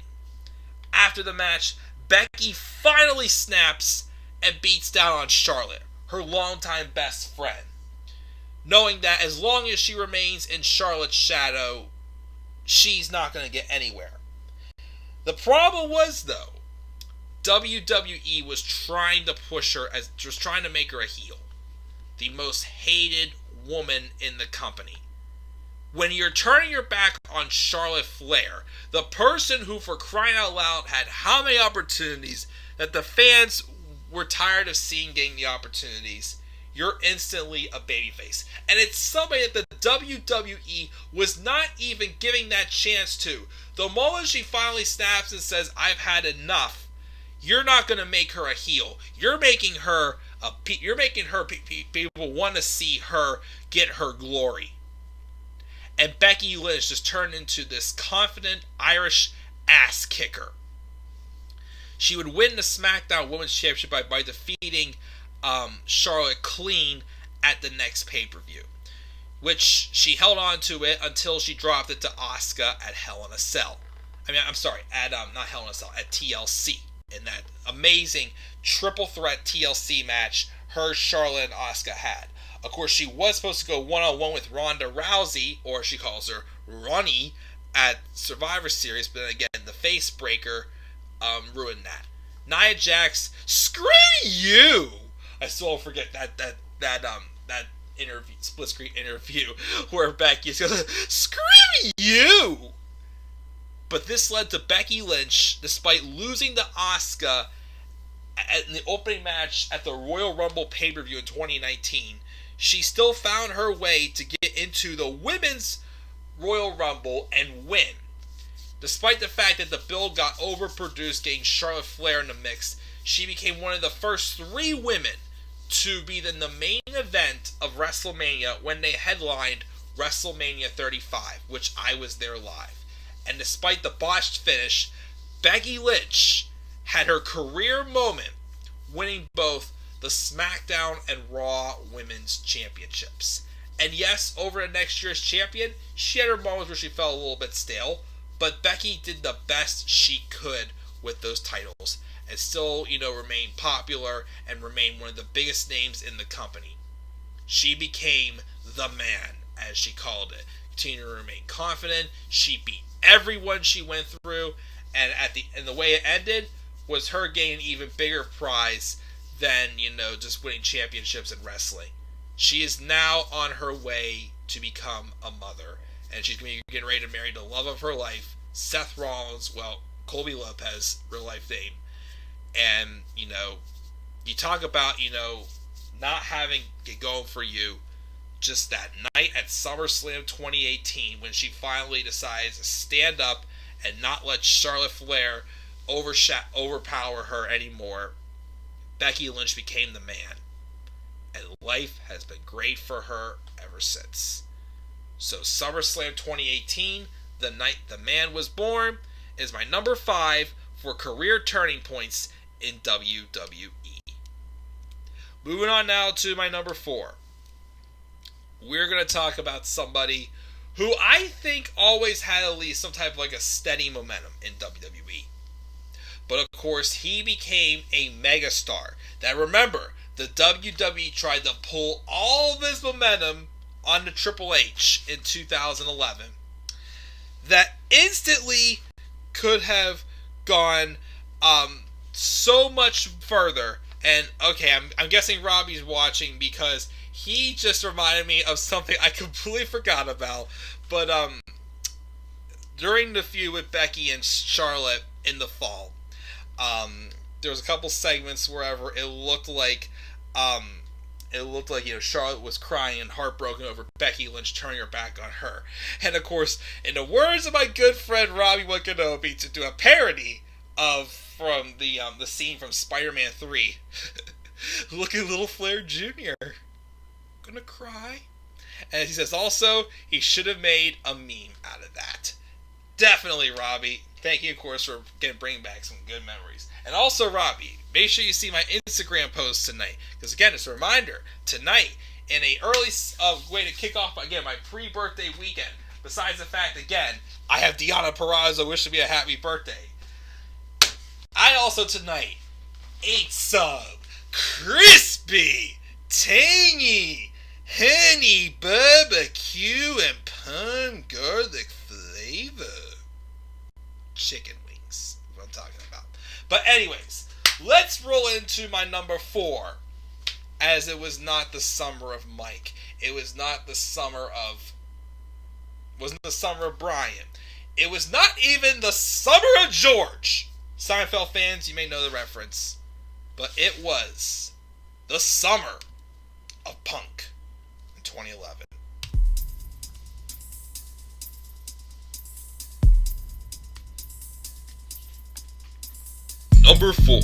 After the match, Becky finally snaps and beats down on Charlotte, her longtime best friend, knowing that as long as she remains in Charlotte's shadow, she's not going to get anywhere. The problem was, though, WWE was trying to push her, was trying to make her a heel. The most hated woman in the company. When you're turning your back on Charlotte Flair, the person who, for crying out loud, had how many opportunities that the fans were tired of seeing getting the opportunities, you're instantly a babyface. And it's somebody that the WWE was not even giving that chance to. The moment she finally snaps and says, "I've had enough," you're not going to make her a heel. You're making her people want to see her get her glory. And Becky Lynch just turned into this confident Irish ass kicker. She would win the SmackDown Women's Championship by defeating Charlotte clean at the next pay-per-view, which she held on to it until she dropped it to Asuka at Hell in a Cell. At not Hell in a Cell, at TLC. In that amazing triple threat TLC match Charlotte, and Asuka had. Of course, she was supposed to go one-on-one with Ronda Rousey, or she calls her Ronnie, at Survivor Series, but then again, the face breaker ruined that. Nia Jax, screw you! I still don't forget that interview, split screen interview where Becky goes, screw you! But this led to Becky Lynch, despite losing to Asuka in the opening match at the Royal Rumble pay-per-view in 2019, she still found her way to get into the Women's Royal Rumble and win. Despite the fact that the build got overproduced getting Charlotte Flair in the mix, she became one of the first 3 women to be in the main event of WrestleMania when they headlined WrestleMania 35, which I was there live. And despite the botched finish, Becky Lynch had her career moment, winning both the SmackDown and Raw Women's Championships. And yes, over the next year's champion, she had her moments where she felt a little bit stale, but Becky did the best she could with those titles and still, remain popular and remain one of the biggest names in the company. She became the man, as she called it. Continued to remain confident. She beat everyone she went through, and the way it ended was her getting an even bigger prize than just winning championships in wrestling. She is now on her way to become a mother, and she's going to be getting ready to marry the love of her life, Seth Rollins, Colby Lopez, real life name. And you talk about not having it going for you. just that night at SummerSlam 2018 when she finally decides to stand up and not let Charlotte Flair overpower her anymore. Becky Lynch became the man, and life has been great for her ever since. So SummerSlam 2018, the night the man was born, is my number 5 for career turning points in WWE. Moving on now to my number 4. We're going to talk about somebody who I think always had at least some type of like a steady momentum in WWE. But of course, he became a megastar. Now remember, the WWE tried to pull all of his momentum onto Triple H in 2011. That instantly could have gone so much further. And okay, I'm guessing Robbie's watching because he just reminded me of something I completely forgot about. But during the feud with Becky and Charlotte in the fall, there was a couple segments wherever it looked like Charlotte was crying and heartbroken over Becky Lynch turning her back on her. And of course, in the words of my good friend Robbie Wakanobi, to do a parody from the scene from Spider-Man 3, look at little Flair Jr. Gonna cry. And he says also he should have made a meme out of that. Definitely, Robbie. Thank you, of course, for bringing back some good memories. And also, Robbie, make sure you see my Instagram post tonight. Because, again, it's a reminder, tonight, in a early way to kick off, again, my pre-birthday weekend. Besides the fact, again, I have Deanna Peraza wishing me a happy birthday. I also, tonight, ate some crispy, tangy, honey barbecue and palm garlic flavor chicken wings, what I'm talking about. But anyways, let's roll into my number 4, as it was not the summer of Mike. It was not the summer of... wasn't the summer of Brian. It was not even the summer of George. Seinfeld fans, you may know the reference. But it was the summer of Punk in 2011. Number 4.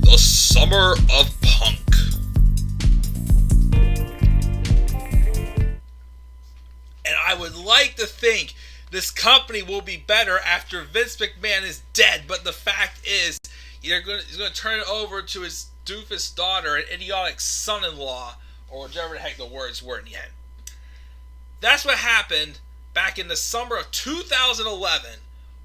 The Summer of Punk. And I would like to think this company will be better after Vince McMahon is dead, but the fact is, he's going to turn it over to his doofus daughter and idiotic son-in-law, or whatever the heck the words were in the end. That's what happened back in the summer of 2011,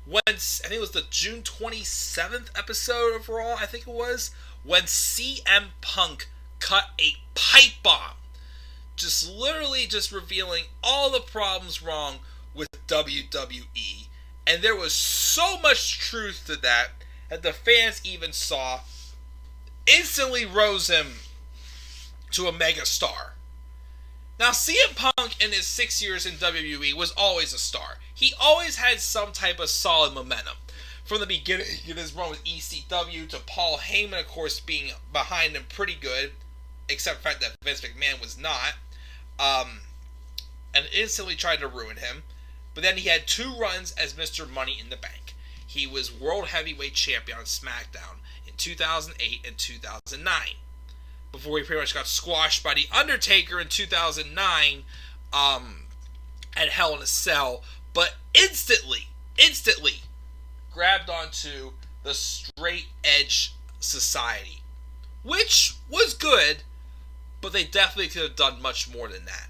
when, I think it was the June 27th episode of Raw, I think it was, when CM Punk cut a pipe bomb. Just literally just revealing all the problems wrong with WWE. And there was so much truth to that the fans even saw, instantly rose him to a mega star. Now, CM Punk in his 6 years in WWE was always a star. He always had some type of solid momentum. From the beginning of his run with ECW to Paul Heyman, of course, being behind him pretty good, except for the fact that Vince McMahon was not, and instantly tried to ruin him. But then he had 2 runs as Mr. Money in the Bank. He was World Heavyweight Champion on SmackDown in 2008 and 2009. Before he pretty much got squashed by The Undertaker in 2009 at Hell in a Cell, but instantly grabbed onto the Straight Edge Society, which was good, but they definitely could have done much more than that.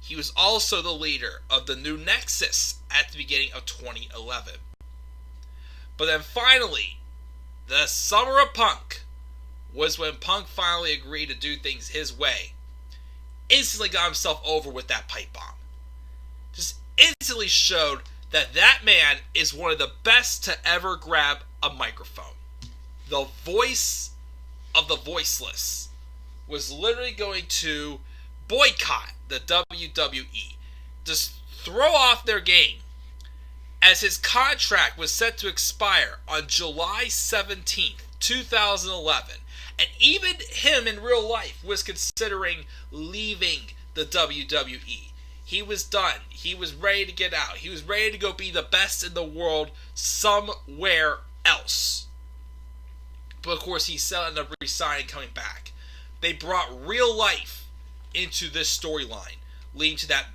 He was also the leader of the New Nexus at the beginning of 2011. But then finally, the Summer of Punk was when Punk finally agreed to do things his way. Instantly got himself over with that pipe bomb. Just instantly showed that that man is one of the best to ever grab a microphone. The voice of the voiceless was literally going to boycott the WWE. Just throw off their game, as his contract was set to expire on July 17th, 2011. And even him in real life was considering leaving the WWE. He was done. He was ready to get out. He was ready to go be the best in the world somewhere else. But of course, he still ended up resigning, coming back. They brought real life into this storyline, leading to that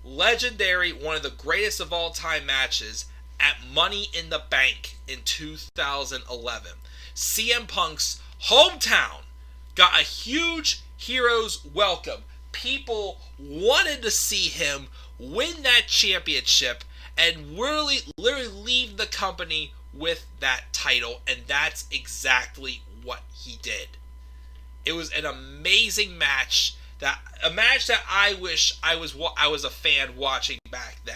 legendary, one of the greatest of all time matches at Money in the Bank in 2011. CM Punk's hometown got a huge hero's welcome. People wanted to see him win that championship and literally leave the company with that title, and that's exactly what he did. It was an amazing match, that I wish I was a fan watching back then.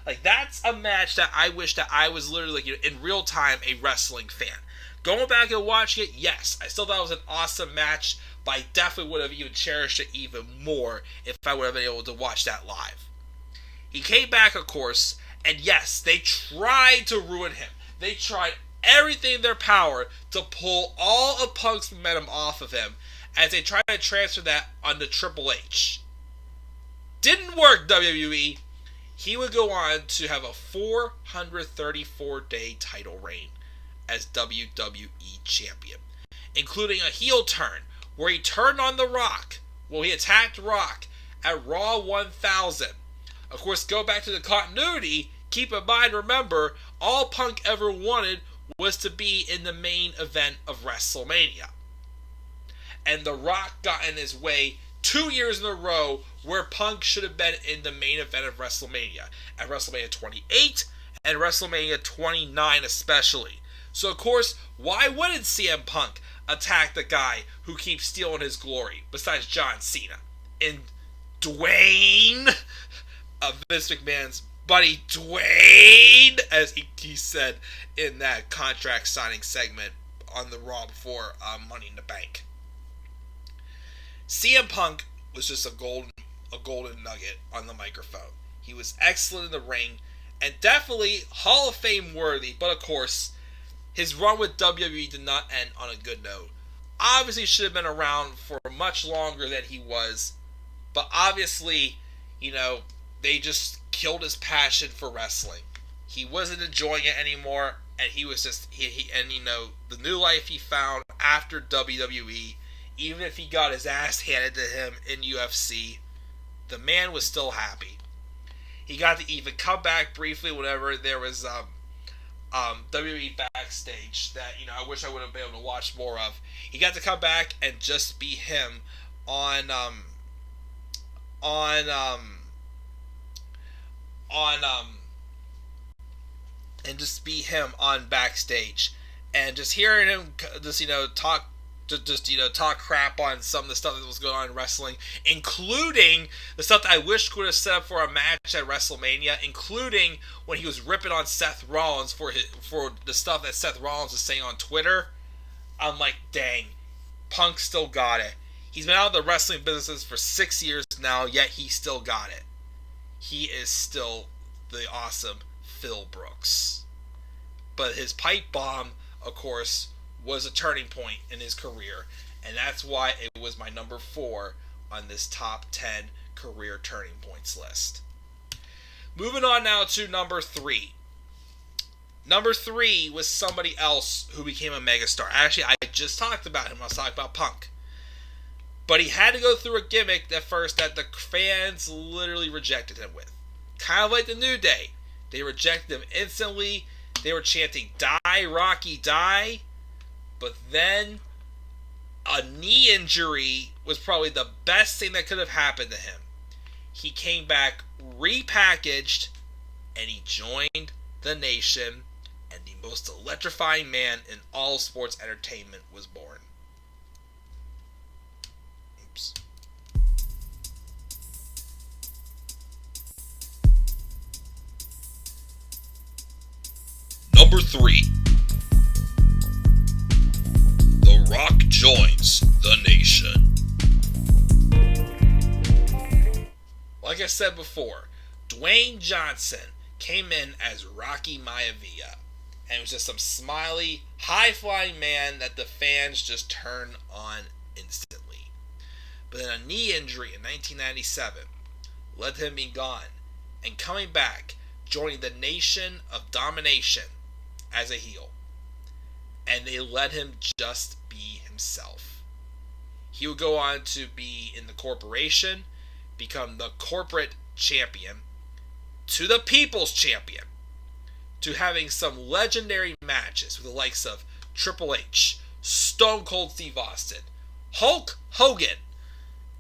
Like, that's a match that I wish that I was literally, in real time, a wrestling fan. Going back and watching it, yes, I still thought it was an awesome match, but I definitely would have even cherished it even more if I would have been able to watch that live. He came back, of course, and yes, they tried to ruin him. They tried everything in their power to pull all of Punk's momentum off of him as they tried to transfer that onto Triple H. Didn't work, WWE. He would go on to have a 434-day title reign as WWE Champion, including a heel turn where he turned on The Rock. Well, he attacked Rock at Raw 1000. Of course, go back to the continuity. Keep in mind, remember, all Punk ever wanted was to be in the main event of WrestleMania. And The Rock got in his way 2 years in a row where Punk should have been in the main event of WrestleMania. At WrestleMania 28 and WrestleMania 29 especially. So, of course, why wouldn't CM Punk attack the guy who keeps stealing his glory, besides John Cena? And Dwayne, Vince McMahon's buddy Dwayne, as he said in that contract signing segment on the Raw before Money in the Bank. CM Punk was just a golden nugget on the microphone. He was excellent in the ring and definitely Hall of Fame worthy, but of course, his run with WWE did not end on a good note. Obviously, should have been around for much longer than he was, but obviously, they just killed his passion for wrestling. He wasn't enjoying it anymore, and he was just the new life he found after WWE. Even if he got his ass handed to him in UFC, the man was still happy. He got to even come back briefly whenever there was WWE backstage that I wish I would have been able to watch more of. He got to come back and just be him and just be him on backstage, and just hearing him talk crap on some of the stuff that was going on in wrestling, including the stuff that I wish would have set up for a match at WrestleMania, including when he was ripping on Seth Rollins for the stuff that Seth Rollins was saying on Twitter. I'm like, dang, Punk still got it. He's been out of the wrestling businesses for 6 years now, yet he still got it. He is still the awesome Phil Brooks. But his pipe bomb, of course, was a turning point in his career, and that's why it was my number 4 on this top 10 career turning points list. Moving on now to number 3. Number 3 was somebody else who became a megastar. Actually, I just talked about him. I was talking about Punk. But he had to go through a gimmick at first that the fans literally rejected him with. Kind of like the New Day. They rejected him instantly. They were chanting, "Die, Rocky, die." But then a knee injury was probably the best thing that could have happened to him. He came back repackaged, and he joined the Nation, and the most electrifying man in all sports entertainment was born. Oops. Number 3. The Rock joins the Nation. Like I said before, Dwayne Johnson came in as Rocky Maivia. And it was just some smiley, high-flying man that the fans just turned on instantly. But then a knee injury in 1997 led to him being gone and coming back, joining the Nation of Domination as a heel. And they let him just be himself. He would go on to be in the corporation, become the corporate champion, to the people's champion, to having some legendary matches with the likes of Triple H, Stone Cold Steve Austin, Hulk Hogan,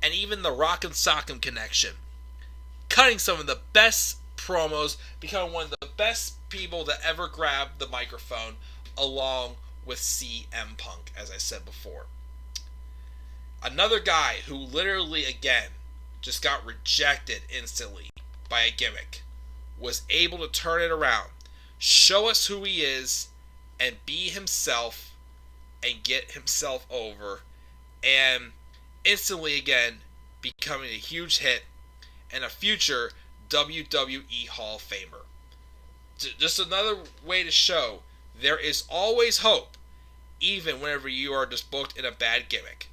and even the Rock'em Sock'em Connection. Cutting some of the best promos, becoming one of the best people to ever grab the microphone, along with CM Punk, as I said before. Another guy who literally, again, just got rejected instantly by a gimmick, was able to turn it around, show us who he is, and be himself, and get himself over, and instantly again becoming a huge hit and a future WWE Hall of Famer. Just another way to show there is always hope, even whenever you are just booked in a bad gimmick.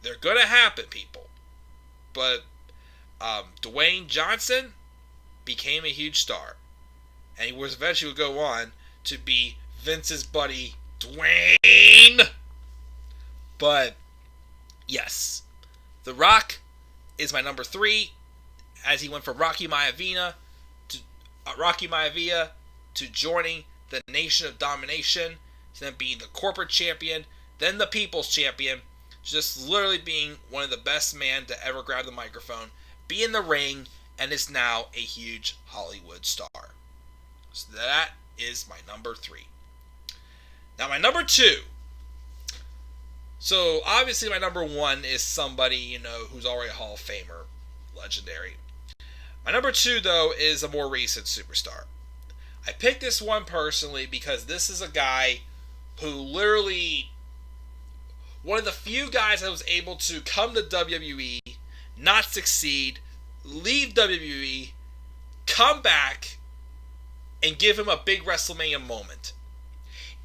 They're gonna happen, people. But Dwayne Johnson became a huge star, and he was eventually go on to be Vince's buddy Dwayne. But yes, The Rock is my number 3, as he went from Rocky Maivia to joining the Nation of Domination, to then being the corporate champion, then the people's champion, just literally being one of the best men to ever grab the microphone, be in the ring, and is now a huge Hollywood star. So that is my number 3. Now my number 2. So obviously my number 1 is somebody, who's already a Hall of Famer, legendary. My number 2, though, is a more recent superstar. I picked this one personally because this is a guy who literally, one of the few guys that was able to come to WWE, not succeed, leave WWE, come back, and give him a big WrestleMania moment.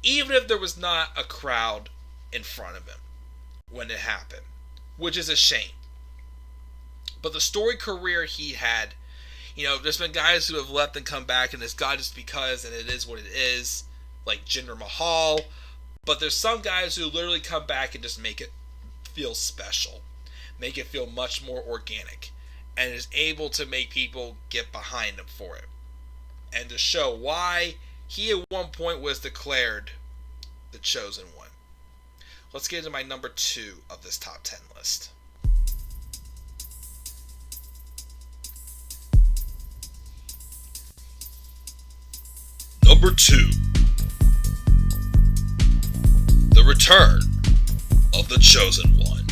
Even if there was not a crowd in front of him when it happened, which is a shame. But the story career he had, there's been guys who have left and come back, and it's God just because, and it is what it is, like Jinder Mahal. But there's some guys who literally come back and just make it feel special, make it feel much more organic, and is able to make people get behind him for it, and to show why he at one point was declared the chosen one. Let's get into my number 2 of this top 10 list. Number 2. The return of the chosen one.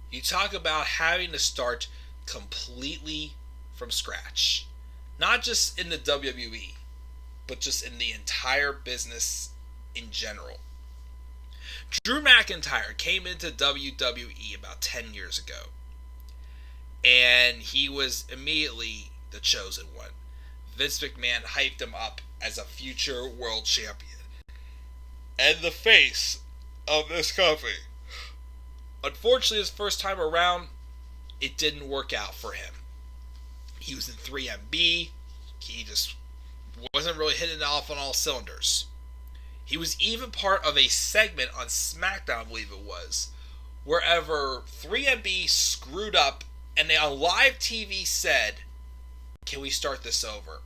You talk about having to start completely from scratch. Not just in the WWE, but just in the entire business in general. Drew McIntyre came into WWE about 10 years ago, and he was immediately the chosen one. Vince McMahon hyped him up as a future world champion and the face of this company. Unfortunately, his first time around, it didn't work out for him. He was in 3MB. He just wasn't really hitting it off on all cylinders. He was even part of a segment on SmackDown, I believe it was, wherever 3MB screwed up and they on live TV said, "Can we start this over?"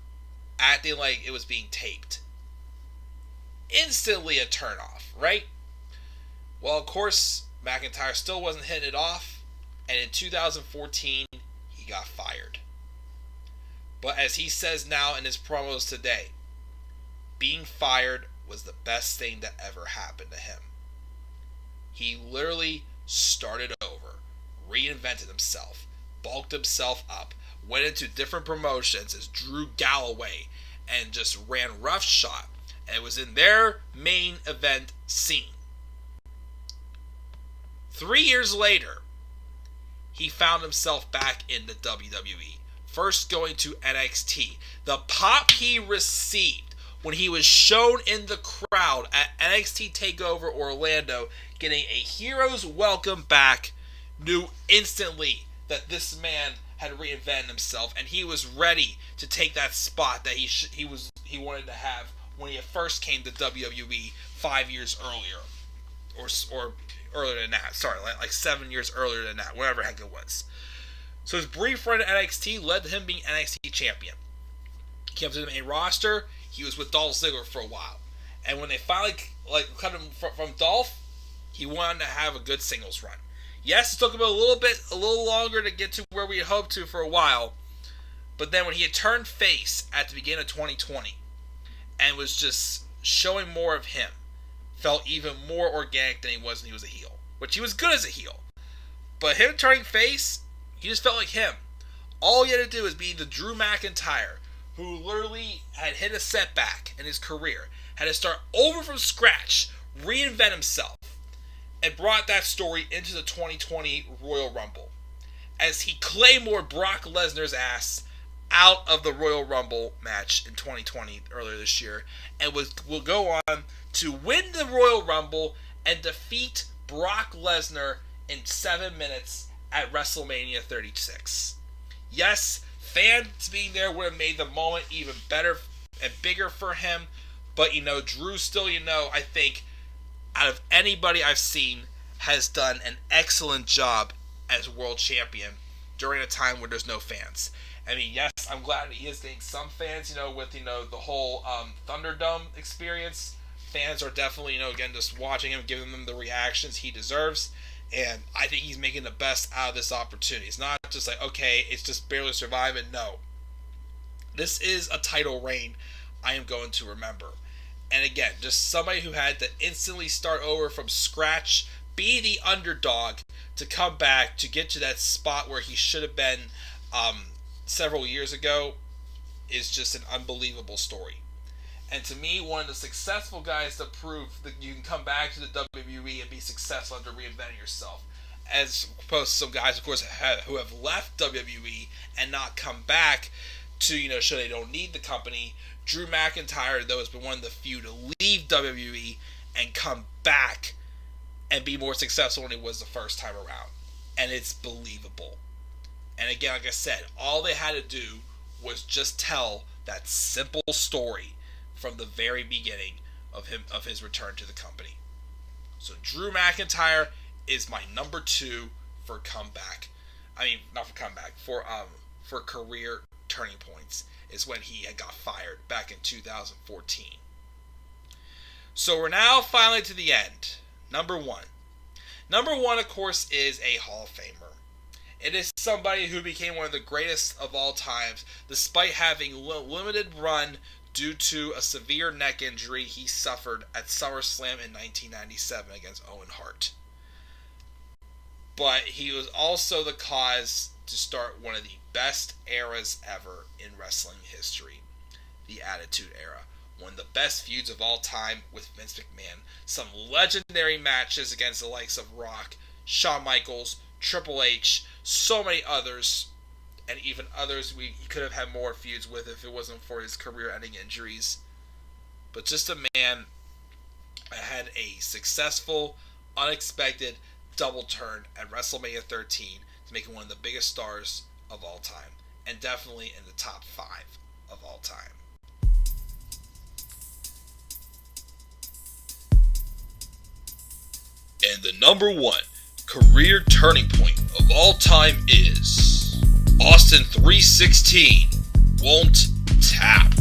Acting like it was being taped. Instantly a turnoff, right? Well, of course, McIntyre still wasn't hitting it off, and in 2014, he got fired. But as he says now in his promos today, being fired was the best thing that ever happened to him. He literally started over, reinvented himself, bulked himself up, went into different promotions as Drew Galloway, and just ran roughshod, and it was in their main event scene. 3 years later, he found himself back in the WWE first going to NXT. The pop he received when he was shown in the crowd at NXT TakeOver Orlando getting a hero's welcome back, knew instantly that this man had reinvented himself and he was ready to take that spot that he wanted to have when he first came to WWE 5 years earlier, or earlier than that. Sorry, like 7 years earlier than that, whatever the heck it was. So his brief run at NXT led to him being NXT champion. He came to the main roster. He was with Dolph Ziggler for a while, and when they finally cut him from Dolph, he wanted to have a good singles run. Yes, it took him a little longer to get to where we had hoped to for a while, but then when he had turned face at the beginning of 2020 and was just showing more of him, felt even more organic than he was when he was a heel, which he was good as a heel. But him turning face, he just felt like him. All he had to do was be the Drew McIntyre, who literally had hit a setback in his career, had to start over from scratch, reinvent himself, and brought that story into the 2020 Royal Rumble, as he Claymored Brock Lesnar's ass out of the Royal Rumble match in 2020 earlier this year, and will go on to win the Royal Rumble and defeat Brock Lesnar in 7 minutes at WrestleMania 36. Yes, fans being there would have made the moment even better and bigger for him, but Drew still, I think out of anybody I've seen has done an excellent job as world champion during a time where there's no fans. I mean, yes, I'm glad that he is getting some fans, with, the whole Thunderdome experience. Fans are definitely, again, just watching him, giving him the reactions he deserves. And I think he's making the best out of this opportunity. It's not just like, okay, it's just barely surviving. No. This is a title reign I am going to remember. And again, just somebody who had to instantly start over from scratch, be the underdog to come back to get to that spot where he should have been several years ago is just an unbelievable story. And to me, one of the successful guys to prove that you can come back to the WWE and be successful after reinventing yourself. As opposed to some guys, of course, who have left WWE and not come back to, show they don't need the company. Drew McIntyre, though, has been one of the few to leave WWE and come back and be more successful than he was the first time around. And it's believable. And again, like I said, all they had to do was just tell that simple story from the very beginning of his return to the company. So Drew McIntyre is my number 2 for comeback. I mean, not for comeback, for career turning points, is when he had got fired back in 2014. So we're now finally to the end. Number 1. Number 1, of course, is a Hall of Famer. It is somebody who became one of the greatest of all times, despite having limited run due to a severe neck injury he suffered at SummerSlam in 1997 against Owen Hart. But he was also the cause to start one of the best eras ever in wrestling history, the Attitude Era. One of the best feuds of all time with Vince McMahon. Some legendary matches against the likes of Rock, Shawn Michaels, Triple H, so many others, and even others he could have had more feuds with if it wasn't for his career-ending injuries. But just a man that had a successful, unexpected double turn at WrestleMania 13 to make him one of the biggest stars of all time, and definitely in the top 5 of all time. And the number 1 career turning point of all time is Austin 316 won't tap.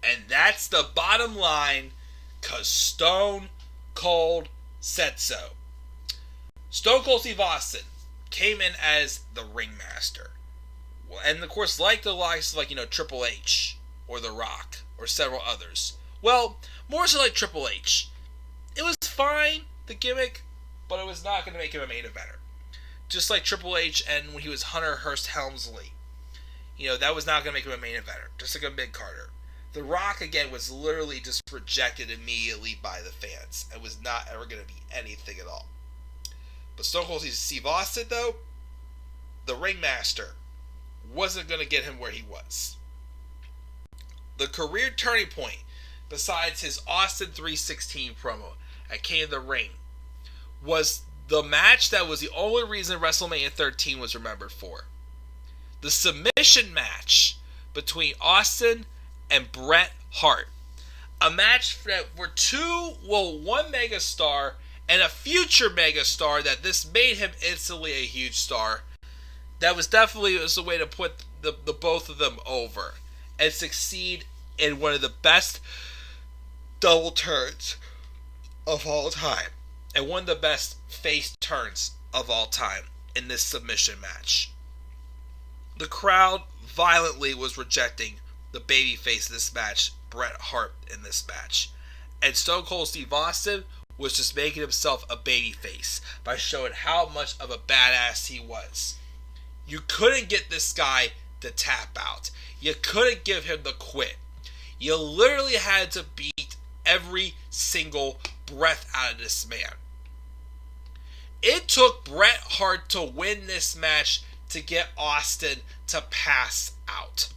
And that's the bottom line, cause Stone Cold said so. Stone Cold Steve Austin came in as the ringmaster. And of course, like the likes of Triple H or The Rock or several others. Well, more so like Triple H. It was fine, the gimmick, but it was not going to make him a main eventer. Just like Triple H and when he was Hunter Hearst Helmsley. That was not going to make him a main eventer. Just like a mid-carder. The Rock, again, was literally just rejected immediately by the fans. It was not ever going to be anything at all. But Stone Cold Steve Austin, though, the ringmaster, wasn't going to get him where he was. The career turning point, besides his Austin 316 promo at King of the Ring, was the match that was the only reason WrestleMania 13 was remembered for. The submission match between Austin and Bret Hart. A match that were one megastar and a future megastar that this made him instantly a huge star. That was definitely a way to put the both of them over and succeed in one of the best double turns of all time. And one of the best face turns of all time in this submission match. The crowd violently was rejecting the babyface of this match, Bret Hart, in this match. And Stone Cold Steve Austin was just making himself a babyface by showing how much of a badass he was. You couldn't get this guy to tap out. You couldn't give him the quit. You literally had to beat every single breath out of this man. It took Bret Hart to win this match to get Austin to pass out.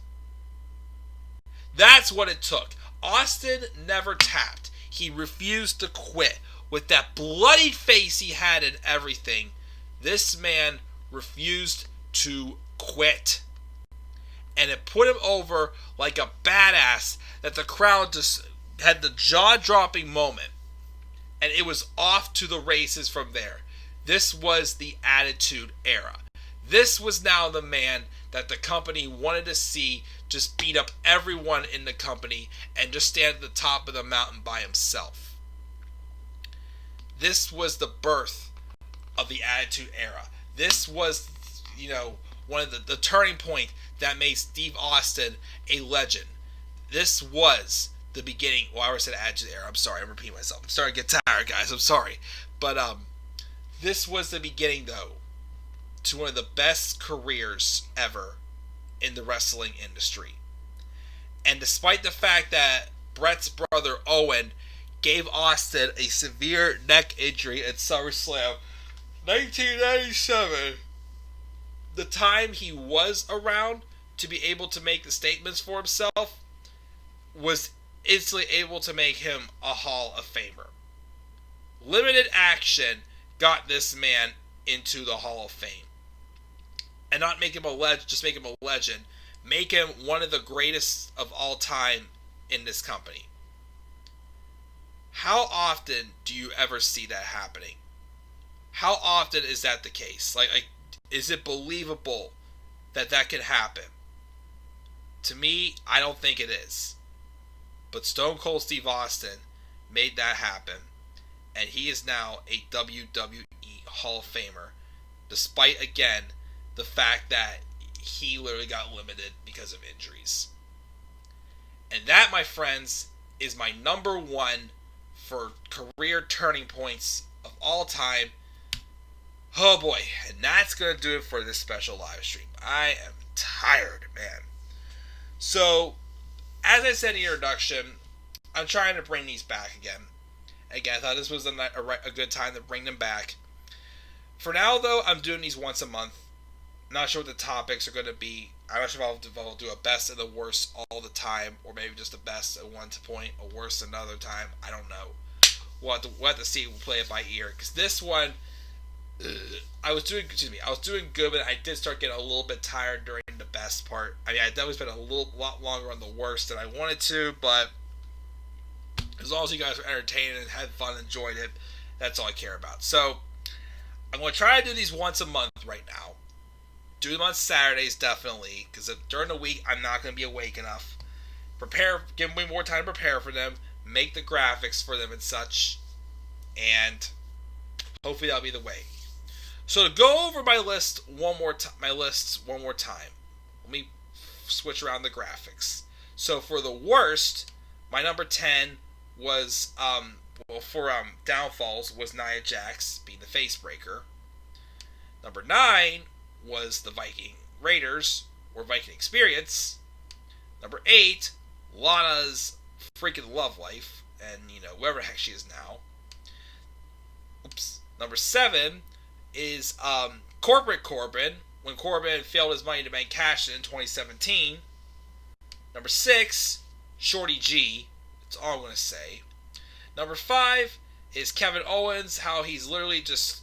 That's what it took. Austin never tapped. He refused to quit. With that bloody face he had and everything, this man refused to quit. And it put him over like a badass that the crowd just had the jaw-dropping moment. And it was off to the races from there. This was the Attitude Era. This was now the man that the company wanted to see just beat up everyone in the company and just stand at the top of the mountain by himself. This was the birth of the Attitude Era. This was, one of the turning point that made Steve Austin a legend. This was the beginning. Well, I already said Attitude Era. I'm sorry. I'm repeating myself. I'm starting to get tired, guys. I'm sorry. But this was the beginning, though, to one of the best careers ever in the wrestling industry. And despite the fact that Bret's brother Owen gave Austin a severe neck injury at SummerSlam 1997, the time he was around to be able to make the statements for himself was instantly able to make him a Hall of Famer. Limited action got this man into the Hall of Fame. And not make him a legend, just make him a legend. Make him one of the greatest of all time in this company. How often do you ever see that happening? How often is that the case? Like is it believable that could happen? To me, I don't think it is. But Stone Cold Steve Austin made that happen. And he is now a WWE Hall of Famer. Despite, again, the fact that he literally got limited because of injuries. And that, my friends, is my number one for career turning points of all time. Oh boy, and that's going to do it for this special live stream. I am tired, man. So, as I said in the introduction, I'm trying to bring these back again. Again, I thought this was a good time to bring them back. For now, though, I'm doing these once a month. Not sure what the topics are going to be. I'm not sure if I'll do a best and a worst all the time, or maybe just a best at one point, a worst another time. I don't know. We'll have to see. We'll play it by ear. Because this one, I was doing good, but I did start getting a little bit tired during the best part. I mean, I definitely spent a lot longer on the worst than I wanted to, but as long as you guys were entertained and had fun and enjoyed it, that's all I care about. So, I'm going to try to do these once a month right now. Do them on Saturdays, definitely, because during the week, I'm not going to be awake enough. Give me more time to prepare for them, make the graphics for them and such, and hopefully that'll be the way. So to go over my lists one more time, let me switch around the graphics. So for the worst, my number 10 was, downfalls, was Nia Jax being the face breaker. Number 9 was the Viking Raiders, or Viking Experience. Number 8, Lana's freaking love life, and, whoever the heck she is now. Oops. Number 7 is Corporate Corbin, when Corbin failed his Money in the Bank cash in 2017. Number 6, Shorty G. That's all I'm going to say. Number 5 is Kevin Owens, how he's literally just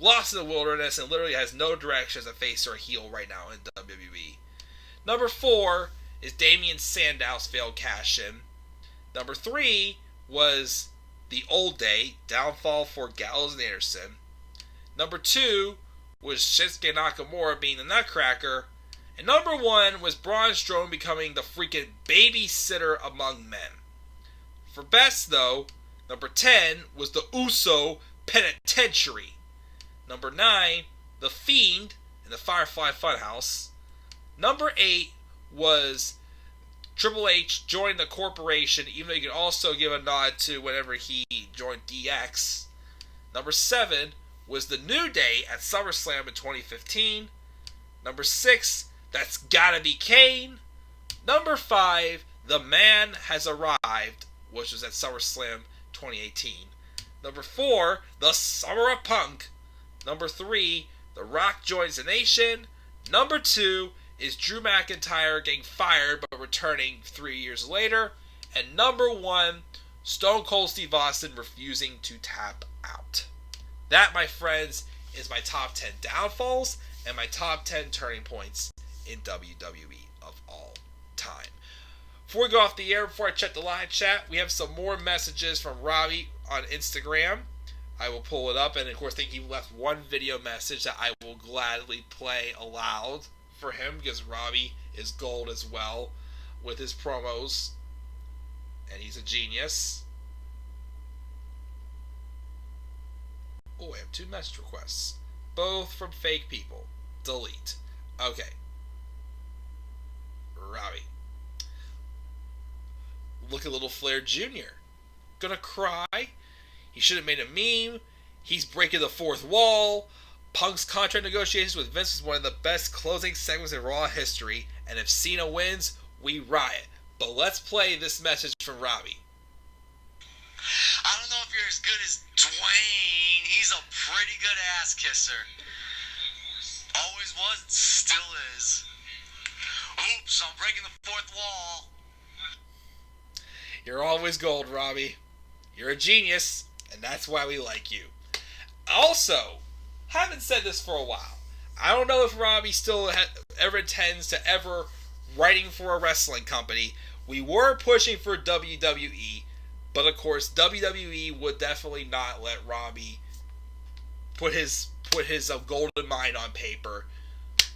lost in the wilderness and literally has no direction as a face or a heel right now in WWE. Number 4 is Damian Sandow's failed cash-in. Number 3 was the old day, downfall for Gallows and Anderson. Number 2 was Shinsuke Nakamura being the Nutcracker. And number 1 was Braun Strowman becoming the freaking babysitter among men. For best, though, number 10 was the Uso Penitentiary. Number 9, The Fiend in the Firefly Funhouse. Number 8 was Triple H joined the corporation, even though you can also give a nod to whenever he joined DX. Number 7 was The New Day at SummerSlam in 2015. Number 6, That's Gotta Be Kane. Number 5, The Man Has Arrived, which was at SummerSlam 2018. Number 4, The Summer of Punk. Number 3, The Rock Joins the Nation. Number 2 is Drew McIntyre getting fired but returning 3 years later. And number 1, Stone Cold Steve Austin refusing to tap out. That, my friends, is my top 10 downfalls and my top 10 turning points in WWE of all time. Before we go off the air, before I check the live chat, we have some more messages from Robbie on Instagram. I will pull it up, and of course, I think he left one video message that I will gladly play aloud for him, because Robbie is gold as well with his promos, and he's a genius. Oh, I have 2 message requests, both from fake people. Delete. Okay. Robbie. Look at Little Flair Jr. Gonna cry. He should have made a meme. He's breaking the 4th wall. Punk's contract negotiations with Vince was one of the best closing segments in Raw history. And if Cena wins, we riot. But let's play this message from Robbie. I don't know if you're as good as Dwayne. He's a pretty good ass kisser. Always was, still is. Oops, I'm breaking the 4th wall. You're always gold, Robbie. You're a genius, and that's why we like you. Also, haven't said this for a while. I don't know if Robbie still ever intends to ever writing for a wrestling company. We were pushing for WWE, but of course WWE would definitely not let Robbie put his golden mind on paper.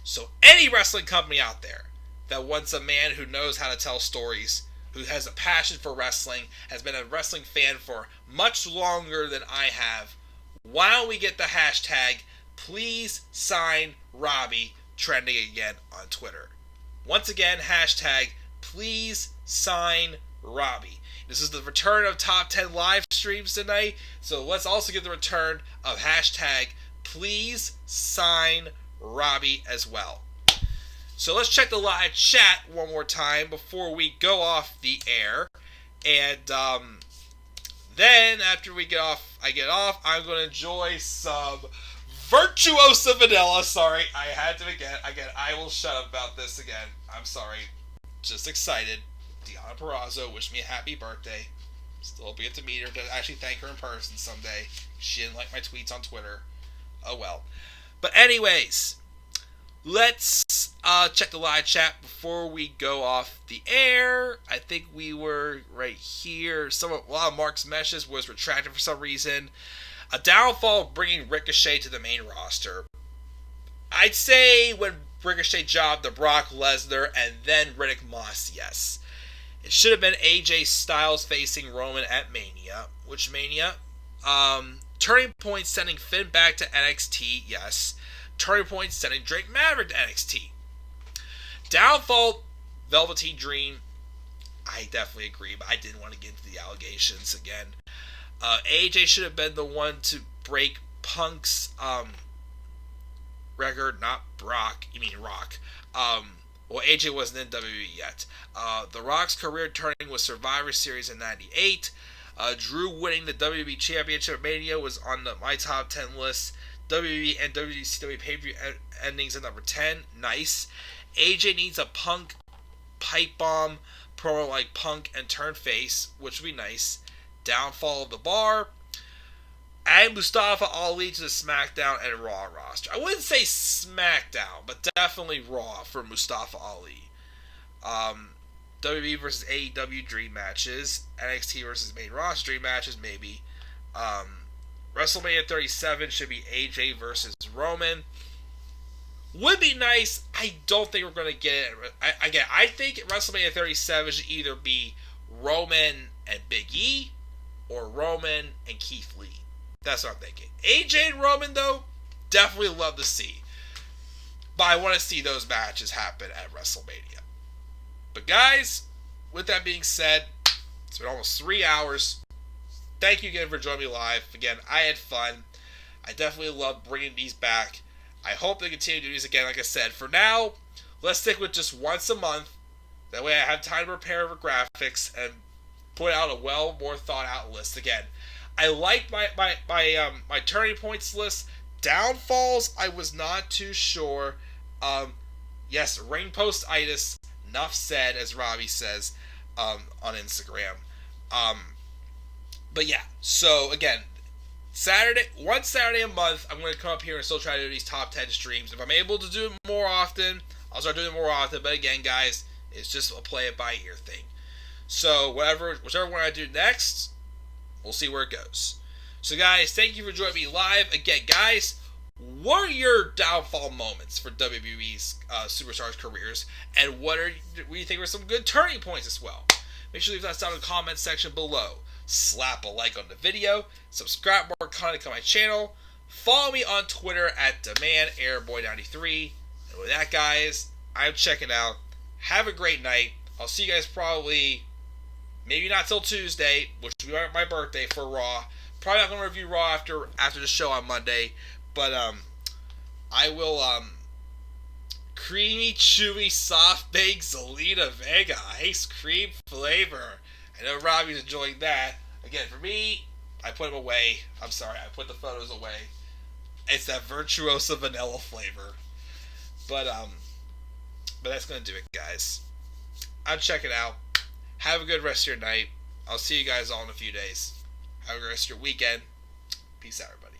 So any wrestling company out there that wants a man who knows how to tell stories, who has a passion for wrestling, has been a wrestling fan for much longer than I have, why don't we get the hashtag please sign Robbie trending again on Twitter? Once again, hashtag please sign Robbie. This is the return of top 10 live streams tonight, so let's also get the return of hashtag please sign Robbie as well. So let's check the live chat one more time before we go off the air. And then after I get off, I'm going to enjoy some Virtuosa Vanilla. Sorry, I had to again. I will shut up about this again. I'm sorry. Just excited. Deanna Purrazzo wished me a happy birthday. Still be able to meet her, to actually thank her in person someday. She didn't like my tweets on Twitter. Oh well. But anyways, let's check the live chat before we go off the air. I think we were right here. A lot of Mark's messages was retracted for some reason. A downfall bringing Ricochet to the main roster. I'd say when Ricochet jobbed the Brock Lesnar and then Riddick Moss, yes. It should have been AJ Styles facing Roman at Mania. Which Mania? Turning point sending Finn back to NXT, yes. Turning point sending Drake Maverick to NXT. Downfall, Velveteen Dream. I definitely agree, but I didn't want to get into the allegations again. AJ should have been the one to break Punk's record, not Brock. You mean Rock. Well, AJ wasn't in WWE yet. The Rock's career turning was Survivor Series in '98. Drew winning the WWE Championship at Mania was on my top 10 list. WWE and WCW pay-per-view endings at number 10. Nice. AJ needs a Punk pipe bomb promo like Punk and turn face, which would be nice. Downfall of the Bar. Add Mustafa Ali to the SmackDown and Raw roster. I wouldn't say SmackDown, but definitely Raw for Mustafa Ali. WWE versus AEW dream matches. NXT versus main roster dream matches, maybe. WrestleMania 37 should be AJ versus Roman. Would be nice. I don't think we're going to get it. I think WrestleMania 37 should either be Roman and Big E or Roman and Keith Lee. That's what I'm thinking. AJ and Roman, though, definitely love to see. But I want to see those matches happen at WrestleMania. But guys, with that being said, it's been almost 3 hours. Thank you again for joining me live. Again, I had fun. I definitely love bringing these back. I hope they continue to do these again. Like I said, for now, let's stick with just once a month. That way I have time to prepare for graphics and put out a more thought out list. Again, I like my turning points list. Downfalls, I was not too sure. Yes, ring post-itis. Enough said, as Robbie says on Instagram. But yeah, so again, one Saturday a month, I'm going to come up here and still try to do these top 10 streams. If I'm able to do it more often, I'll start doing it more often. But again, guys, it's just a play it by ear thing. So whichever one I do next, we'll see where it goes. So guys, thank you for joining me live. Again, guys, what are your downfall moments for WWE's superstars' careers? And what do you think were some good turning points as well? Make sure to leave that down in the comment section below. Slap a like on the video. Subscribe for more content on my channel. Follow me on Twitter at DemandAirboy93. And with that, guys, I'm checking out. Have a great night. I'll see you guys probably, maybe not till Tuesday, which will be my birthday for Raw. Probably not going to review Raw after the show on Monday. But I will creamy, chewy, soft baked Zelina Vega ice cream flavor. I know Robbie's enjoying that. Again, for me, I put them away. I'm sorry, I put the photos away. It's that Virtuosa vanilla flavor. But that's gonna do it, guys. I'm checking out. Have a good rest of your night. I'll see you guys all in a few days. Have a good rest of your weekend. Peace out, everybody.